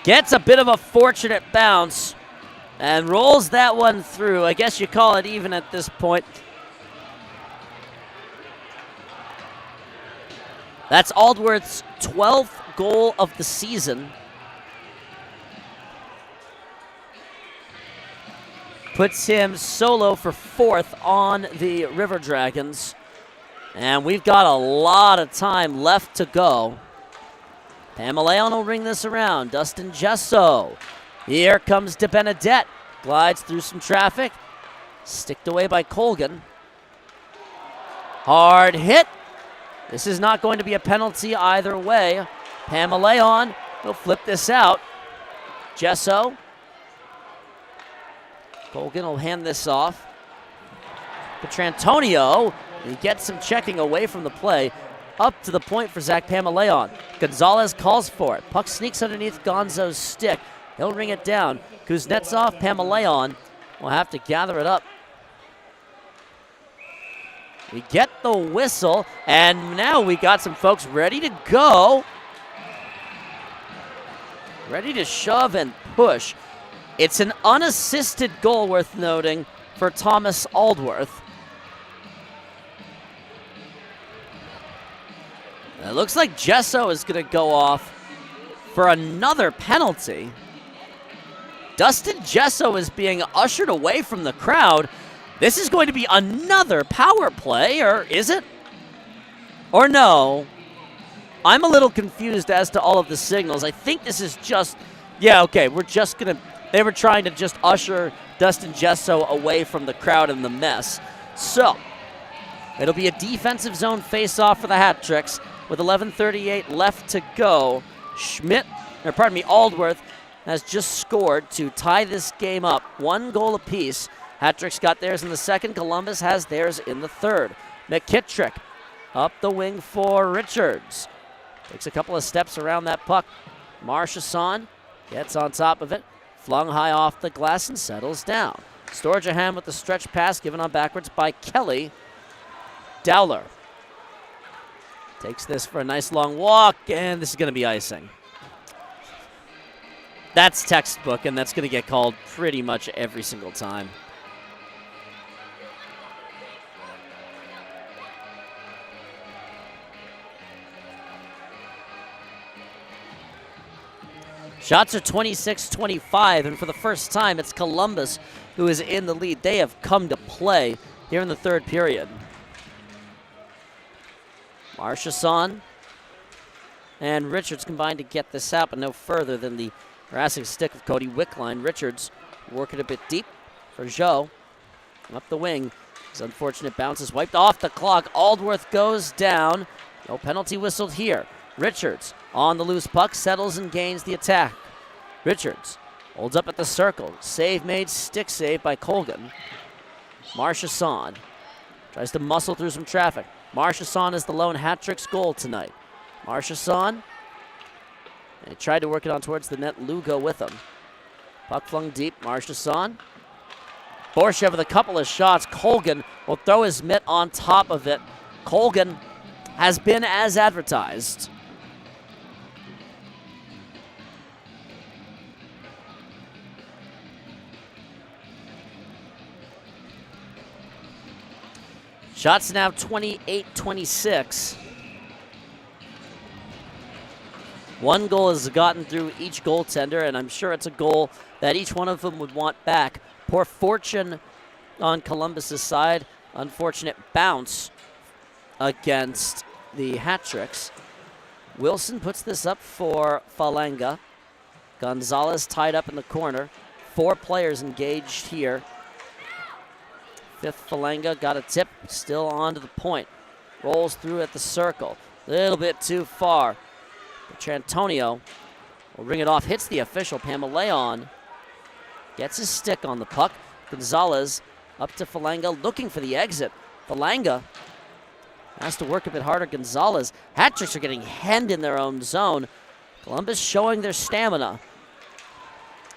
gets a bit of a fortunate bounce and rolls that one through. I guess you call it even at this point. That's Aldworth's 12th goal of the season. Puts him solo for 4th on the River Dragons. And we've got a lot of time left to go. Pamaleon will ring this around. Dustin Gesso. Here comes De Benedette. Glides through some traffic. Sticked away by Colgan. Hard hit. This is not going to be a penalty either way. Pamaleon will flip this out. Gesso. Colgan will hand this off. Petrantonio. He gets some checking away from the play. Up to the point for Zach Pamaleon. Gonzalez calls for it. Puck sneaks underneath Gonzo's stick. He'll ring it down. Kuznetsov, Pamaleon will have to gather it up. We get the whistle, and now we got some folks ready to go. Ready to shove and push. It's an unassisted goal worth noting for Thomas Aldworth. It looks like Gesso is going to go off for another penalty. Dustin Gesso is being ushered away from the crowd. This is going to be another power play, or is it? Or no? I'm a little confused as to all of the signals. I think this is just, yeah, okay, we're just going to, they were trying to just usher Dustin Gesso away from the crowd and the mess. So, it'll be a defensive zone face-off for the Hat Tricks. With 11:38 left to go, Aldworth has just scored to tie this game up. 1 goal apiece. Hat-Tricks got theirs in the second. Columbus has theirs in the third. McKittrick up the wing for Richards. Takes a couple of steps around that puck. Marchessault gets on top of it. Flung high off the glass and settles down. Storjahan with the stretch pass given on backwards by Kelly. Dowler takes this for a nice long walk, and this is going to be icing. That's textbook, and that's going to get called pretty much every single time. Shots are 26-25, and for the first time, it's Columbus who is in the lead. They have come to play here in the third period. Marchessault and Richards combined to get this out, but no further than the harassing stick of Cody Wickline. Richards working a bit deep for Joe. Up the wing. His unfortunate bounce is wiped off the clock. Aldworth goes down. No penalty whistled here. Richards on the loose puck, settles and gains the attack. Richards holds up at the circle. Save made, stick save by Colgan. Marchessault tries to muscle through some traffic. Marchessault is the lone Hat-Tricks goal tonight. Marchessault, he tried to work it on towards the net. Lugo with him. Puck flung deep. Marchessault. Borshev with a couple of shots. Colgan will throw his mitt on top of it. Colgan has been as advertised. Shots now 28-26. 1 goal has gotten through each goaltender, and I'm sure it's a goal that each one of them would want back. Poor fortune on Columbus's side. Unfortunate bounce against the Hat-Tricks. Wilson puts this up for Falanga. Gonzalez tied up in the corner. 4 players engaged here Fifth Falanga got a tip, still on to the point. Rolls through at the circle. A little bit too far. But Trantonio will ring it off, hits the official. Pamaleon gets his stick on the puck. Gonzalez up to Falanga, looking for the exit. Falanga has to work a bit harder. Gonzalez. Hat tricks are getting hemmed in their own zone. Columbus showing their stamina.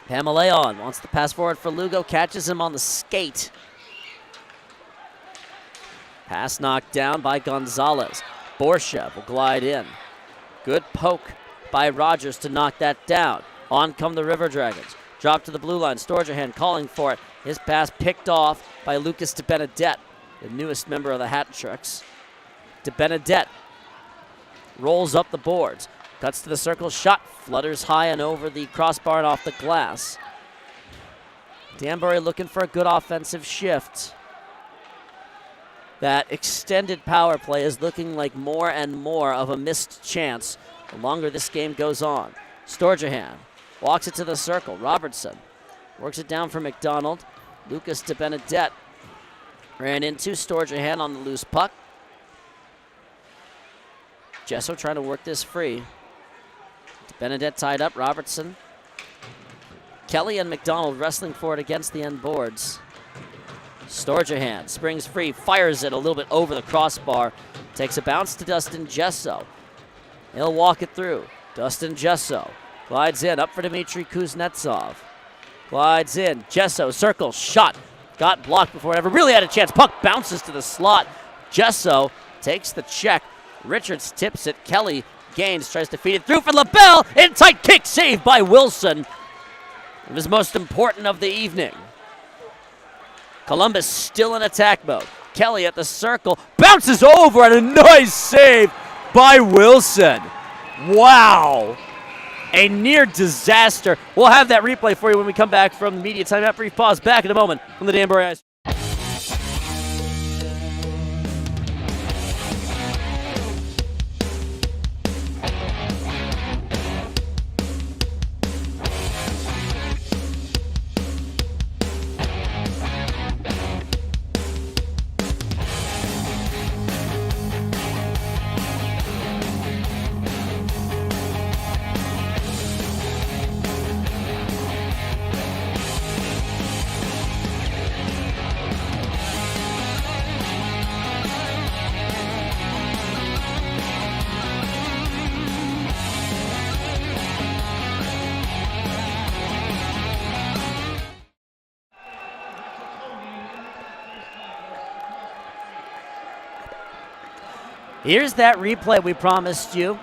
Pamaleon wants to pass forward for Lugo, catches him on the skate. Pass knocked down by Gonzalez. Borshev will glide in. Good poke by Rogers to knock that down. On come the River Dragons. Drop to the blue line. Storjahan calling for it. His pass picked off by Lucas de Benedette, the newest member of the Hat Tricks. De Benedette rolls up the boards. Cuts to the circle. Shot flutters high and over the crossbar and off the glass. Danbury looking for a good offensive shift. That extended power play is looking like more and more of a missed chance the longer this game goes on. Storjahan walks it to the circle. Robertson works it down for McDonald. Lucas de Benedette ran into Storjahan on the loose puck. Gesso trying to work this free. De Benedette tied up. Robertson. Kelly and McDonald wrestling for it against the end boards. Storjahan springs free, fires it a little bit over the crossbar. Takes a bounce to Dustin Gesso. He'll walk it through. Dustin Gesso glides in, up for Dmitry Kuznetsov. Glides in, Gesso, circle, shot. Got blocked before it ever really had a chance. Puck bounces to the slot. Gesso takes the check. Richards tips it. Kelly gains, tries to feed it through for LaBelle. In tight kick, saved by Wilson. It was most important of the evening. Columbus still in attack mode. Kelly at the circle, bounces over, and a nice save by Wilson. Wow. A near disaster. We'll have that replay for you when we come back from the media timeout. Brief pause. Back in a moment from the Danbury Ice. Here's that replay we promised you.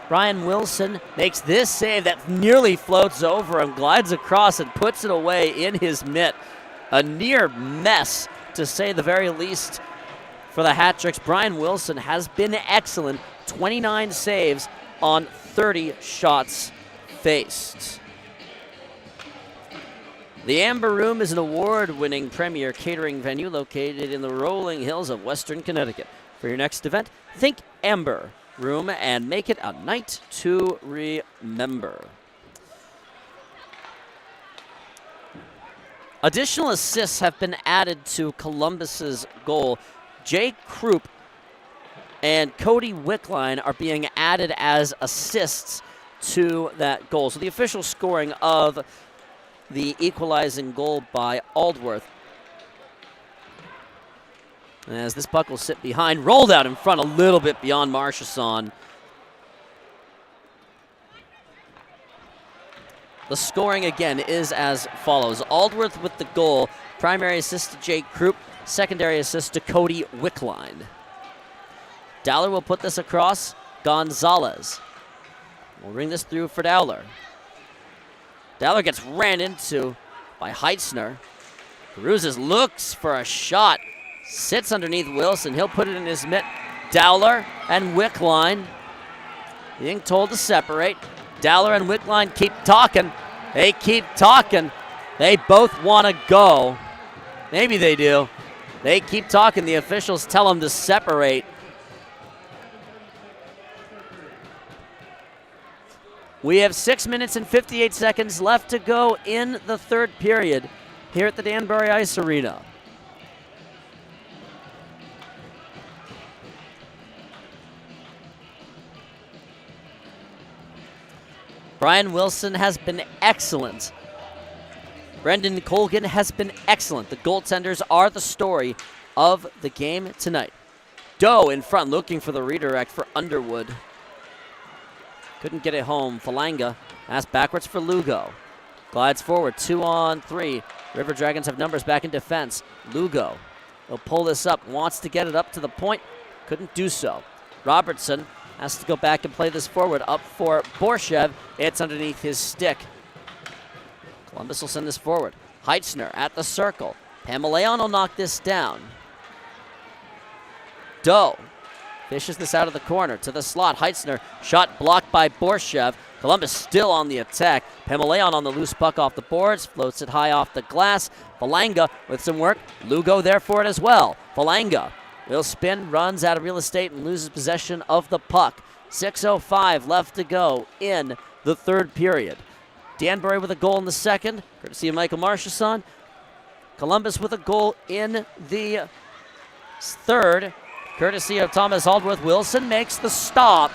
Brian Wilson makes this save that nearly floats over him, glides across and puts it away in his mitt. A near mess, to say the very least, for the Hat Tricks. Brian Wilson has been excellent. 29 saves on 30 shots faced. The Amber Room is an award-winning premier catering venue located in the rolling hills of Western Connecticut. For your next event, think Amber Room and make it a night to remember. Additional assists have been added to Columbus's goal. Jay Krupp and Cody Wickline are being added as assists to that goal. So the official scoring of the equalizing goal by Aldworth. As this puck will sit behind, rolled out in front a little bit beyond Marchesson. The scoring again is as follows. Aldworth with the goal. Primary assist to Jake Krupp. Secondary assist to Cody Wickline. Dowler will put this across. Gonzalez will ring this through for Dowler. Dowler gets ran into by Heitzner. Cruzes looks for a shot. Sits underneath Wilson. He'll put it in his mitt. Dowler and Wickline being told to separate. Dowler and Wickline keep talking. They keep talking. They both want to go. Maybe they do. They keep talking. The officials tell them to separate. We have 6 minutes and 58 seconds left to go in the third period here at the Danbury Ice Arena. Brian Wilson has been excellent. Brendan Colgan has been excellent. The goaltenders are the story of the game tonight. Doe in front looking for the redirect for Underwood. Couldn't get it home. Falanga pass backwards for Lugo. Glides forward, 2-on-3. River Dragons have numbers back in defense. Lugo will pull this up, wants to get it up to the point. Couldn't do so. Robertson has to go back and play this forward. Up for Borshev. It's underneath his stick. Columbus will send this forward. Heitzner at the circle. Pamaleon will knock this down. Doe fishes this out of the corner to the slot. Heitzner, shot blocked by Borshev. Columbus still on the attack. Pamaleon on the loose puck off the boards. Floats it high off the glass. Falanga with some work. Lugo there for it as well. Falanga will spin, runs out of real estate, and loses possession of the puck. 6:05 left to go in the third period. Danbury with a goal in the second, courtesy of Michael Marchesson. Columbus with a goal in the third, courtesy of Thomas Aldworth. Wilson makes the stop.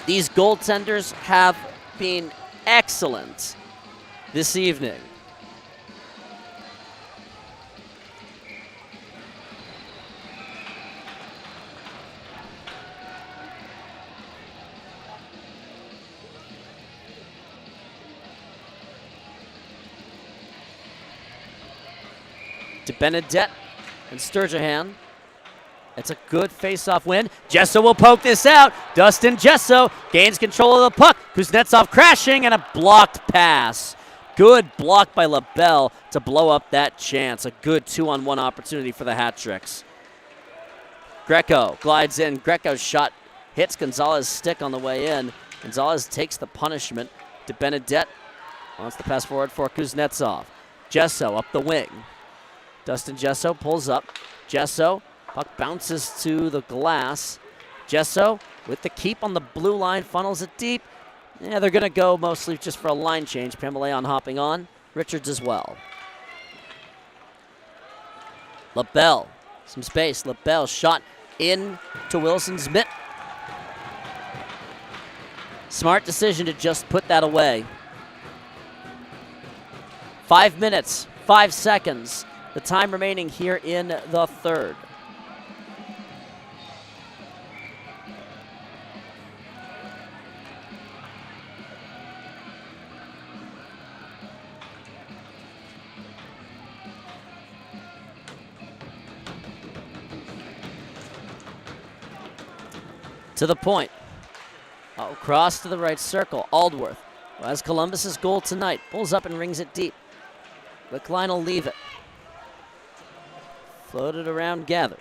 These goaltenders have been excellent this evening. To Benedette and Sturgeon. It's a good face-off win. Jesso will poke this out. Dustin Jesso gains control of the puck. Kuznetsov crashing and a blocked pass. Good block by LaBelle to blow up that chance. A good 2-on-1 opportunity for the Hat-Tricks. Greco glides in. Greco's shot hits Gonzalez's stick on the way in. Gonzalez takes the punishment. To Benedette. Wants to pass forward for Kuznetsov. Jesso up the wing. Dustin Jesso pulls up. Jesso, puck bounces to the glass. Jesso with the keep on the blue line, funnels it deep. Yeah, they're going to go mostly just for a line change. Pamaleon hopping on. Richards as well. LaBelle, some space. LaBelle shot in to Wilson's mitt. Smart decision to just put that away. 5 minutes, 5 seconds. The time remaining here in the third. To the point. Cross to the right circle. Aldworth, who has Columbus's goal tonight, pulls up and rings it deep. Wickline will leave it. Floated around, gathered.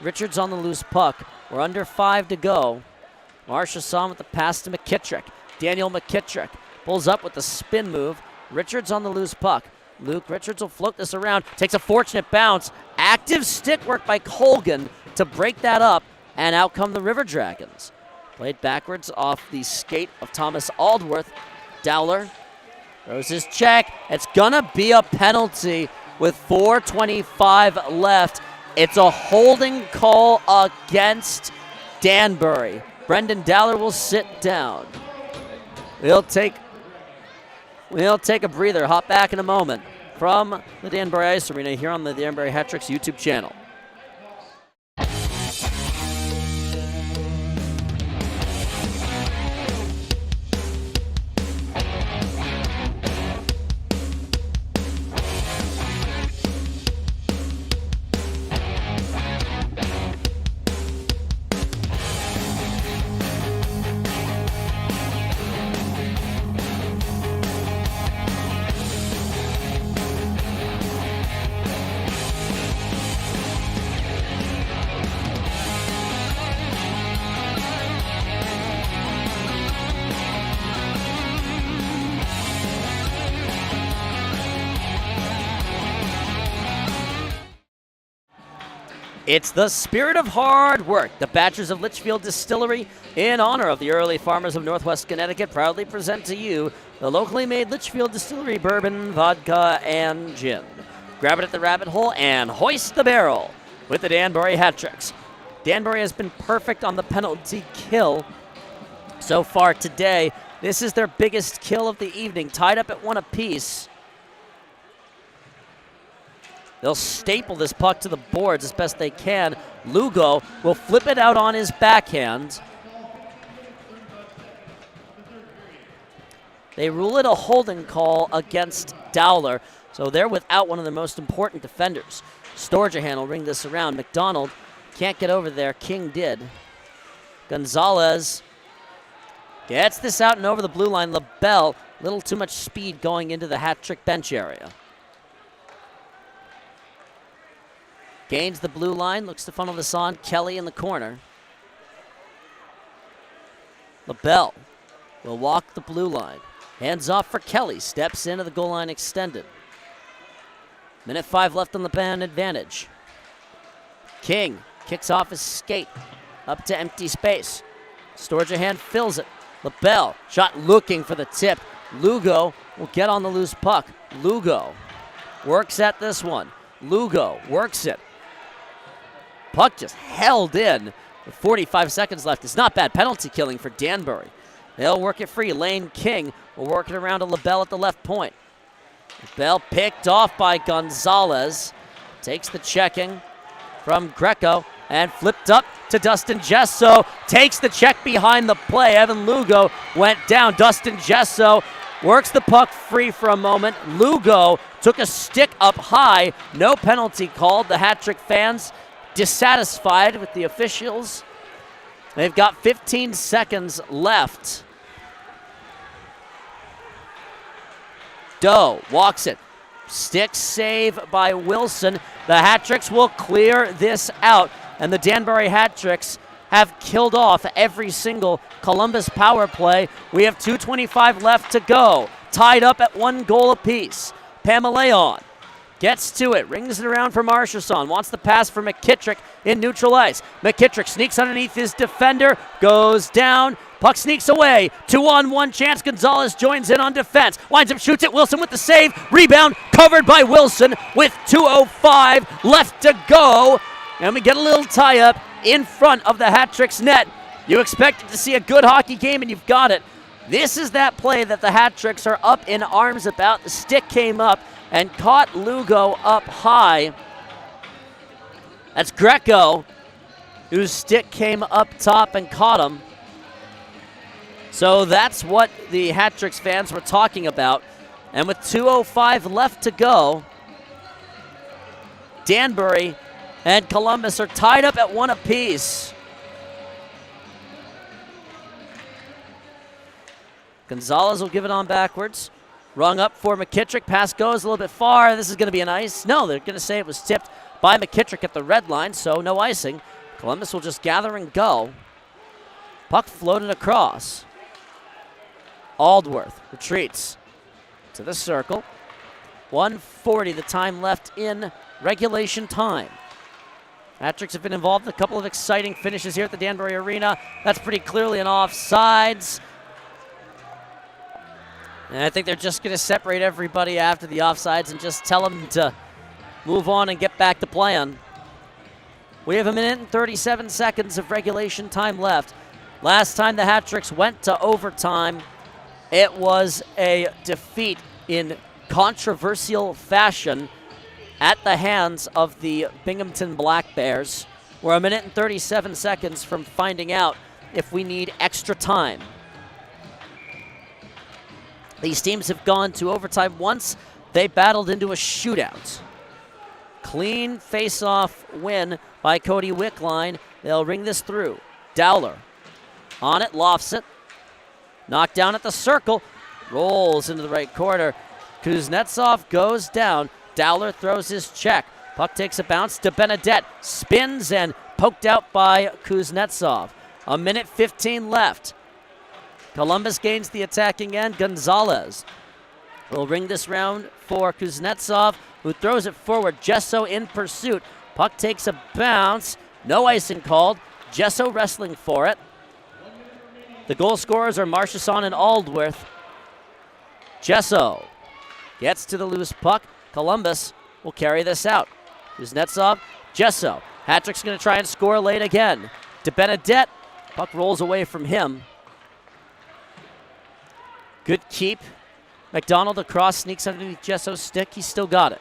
Richards on the loose puck. We're under 5 to go. Marchesson with the pass to McKittrick. Daniel McKittrick pulls up with the spin move. Richards on the loose puck. Luke Richards will float this around. Takes a fortunate bounce. Active stick work by Colgan to break that up. And out come the River Dragons. Played backwards off the skate of Thomas Aldworth. Dowler throws his check. It's gonna be a penalty. With 4:25 left, it's a holding call against Danbury. Brendan Dowler will sit down. We'll take a breather. Hop back in a moment from the Danbury Ice Arena here on the Danbury Hat-Tricks YouTube channel. It's the spirit of hard work. The Batchers of Litchfield Distillery, in honor of the early farmers of Northwest Connecticut, proudly present to you the locally made Litchfield Distillery bourbon, vodka, and gin. Grab it at the rabbit hole and hoist the barrel with the Danbury Hat-Tricks. Danbury has been perfect on the penalty kill so far today. This is their biggest kill of the evening, tied up at 1 apiece. They'll staple this puck to the boards as best they can. Lugo will flip it out on his backhand. They rule it a holding call against Dowler, so they're without one of the most important defenders. Storjahan will ring this around. McDonald can't get over there. King did. Gonzalez gets this out and over the blue line. LaBelle, a little too much speed going into the hat-trick bench area. Gains the blue line, looks to funnel this on. Kelly in the corner. LaBelle will walk the blue line. Hands off for Kelly, steps into the goal line extended. Minute 5 left on the man advantage. King kicks off his skate up to empty space. Storjahan fills it. LaBelle, shot looking for the tip. Lugo will get on the loose puck. Lugo works at this one. Lugo works it. Puck just held in with 45 seconds left. It's not bad penalty killing for Danbury. They'll work it free. Lane King will work it around to LaBelle at the left point. LaBelle picked off by Gonzalez. Takes the checking from Greco and flipped up to Dustin Gesso. Takes the check behind the play. Evan Lugo went down. Dustin Gesso works the puck free for a moment. Lugo took a stick up high. No penalty called. The hat-trick fans dissatisfied with the officials. They've got 15 seconds left. Doe walks it. Stick save by Wilson. The hat-tricks will clear this out, and the Danbury hat-tricks have killed off every single Columbus power play. We have 2:25 left to go. Tied up at 1 goal apiece. Pamaleon gets to it, rings it around for Marchessault, wants the pass for McKittrick in neutral ice. McKittrick sneaks underneath his defender, goes down, puck sneaks away. 2-on-1 chance, Gonzalez joins in on defense. Winds up, shoots it, Wilson with the save. Rebound covered by Wilson with 2:05 left to go. And we get a little tie-up in front of the hat-trick's net. You expected to see a good hockey game, and you've got it. This is that play that the hat-tricks are up in arms about. The stick came up and caught Lugo up high. That's Greco, whose stick came up top and caught him. So that's what the hat-tricks fans were talking about. And with 2:05 left to go, Danbury and Columbus are tied up at 1 apiece. Gonzalez will give it on backwards. Rung up for McKittrick. Pass goes a little bit far. This is going to be an ice. No, they're going to say it was tipped by McKittrick at the red line, so no icing. Columbus will just gather and go. Puck floated across. Aldworth retreats to the circle. 1:40 the time left in regulation time. Hat-tricks have been involved in a couple of exciting finishes here at the Danbury Arena. That's pretty clearly an offsides. And I think they're just going to separate everybody after the offsides and just tell them to move on and get back to playing. We have 1 minute and 37 seconds of regulation time left. Last time the hat-tricks went to overtime, it was a defeat in controversial fashion at the hands of the Binghamton Black Bears. We're 1 minute and 37 seconds from finding out if we need extra time. These teams have gone to overtime once. They battled into a shootout. Clean face-off win by Cody Wickline. They'll ring this through. Dowler on it, lofts it. Knocked down at the circle. Rolls into the right corner. Kuznetsov goes down. Dowler throws his check. Puck takes a bounce to Benedette. Spins and poked out by Kuznetsov. 1 minute 15 left. Columbus gains the attacking end. Gonzalez will ring this round for Kuznetsov, who throws it forward. Gesso in pursuit. Puck takes a bounce. No icing called. Gesso wrestling for it. The goal scorers are Marchessault and Aldworth. Gesso gets to the loose puck. Columbus will carry this out. Kuznetsov, Gesso Hattrick's going to try and score late again. DeBenedette, puck rolls away from him. Good keep. McDonald across, sneaks underneath Jesso's stick. He's still got it.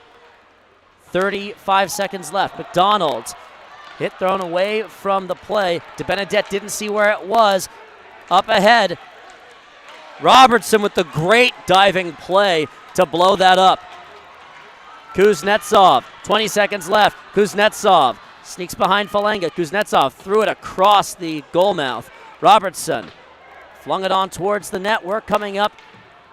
35 seconds left. McDonald hit thrown away from the play. DeBenedette didn't see where it was. Up ahead. Robertson with the great diving play to blow that up. Kuznetsov, 20 seconds left. Kuznetsov sneaks behind Falanga. Kuznetsov threw it across the goal mouth. Robertson flung it on towards the net. We're coming up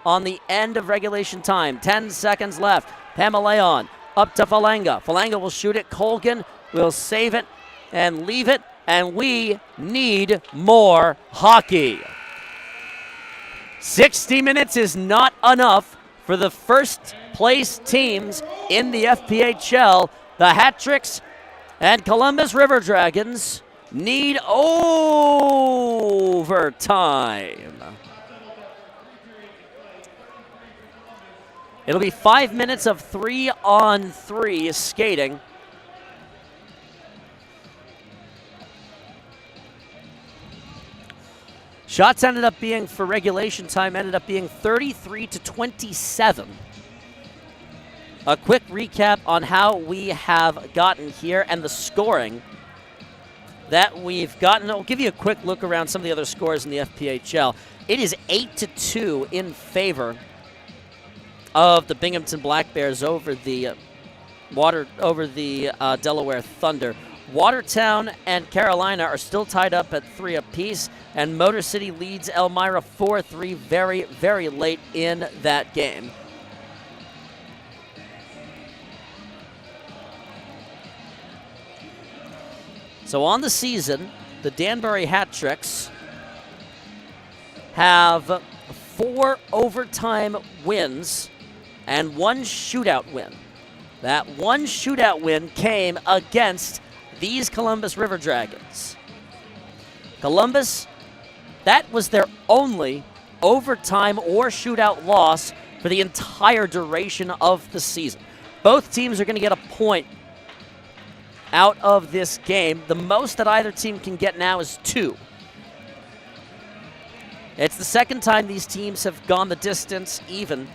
on the end of regulation time. 10 seconds left. Pamaleon up to Falanga. Falanga will shoot it. Colgan will save it and leave it. And we need more hockey. 60 minutes is not enough for the first place teams in the FPHL. The Hattricks and Columbus River Dragons need overtime. It'll be 5 minutes of 3-on-3 skating. Shots ended up being, for regulation time, ended up being 33-27. A quick recap on how we have gotten here and the scoring that we've gotten. I'll give you a quick look around some of the other scores in the FPHL. It is 8-2 in favor of the Binghamton Black Bears over the Delaware Thunder. Watertown and Carolina are still tied up at 3 apiece, and Motor City leads Elmira 4-3 very, very late in that game. So on the season, the Danbury Hattricks have 4 overtime wins and 1 shootout win. That 1 shootout win came against these Columbus River Dragons. Columbus, that was their only overtime or shootout loss for the entire duration of the season. Both teams are going to get a point out of this game. The most that either team can get now is 2. It's the second time these teams have gone the distance even.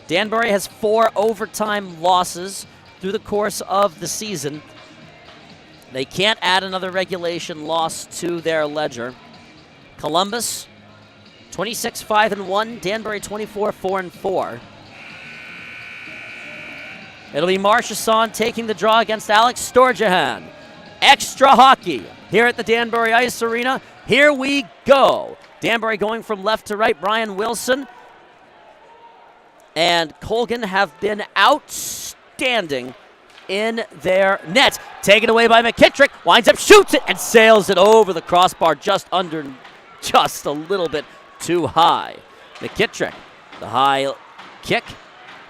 Danbury has 4 overtime losses through the course of the season. They can't add another regulation loss to their ledger. Columbus, 26-5-1. Danbury, 24-4-4. It'll be Marchessault taking the draw against Alex Storjahan. Extra hockey here at the Danbury Ice Arena. Here we go. Danbury going from left to right. Brian Wilson and Colgan have been outstanding in their net. Taken away by McKittrick. Winds up, shoots it, and sails it over the crossbar just a little bit too high. McKittrick, the high kick.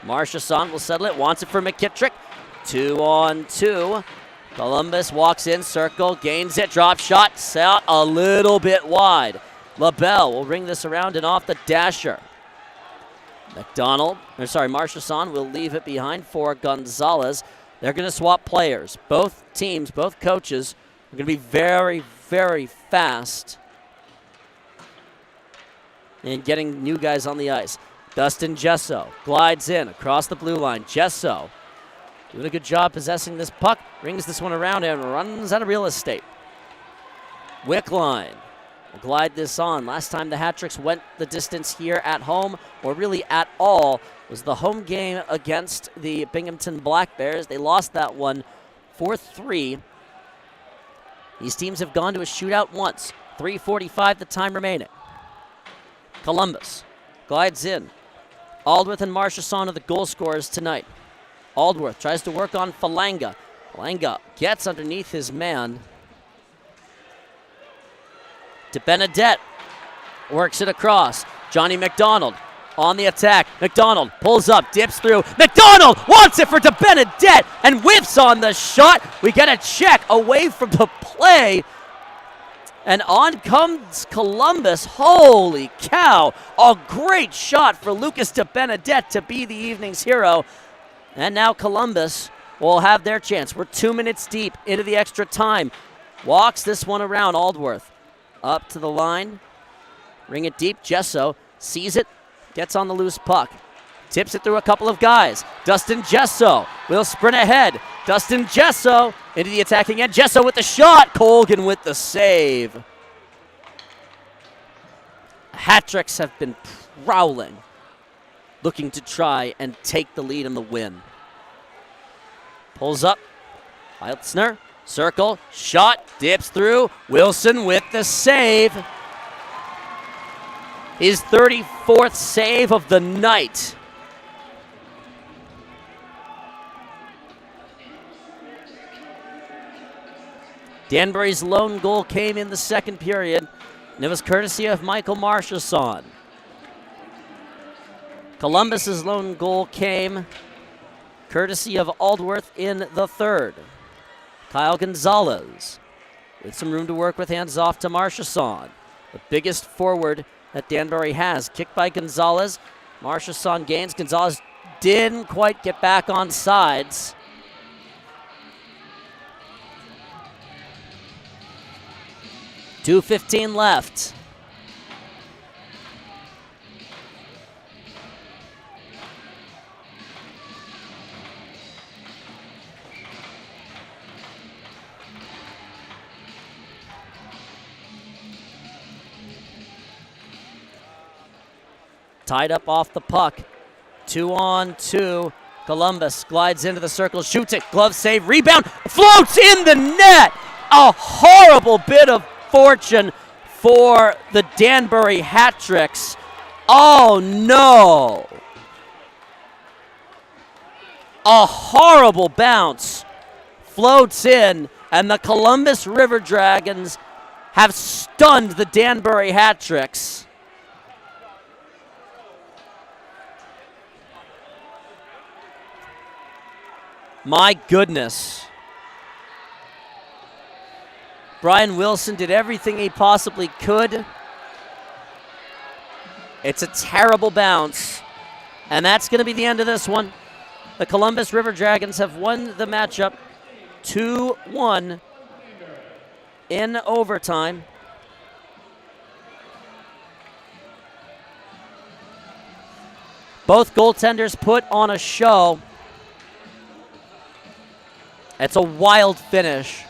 Marchessault will settle it. Wants it for McKittrick. 2-on-2. Columbus walks in, circle, gains it, drop shot, out a little bit wide. LaBelle will ring this around and off the dasher. Marchessault will leave it behind for Gonzalez. They're going to swap players. Both teams, both coaches are going to be very, very fast in getting new guys on the ice. Dustin Jesso glides in across the blue line. Jesso doing a good job possessing this puck. Rings this one around and runs out of real estate. Wickline will glide this on. Last time the Hattricks went the distance here at home, or really at all, was the home game against the Binghamton Black Bears. They lost that one 4-3. These teams have gone to a shootout once. 3:45 the time remaining. Columbus glides in. Aldworth and Marchessault are the goal scorers tonight. Aldworth tries to work on Falanga. Falanga gets underneath his man. DeBenedette works it across. Johnny McDonald on the attack. McDonald pulls up, dips through. McDonald wants it for DeBenedette and whiffs on the shot. We get a check away from the play. And on comes Columbus. Holy cow. A great shot for Lucas DeBenedette to be the evening's hero. And now Columbus will have their chance. We're 2 minutes deep into the extra time. Walks this one around, Aldworth. Up to the line. Ring it deep. Gesso sees it, gets on the loose puck. Tips it through a couple of guys. Dustin Gesso will sprint ahead. Dustin Gesso into the attacking end. Gesso with the shot. Colgan with the save. Hat-tricks have been prowling, looking to try and take the lead in the win. Pulls up. Heitzner, circle, shot, dips through. Wilson with the save. His 34th save of the night. Danbury's lone goal came in the second period, and it was courtesy of Michael Marchesson. Columbus's lone goal came courtesy of Aldworth in the third. Kyle Gonzalez with some room to work with, hands off to Marchesson, the biggest forward that Danbury has. Kicked by Gonzalez. Marchesson gains. Gonzalez didn't quite get back on sides. .2:15 left. Tied up off the puck. 2-on-2. Columbus glides into the circle, shoots it, glove save, rebound, floats in the net. A horrible bit of fortune for the Danbury Hat-tricks. Oh no! A horrible bounce floats in, and the Columbus River Dragons have stunned the Danbury Hat-tricks. My goodness. Brian Wilson did everything he possibly could. It's a terrible bounce, and that's going to be the end of this one. The Columbus River Dragons have won the matchup 2-1 in overtime. Both goaltenders put on a show. It's a wild finish.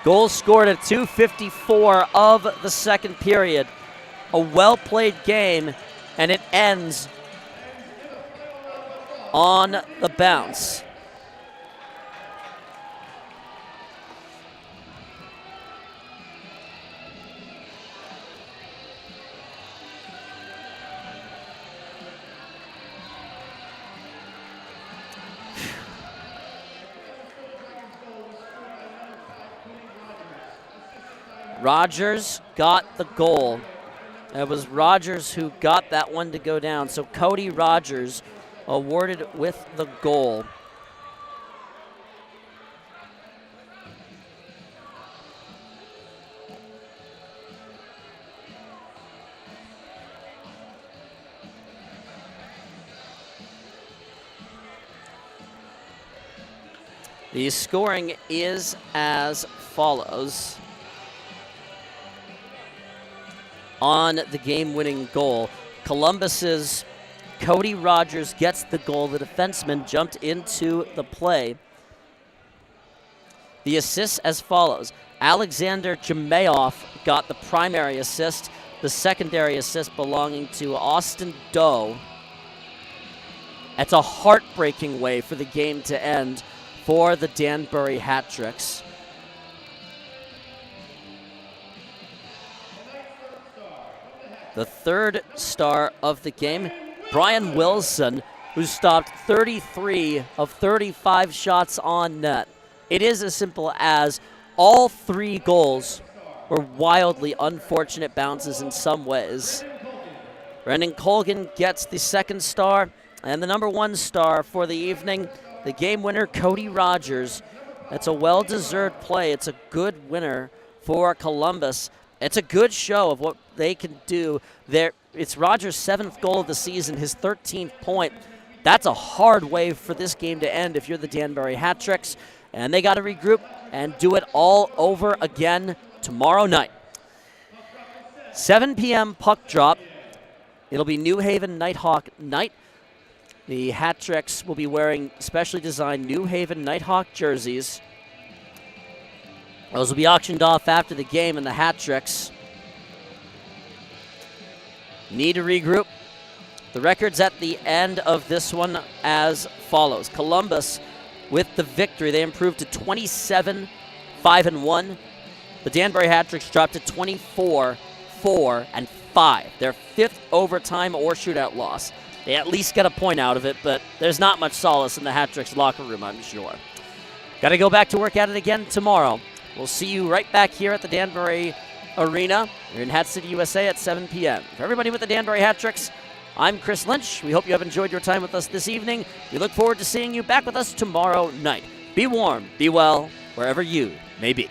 Goal scored at 2:54 of the second period. A well-played game, and it ends on the bounce. Rogers got the goal. It was Rogers who got that one to go down. So Cody Rogers awarded with the goal. The scoring is as follows. On the game-winning goal, Columbus's Cody Rogers gets the goal. The defenseman jumped into the play. The assists as follows. Alexander Jemayoff got the primary assist. The secondary assist belonging to Austin Doe. That's a heartbreaking way for the game to end for the Danbury Hat-tricks. The third star of the game, Brian Wilson, who stopped 33 of 35 shots on net. It is as simple as all three goals were wildly unfortunate bounces in some ways. Brendan Colgan gets the second star, and the number one star for the evening, the game winner, Cody Rogers. That's a well-deserved play. It's a good winner for Columbus. It's a good show of what they can do. It's Rogers' 7th goal of the season, his 13th point. That's a hard way for this game to end if you're the Danbury Hat-Tricks. And they got to regroup and do it all over again tomorrow night. 7 p.m. puck drop. It'll be New Haven Nighthawk night. The Hat-Tricks will be wearing specially designed New Haven Nighthawk jerseys. Those will be auctioned off after the game, and the Hat-Tricks need to regroup. The records at the end of this one as follows. Columbus with the victory. They improved to 27-5-1. The Danbury Hat-Tricks dropped to 24-4-5. Their 5th overtime or shootout loss. They at least get a point out of it, but there's not much solace in the Hat-Tricks locker room, I'm sure. Got to go back to work at it again tomorrow. We'll see you right back here at the Danbury Arena. You're in Hat City, USA at 7 p.m. For everybody with the Danbury Hat-Tricks, I'm Chris Lynch. We hope you have enjoyed your time with us this evening. We look forward to seeing you back with us tomorrow night. Be warm, be well, wherever you may be.